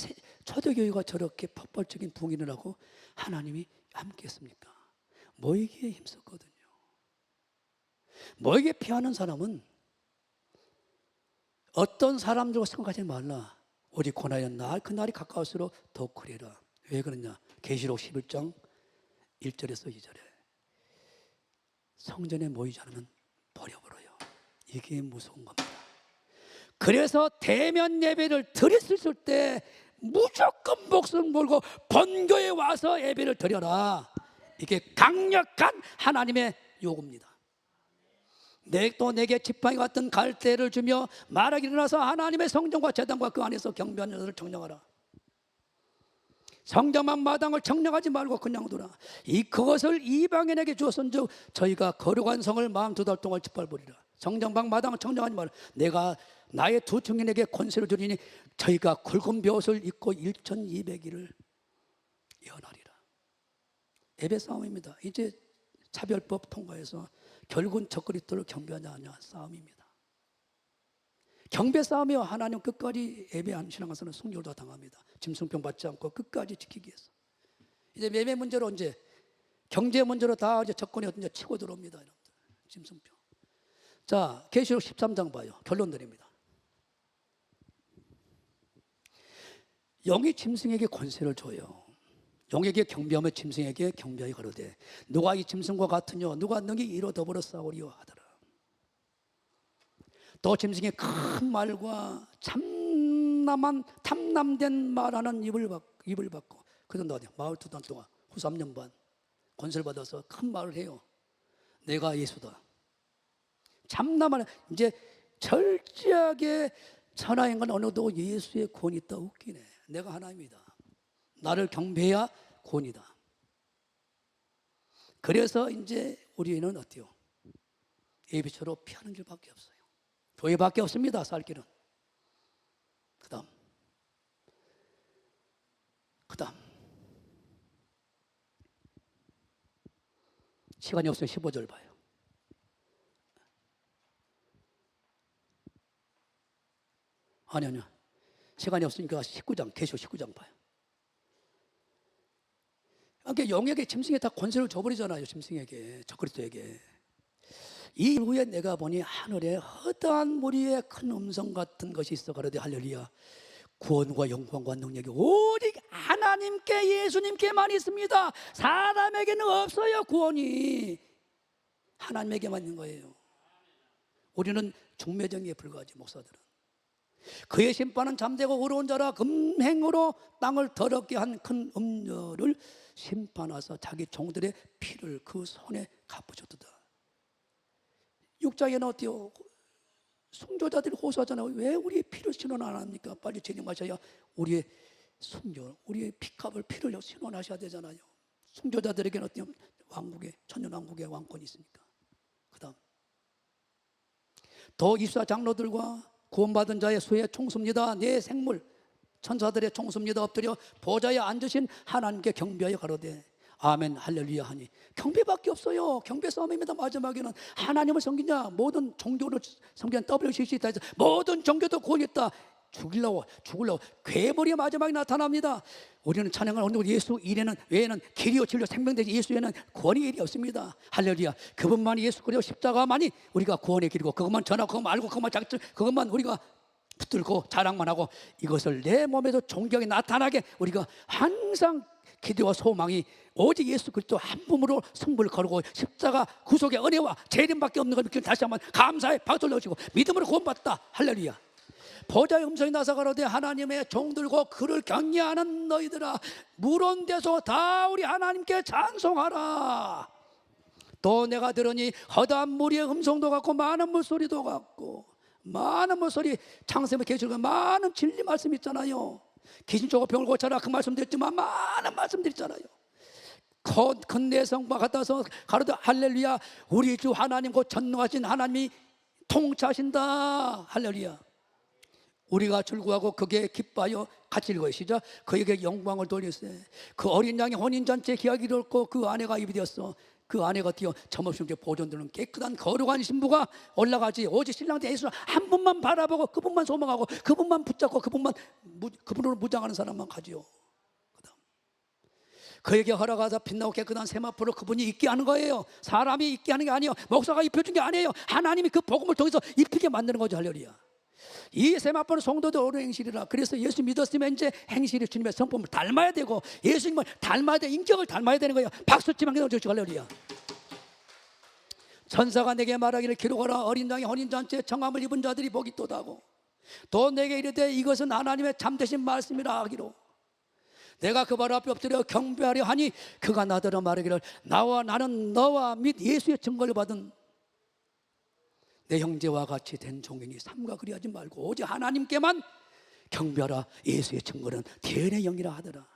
초대교회가 저렇게 폭발적인 부흥을 하고 하나님이 함께 했습니까? 모이기에 힘썼거든요. 모이기에 피하는 사람은 어떤 사람들과 생각하지 말라. 오직 고난의 그 날이 가까울수록 더 그래라. 왜 그러냐? 계시록 11장 1절에서 2절에 성전에 모이지 않으면 버려버려요. 이게 무서운 겁니다. 그래서 대면 예배를 드렸을 때 무조건 목숨 걸고 본교에 와서 예배를 드려라. 이게 강력한 하나님의 요구입니다. 또 내게 지팡이 같은 갈대를 주며 말하기 일어나서 하나님의 성전과 제단과 그 안에서 경배하는 자들을 정령하라. 성전만 마당을 정령하지 말고 그냥 두라. 그것을 이방인에게 주었은즉 저희가 거룩한 성을 42달 동안 짓밟으리라. 성전방 마당을 정령하지 말라. 내가 나의 두 증인에게 권세를 주리니 저희가 굵은 벼옷을 입고 1200일을 예언하리라. 예배 싸움입니다. 이제 차별법 통과해서 결국은 적그리스도를 경배하냐 하냐 싸움입니다. 경배 싸움이요. 하나님 끝까지 예배하는 신앙에서는 승리를 다 당합니다. 짐승병 받지 않고 끝까지 지키기 위해서. 이제 매매 문제로 이제 경제 문제로 다 이제 접근이 이제 치고 들어옵니다. 여러분들. 짐승병. 자, 계시록 13장 봐요. 결론 드립니다. 영이 짐승에게 권세를 줘요. 영에게 경배하며 짐승에게 경배하여 가로되 누가 이 짐승과 같으뇨 누가 능히 이로 더불어 싸우리요 하더라. 또 짐승의 큰 말과 탐남된 말하는 입을 받고 그도 너네 42단 동안 후 3년 반 권세를 받아서 큰 말을 해요. 내가 예수다. 참나만 이제 철저하게 천하인간 어느도 예수의 권이 있다. 웃기네. 내가 하나님이다. 나를 경배해야 권이다. 그래서 이제 우리는 어때요? 예비처로 피하는 길밖에 없어요. 교회밖에 없습니다. 살 길은. 그 다음 시간이 없어요. 15절 봐요. 아니요. 시간이 없으니까 19장, 계시록 19장 봐요. 그러니까 영에게 짐승에 다 권세를 줘버리잖아요. 짐승에게, 적그리스도에게. 이 후에 내가 보니 하늘에 허다한 무리의 큰 음성 같은 것이 있어 가로되 할렐루야 구원과 영광과 능력이 오직 하나님께 예수님께만 있습니다. 사람에게는 없어요. 구원이. 하나님에게만 있는 거예요. 우리는 중매정에 불과하지. 목사들은 그의 심판은 잠재고 의로운 자라 금행으로 땅을 더럽게 한 큰 음녀를 심판하사 자기 종들의 피를 그 손에 갚으셨도다. 6장에는 어때요? 순교자들이 호소하잖아요. 왜 우리의 피를 신원 안 합니까? 빨리 진행하셔야 우리의 순교, 우리의 피값을 피를 신원하셔야 되잖아요. 순교자들에게는 어때요? 왕국의 천년 왕국의 왕권이 있으니까. 그다음 더 이스라 장로들과 구원받은 자의 수의 총수입니다. 내 생물 천사들의 총수입니다. 엎드려 보좌에 앉으신 하나님께 경배하여 가로되 아멘 할렐루야 하니 경배밖에 없어요. 경배 싸움입니다. 마지막에는 하나님을 섬기냐 모든 종교를 섬기는 WCC다 해서 모든 종교도 구원이 있다. 죽으려고 괴물이 마지막에 나타납니다. 우리는 찬양을 하는 예수 이래는 외에는 길이요 진리요 생명되지 예수 외에는 구원의 길이 없습니다. 할렐루야. 그분만이 예수 그리스도 십자가만이 우리가 구원의 길이고 그것만 전하고 그것만 알고 그것만 자극 그것만 우리가 붙들고 자랑만 하고 이것을 내 몸에서 존경이 나타나게 우리가 항상 기대와 소망이 오직 예수 그리스도 한 분으로 승부를 거르고 십자가 구속의 은혜와 재림밖에 없는 걸 믿기는 다시 한번 감사의 박수를 넣으시고 믿음으로 구원받다. 할렐루야. 보좌의 음성이 나서 가로되 하나님의 종들고 그를 경외하는 너희들아 물온 데서 다 우리 하나님께 찬송하라. 또 내가 들으니 허다한 무리의 음성도 같고 많은 물소리도 같고 많은 물소리 창세기 계시록 많은 진리 말씀 있잖아요. 귀신 쫓고 병을 고쳐라 그 말씀 드렸지만 많은 말씀 드렸잖아요. 큰 내성과 같아서 가로되 할렐루야 우리 주 하나님 곧 전능하신 하나님이 통치하신다. 할렐루야. 우리가 즐거워하고 그게 기뻐하여 같이 읽어요. 시작. 그에게 영광을 돌리세. 그 어린 양의 혼인잔치에 기약이 이뤘고 그 아내가 입이 되었어. 그 아내가 뛰어 점없이 보존되는 깨끗한 거룩한 신부가 올라가지. 오직 신랑 때 예수 한 분만 바라보고 그분만 소망하고 그분만 붙잡고 그분으로 무장하는 사람만 가지요. 그에게 허락하사 빛나고 깨끗한 세마포로 그분이 있게 하는 거예요. 사람이 있게 하는 게 아니에요. 목사가 입혀준 게 아니에요. 하나님이 그 복음을 통해서 입히게 만드는 거죠. 할렐루야. 이 세마포는 성도들 옳은 행실이라. 그래서 예수 믿었으면 이제 행실이 주님의 성품을 닮아야 되고 예수님을 닮아야 돼. 인격을 닮아야 되는 거예요. 박수치만 해주시고 할렐루야. 천사가 내게 말하기를 기록하라. 어린 양의 혼인잔치에 청함을 입은 자들이 복이 있도다고. 또 내게 이르되 이것은 하나님의 참되신 말씀이라 하기로. 내가 그 발 앞에 엎드려 경배하려 하니 그가 나더러 말하기를 나는 너와 및 예수의 증거를 받은 내 형제와 같이 된 종이니 삼가 그리하지 말고 오직 하나님께만 경배하라. 예수의 증거는 대의 영이라 하더라.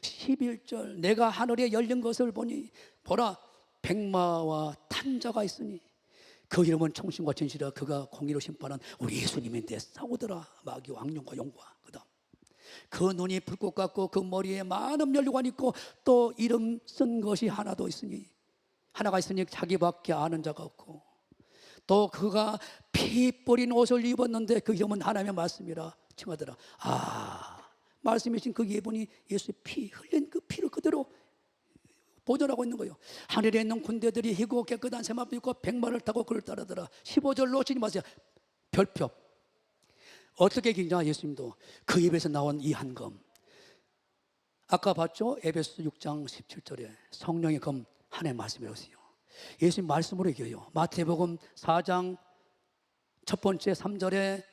11절 내가 하늘에 열린 것을 보니 보라 백마와 탄자가 있으니 그 이름은 청신과 진실이라. 그가 공의로 심판한 우리 예수님인데 싸우더라. 마귀와 왕령과 용과. 그다음 그 눈이 불꽃 같고 그 머리에 많은 면류관이 있고 또 이름 쓴 것이 하나가 있으니 자기밖에 아는 자가 없고 또 그가 피 뿌린 옷을 입었는데 그 이름은 하나님의 말씀이라 칭하더라. 말씀이신 그 예분이 예수의 피 흘린 그 피를 그대로 보존하고 있는 거예요. 하늘에 있는 군대들이 희고 깨끗한 세마포 입고 백마를 타고 그를 따르더라. 15절 놓치지 마세요. 별표. 어떻게 기냐 예수님도 그 입에서 나온 이 한 검. 아까 봤죠? 에베소 6장 17절에 성령의 검 하나의 말씀이었어요. 예수님 말씀으로 이겨요. 마태복음 4장 첫 번째 3절에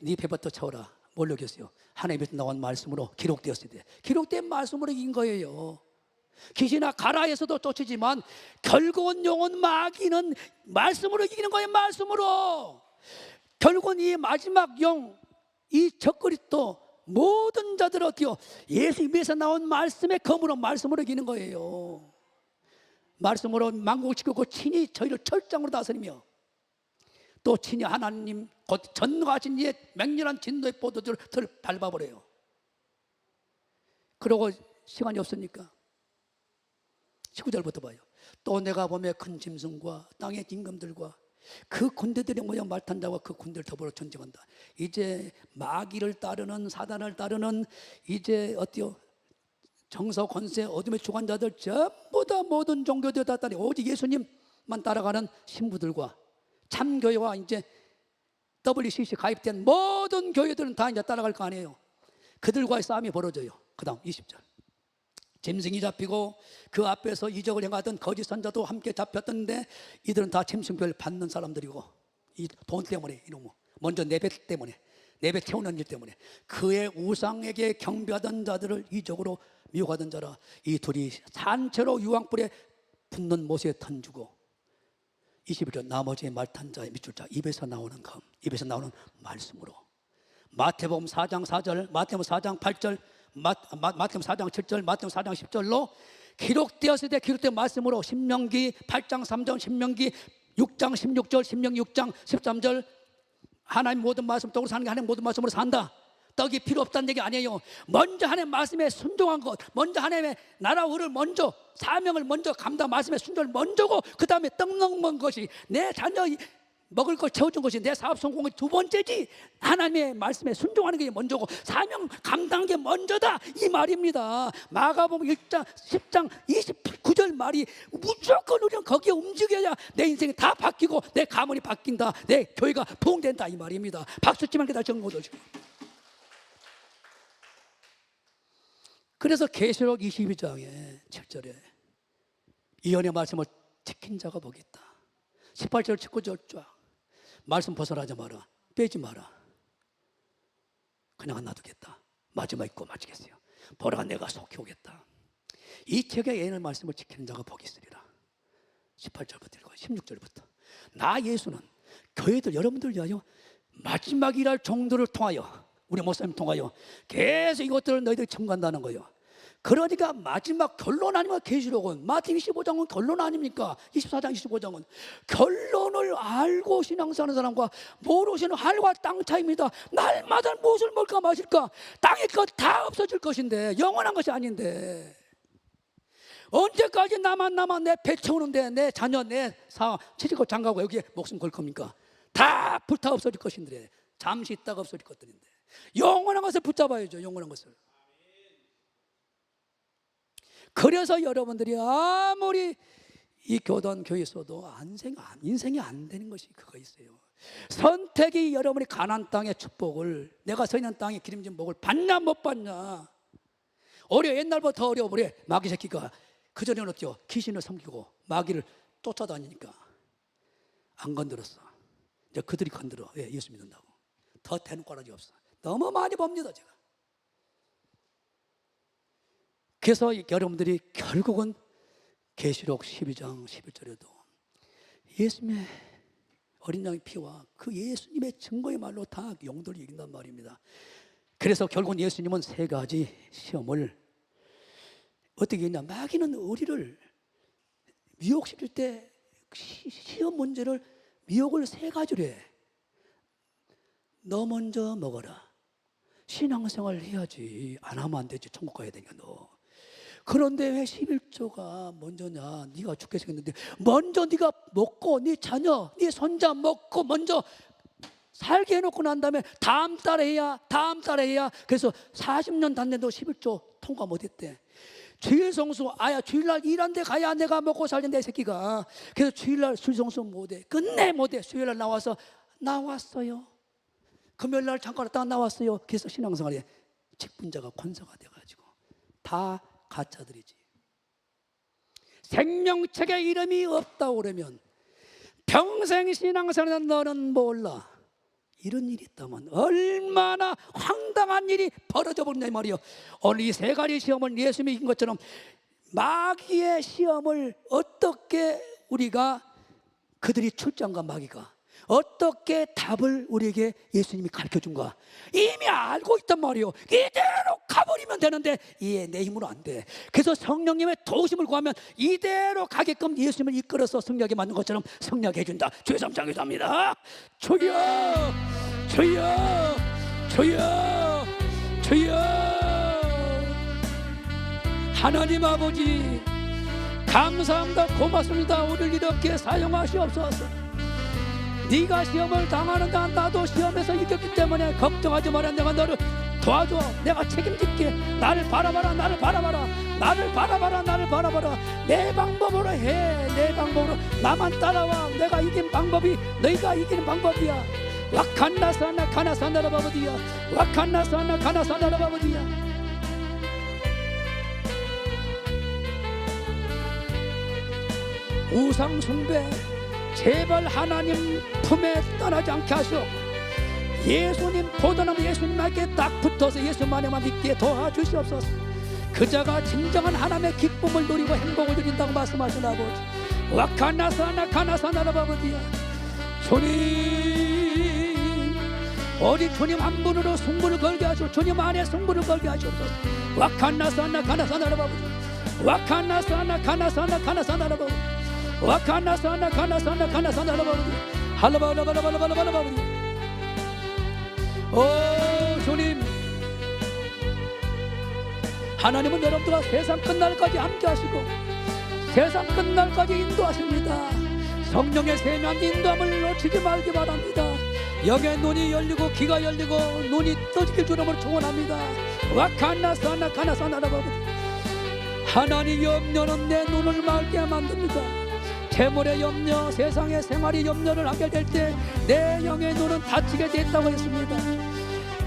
네 배부터 채워라. 뭘로 이겼어요? 하나님의 입에서 나온 말씀으로 기록되었을 때 기록된 말씀으로 이긴 거예요. 귀신아 가라 해서도 쫓지만 결국은 영혼 마귀는 말씀으로 이기는 거예요. 말씀으로. 결국은 이 마지막 영, 이 적그리스도 모든 자들 어때요? 예수 입에서 나온 말씀의 검으로 말씀으로 이기는 거예요. 말씀으로 만국을 지키고 친히 저희를 철장으로 다스리며 또 친히 하나님 곧 전능하신 이의 맹렬한 진노의 포도주를 밟아버려요. 그러고 시간이 없으니까 19절부터 봐요. 또 내가 보며 큰 짐승과 땅의 임금들과 그 군대들이 모여 말탄자와 그 군대를 더불어 전쟁한다. 이제 마귀를 따르는 사단을 따르는 이제 어때요? 정서 권세 어둠의 주관자들 전부 다 모든 종교들 다 따르고 오직 예수님만 따라가는 신부들과 참교회와 이제 WCC 가입된 모든 교회들은 다 이제 따라갈 거 아니에요. 그들과의 싸움이 벌어져요. 그 다음 20절 짐승이 잡히고 그 앞에서 이적을 행하던 거짓 선자도 함께 잡혔던데 이들은 다 짐승별 받는 사람들이고 이 돈 때문에 이놈 먼저 내배 때문에 내배 태우는 일 때문에 그의 우상에게 경배하던 자들을 이적으로 미혹하던 자라. 이 둘이 산채로 유황불에 붙는 못에 던지고 21절 나머지 말탄 자의 밑줄 자 입에서 나오는 검 입에서 나오는 말씀으로 마태복음 4장 4절 마태복음 4장 8절 마태복음 4장 7절 마태복음 4장 10절로 기록되었을 때 기록된 말씀으로 신명기 8장 3절 신명기 6장 16절 신명기 6장 13절 하나님 모든 말씀 떡으로 사는 게 하나님 모든 말씀으로 산다. 떡이 필요 없다는 얘기 아니에요. 먼저 하나님 말씀에 순종한 것, 먼저 하나님의 나라 의를 먼저 사명을 먼저 감당 말씀의 순종을 먼저고 그 다음에 떡 먹는 것이 내 자녀 먹을 걸 채워준 것이 내 사업 성공의 두 번째지. 하나님의 말씀에 순종하는 게 먼저고 사명 감당하는 게 먼저다 이 말입니다. 마가복음 1장 10장 29절 말이 무조건 우리는 거기에 움직여야 내 인생이 다 바뀌고 내 가문이 바뀐다, 내 교회가 부흥된다 이 말입니다. 박수 치면 그다 정보도 지금. 그래서 계시록 22장에 7절에 이언의 말씀을 지킨 자가 복이 있다. 18절 19절 쫙 말씀 벗어나지 마라, 빼지 마라. 그냥 놔두겠다. 마지막 읽고 마치겠어요. 보라 내가 속히 오겠다. 이 책의 예언의 말씀을 지키는 자가 복이 있으리라. 18절부터 읽고 16절부터 나 예수는 교회들 여러분들 위하여 마지막 일할 종들을 통하여 우리 목사님 통하여 계속 이것들을 너희들이 청구한다는 거예요. 그러니까 마지막 결론 아니면 계시록은 마태복음 25장은 결론 아닙니까? 24장 25장은 결론을 알고 신앙생활하는 사람과 모르시는 하늘과 땅 차이입니다. 날마다 무엇을 먹을까 마실까 땅의 것 다 없어질 것인데 영원한 것이 아닌데 언제까지 나만 내 배 채우는데 내 자녀 내 사업 취직고 장가고 여기에 목숨 걸 겁니까? 다 불타 없어질 것인데 잠시 있다가 없어질 것들인데 영원한 것을 붙잡아야죠. 영원한 것을. 그래서 여러분들이 아무리 이 교단 교회 있어도 인생이 안 되는 것이 그거 있어요. 선택이 여러분이 가나안 땅의 축복을 내가 서 있는 땅의 기름진 복을 받냐 못 받냐. 어려 옛날부터 더 어려워버려. 마귀 새끼가 그전에는 어때요? 귀신을 섬기고 마귀를 쫓아다니니까 안 건드렸어. 이제 그들이 건드려. 왜? 예수 믿는다고. 더 대놓고 하는 게 없어. 너무 많이 봅니다 제가. 그래서 여러분들이 결국은 계시록 12장 11절에도 예수님의 어린 양의 피와 그 예수님의 증거의 말로 다 영들을 이긴단 말입니다. 그래서 결국은 예수님은 세 가지 시험을 어떻게 했냐. 마귀는 우리를 미혹시킬 때 시험 문제를 미혹을 세 가지로 해. 너 먼저 먹어라. 신앙생활 해야지. 안 하면 안 되지. 천국 가야 되니까 너. 그런데 왜 11조가 먼저냐. 네가 죽게 생겼는데 먼저 네가 먹고 네 자녀 네 손자 먹고 먼저 살게 해놓고 난 다음에 다음 달에 해야. 그래서 40년 단내도 11조 통과 못했대. 주일 성수 주일날 일한데 가야 내가 먹고 살는 내 새끼가. 그래서 주일날 술 성수 못해. 끝내 못해. 수요일날 나왔어요. 금요일날 잠깐 왔다가 나왔어요. 그래서 신앙생활에 직분자가 권세가 돼가지고 다 가짜들이지. 생명책에 이름이 없다고 그러면 평생 신앙생활에 너는 몰라. 이런 일이 있다면 얼마나 황당한 일이 벌어져 버린다 이 말이요. 오늘 이 세 가지 시험을 예수님이 이긴 것처럼 마귀의 시험을 어떻게 우리가 그들이 출장과 마귀가 어떻게 답을 우리에게 예수님이 가르쳐준가 이미 알고 있단 말이에요. 이대로 가버리면 되는데 내 힘으로 안 돼. 그래서 성령님의 도우심을 구하면 이대로 가게끔 예수님을 이끌어서 승리하게 만든 것처럼 승리하게 해준다. 주의 삼장 기도합니다. 주여 주여 주여 주여. 하나님 아버지 감사합니다. 고맙습니다. 우리를 이렇게 사용하시옵소서. 네가 시험을 당하는가 나도 시험에서 이겼기 때문에 걱정하지 마라. 내가 너를 도와줘. 내가 책임질게. 나를 바라봐라. 나를 바라봐라. 나를 바라봐라. 나를 바라봐라. 내 방법으로 해. 내 방법으로 나만 따라와. 내가 이긴 방법이 너희가 이기는 방법이야. 와칸나사나 카나사나라 바보디야. 와칸나사나 카나사나라 바보디야. 우상 숭배 제발 하나님 품에 떠나지 않게 하시오. 예수님 포도나무 예수님에게 딱 붙어서 예수만에만 믿게 도와주시옵소서. 그자가 진정한 하나님의 기쁨을 누리고 행복을 누린다고 말씀하신 아버지, 와카나사나 카나사나라 아버지야, 주님 우리 주님 한 분으로 승부를 걸게 하시오. 주님 안에 승부를 걸게 하시옵소서. 와카나사나 카나사나라 아버지, 와카나사나 카나사나 카나사나라 아버지, 와카나사나 카나사나 카나사나라 아버지, 할라바라바라바라바라바라 아버지. 오 주님, 하나님은 여러분들과 세상 끝날까지 함께 하시고 세상 끝날까지 인도하십니다. 성령의 세미한 인도함을 놓치지 말기 바랍니다. 영의 눈이 열리고 귀가 열리고 눈이 떠지길 주름으로 축원합니다. 와카나사나 카나사나라고. 하나님 염려는 내 눈을 맑게 만듭니다. 재물의 염려, 세상의 생활의 염려를 하게 될 때 내 영의 눈은 닫히게 됐다고 했습니다.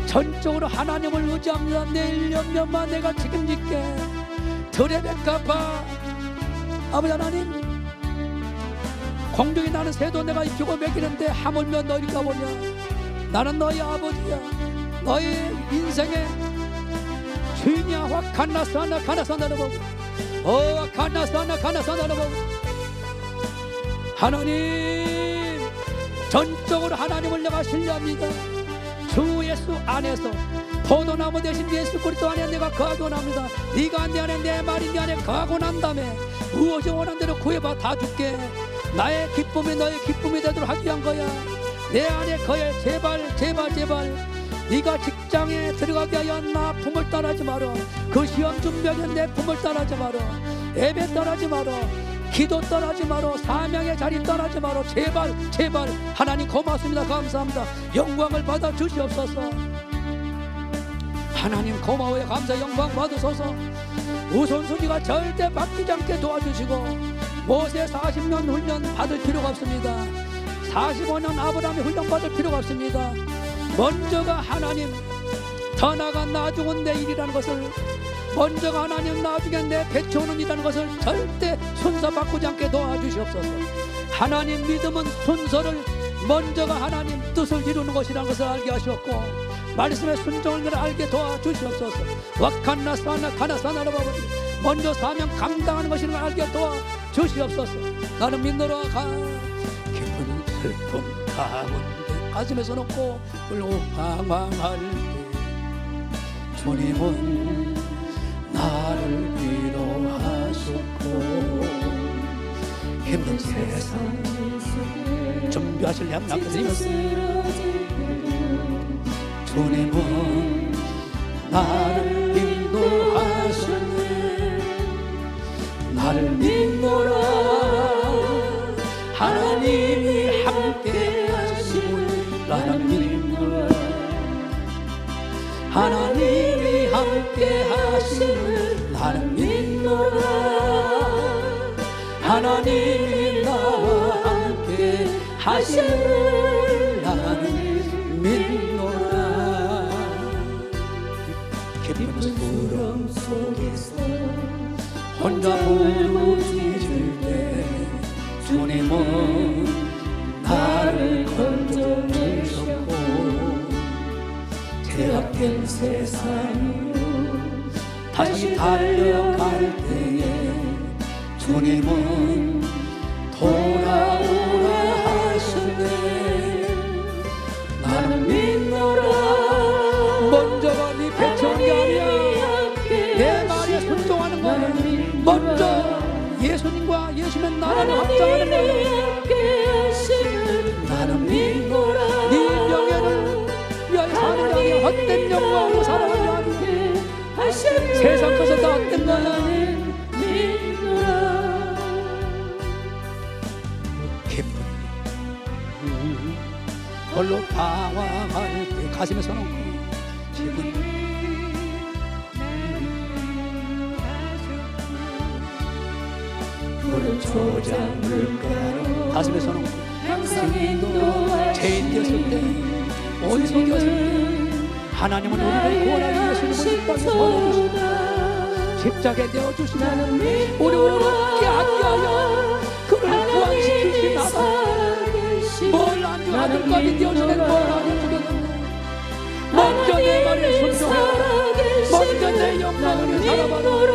전적으로 하나님을 의지합니다. 내일 염려만 내가 책임질게. 들의 백합아 아버지 하나님, 공중에 나는 새도 내가 입히고 먹이는데 하물며 너희가 보냐. 나는 너희 아버지야. 너희 인생의 주인이야. 와카나사나 카나사나라 보고, 와카나사나 카나사나라 보고. 하나님, 전적으로 하나님을 내가 신뢰합니다. 주 예수 안에서 포도나무 대신 예수 그리스도 안에 내가 거하기 원합니다. 네가 내 안에, 내 말이 네 안에 거하고 난 다음에 무엇이 원하는 대로 구해봐. 다 줄게. 나의 기쁨이 너의 기쁨이 되도록 하기 위한 거야. 내 안에 거해. 제발 제발 제발. 네가 직장에 들어가게 하여 나 품을 따라하지 마라. 그 시험 준비하는 내 품을 따라하지 마라. 예배 따라하지 마라. 기도 떠나지 마라. 사명의 자리 떠나지 마라. 제발 제발. 하나님 고맙습니다. 감사합니다. 영광을 받아 주시옵소서. 하나님 고마워요. 감사 영광 받으소서. 우선순위가 절대 바뀌지 않게 도와주시고, 모세 40년 훈련 받을 필요가 없습니다. 45년 아브라함의 훈련 받을 필요가 없습니다. 먼저가 하나님, 더 나아가 나중은 내 일이라는 것을, 먼저가 하나님, 나중에 내 배쳐오는 일이라는 것을 절대 순서 바꾸지 않게 도와주시옵소서. 하나님 믿음은 순서를, 먼저가 하나님 뜻을 이루는 것이라는 것을 알게 하시옵고, 말씀의 순종을 알게 도와주시옵소서. 와카나사나 카나사나라 아버지, 먼저 사명 감당하는 것이라는 걸 알게 도와주시옵소서. 나는 믿노라. 기쁜 슬픔 가운데 가슴에서 놓고 울고 방황할 때 주님은 나를 위로하셨고, 힘든 세상 준비하실 양락을 드리면서 주님은 나를 인도하셨네. 나를 믿노라. 하나님이 함께 하심을 나는 믿노라. 하나님이 함께 하심을 나는 믿노라. 하나님이 나와 함께 하심을 나는 믿노라. 깊은 부름 속에서 혼자 부르짖을 때 주님은 나를 건져주셨고, 제약된 세상으로 다시 달려갈 때에 주님은 돌아오라 하셨네. 나는 믿노라. 먼저가 네 배척이 아니야. 내 말에 순종하는 거야. 먼저 예수님과 예수님의 나라를 확장하는 거야. 나는 믿노라. 네 명예를 위하여 사는 게 아니야. 헛된 영광으로 살아가는 게 아니야. 세상 것은 다 헛된 거야. 기쁨 홀로 방황할 때 가슴에서 놓고 기분 물 초장 물가로 가슴에서 놓고 항상 죄인 되었을 때, 어디서 되었을 때 하나님은 우리를 구원하기 위해서 이 땅에 보내주시고 십자가에 내어주시고 우리를 얻게 하기 위하여 그를 지키신 아버지, 뭘 아주 아들과 믿으시는 뭘 아주 주겠느냐. 먼저 내 말을 순종해라. 먼저 내 영광을 살아봐라.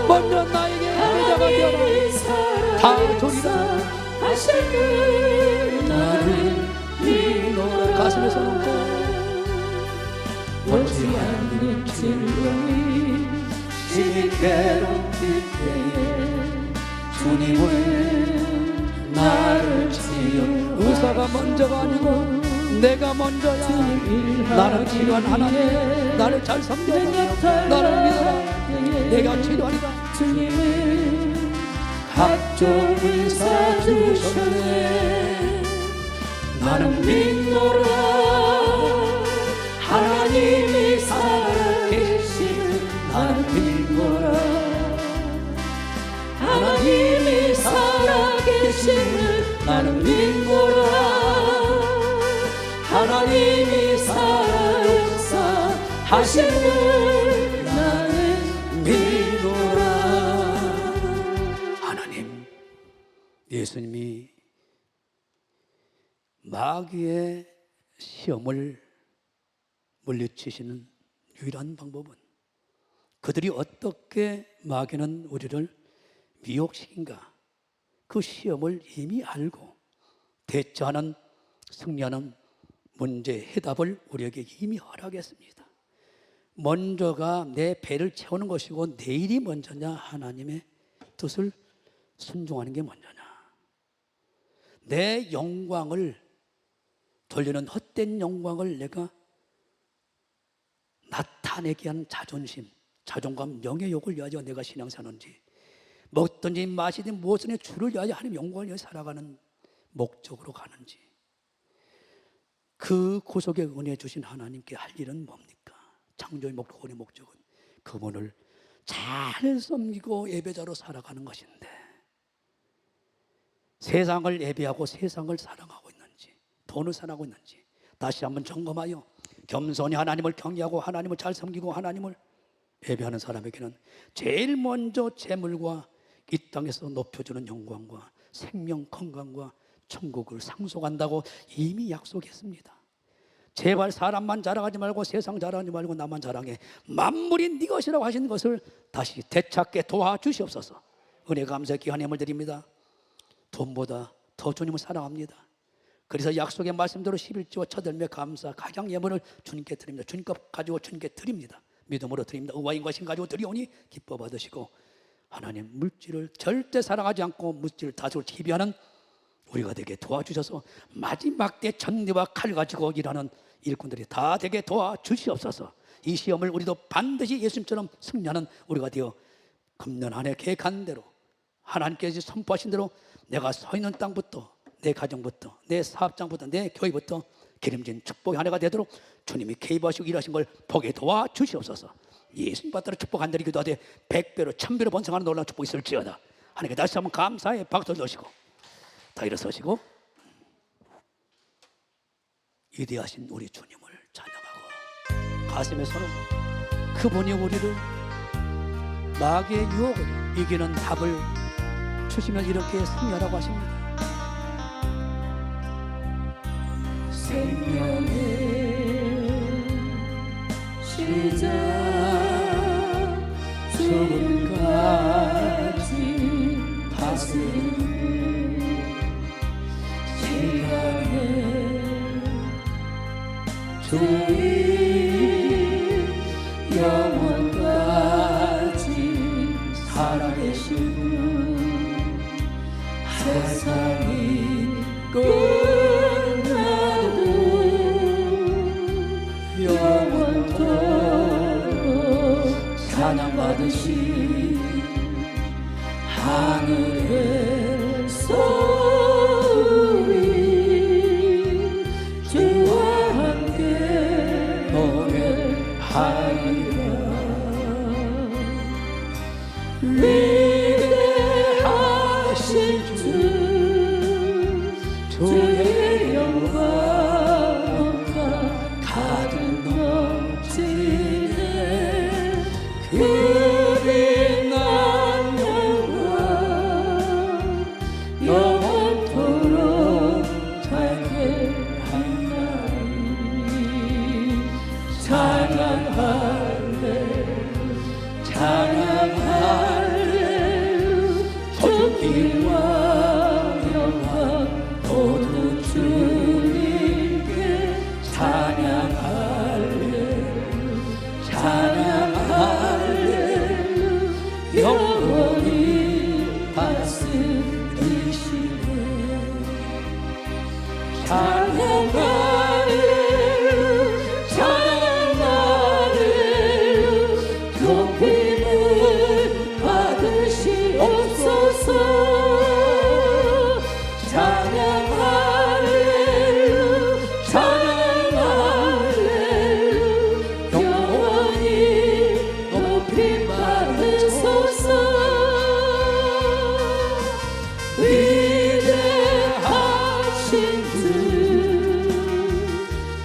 먼저 나에게 예배자가 되어라. 다 주리라. 나를 믿노라. 가슴에서 놓고 원치 않는 즐거움이 심히 괴롭힐 때에 주님은 나를 치유. 의사가 먼저가 아니고 내가 먼저야. 나는 치료한 하나님, 나를 잘 섬겨라. 나를 믿어라. 내가 치료하리라. 주님은 각종 의사 주셨네. 나는 믿노라. 하나님이 살아계심을 나는 믿노라. 하나님이 살아계심을 나는 믿노라. 하나님이 살아 역사하심을 나는 믿노라. 하나님, 예수님이 마귀의 시험을 물리치시는 유일한 방법은 그들이 어떻게 마귀는 우리를 미혹시킨가, 그 시험을 이미 알고 대처하는, 승리하는 문제 해답을 우리에게 이미 허락했습니다. 먼저가 내 배를 채우는 것이고 내일이 먼저냐, 하나님의 뜻을 순종하는 게 먼저냐. 내 영광을 돌리는 헛된 영광을 내가 나타내게 하는 자존심, 자존감, 명예욕을 위하여 내가 신앙사는지, 먹든지 마시든 무엇이든 주를 위하여 하나님 영광을 위해 살아가는 목적으로 가는지, 그 구속의 은혜 주신 하나님께 할 일은 뭡니까? 창조의 목적의 목적은 그분을 잘 섬기고 예배자로 살아가는 것인데, 세상을 예배하고 세상을 사랑하고 있는지, 돈을 사랑하고 있는지 다시 한번 점검하여 겸손히 하나님을 경외하고 하나님을 잘 섬기고 하나님을 예배하는 사람에게는 제일 먼저 재물과 이 땅에서 높여주는 영광과 생명, 건강과 천국을 상속한다고 이미 약속했습니다. 제발 사람만 자랑하지 말고 세상 자랑하지 말고 나만 자랑해. 만물이 네 것이라고 하신 것을 다시 되찾게 도와주시옵소서. 은혜 감사의 귀한 예물 드립니다. 돈보다 더 주님을 사랑합니다. 그래서 약속의 말씀대로 11조와 첫 열매 감사 가장 예물을 주님께 드립니다. 주님 것 가지고 주님께 드립니다. 믿음으로 드립니다. 의와인과 신 가지고 드리오니 기뻐 받으시고, 하나님 물질을 절대 사랑하지 않고 물질을 다수를 희비하는 우리가 되게 도와주셔서 마지막 때 전리와 칼 가지고 일하는 일꾼들이 다 되게 도와주시옵소서. 이 시험을 우리도 반드시 예수님처럼 승리하는 우리가 되어 금년 한 해 계획한 대로 하나님께서 선포하신 대로 내가 서 있는 땅부터, 내 가정부터, 내 사업장부터, 내 교회부터 기름진 축복의 한 해가 되도록 주님이 개입하시고 일하신 걸 보게 도와주시옵소서. 예수님 받들어 축복한 대로 기도하되 100배로 1000배로 번성하는 놀라운 축복이 있을지어다. 하나님께 다시 한번 감사의 박수를 넣으시고 다 일어서시고 위대하신 우리 주님을 찬양하고 가슴에 손을, 그분이 우리를 마귀의 유혹을 이기는 답을 주시면 이렇게 승리하라고 하십니다. 생명의 시작 죽음까지 다스리는 시간의 주인 영원까지 살아계시고 세상이 끝나도 영원토록 찬양받으시 하늘에서 우리 주와 함께 노래하리라. 위대하신 주 찬양할래 존귀와 영광 모두 주님께 찬양할래 찬양할래 영원히 다스리시네 찬양할래 찬양할래 높임을 받으시옵소서 찬양할래 찬양할래 영원히 높임 받으소서 위대하신 주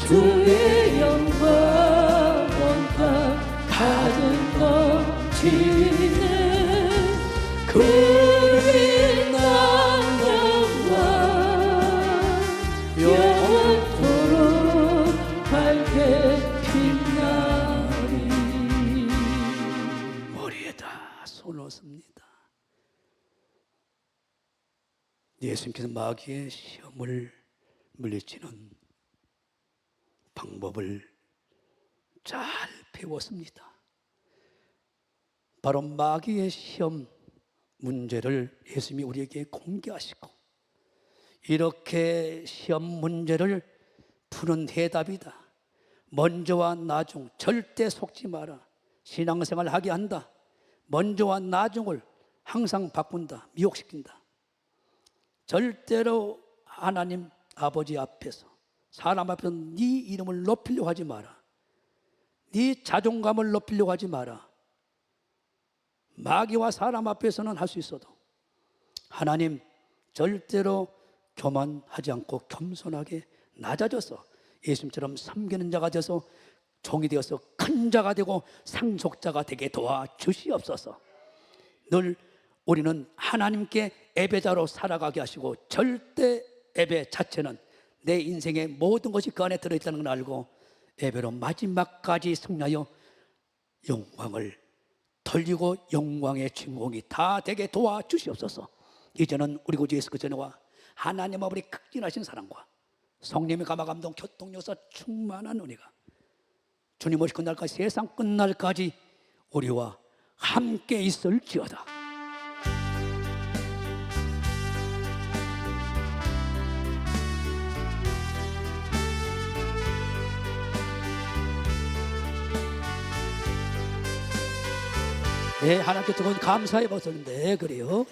주의 영광 온갖 가득 넘치네 그 빛난 영광 영원토록 밝게 빛나리 머리에다 손을 얹습니다. 예수님께서 마귀의 시험을 물리치는 방법을 잘 배웠습니다. 바로 마귀의 시험 문제를 예수님이 우리에게 공개하시고 이렇게 시험 문제를 푸는 해답이다. 먼저와 나중 절대 속지 마라. 신앙생활 하게 한다. 먼저와 나중을 항상 바꾼다. 미혹시킨다. 절대로 하나님 아버지 앞에서 사람 앞에서 네 이름을 높이려고 하지 마라. 네 자존감을 높이려고 하지 마라. 마귀와 사람 앞에서는 할 수 있어도 하나님 절대로 교만하지 않고 겸손하게 낮아져서 예수님처럼 섬기는 자가 되어서 종이 되어서 큰 자가 되고 상속자가 되게 도와주시옵소서. 늘 우리는 하나님께 예배자로 살아가게 하시고 절대 예배 자체는 내 인생의 모든 것이 그 안에 들어있다는 걸 알고 예배로 마지막까지 승리하여 영광을 돌리고 영광의 주인공이 다 되게 도와주시옵소서. 이제는 우리 구주 예수 그리스도와 하나님 아버지 극진하신 사랑과 성령의 감화감동 교통역사 충만한 은혜가 주님 오실 그날까지 세상 끝날까지 우리와 함께 있을지어다. 네, 하나님께 뜨거운 감사의 박수를. 네, 그래요.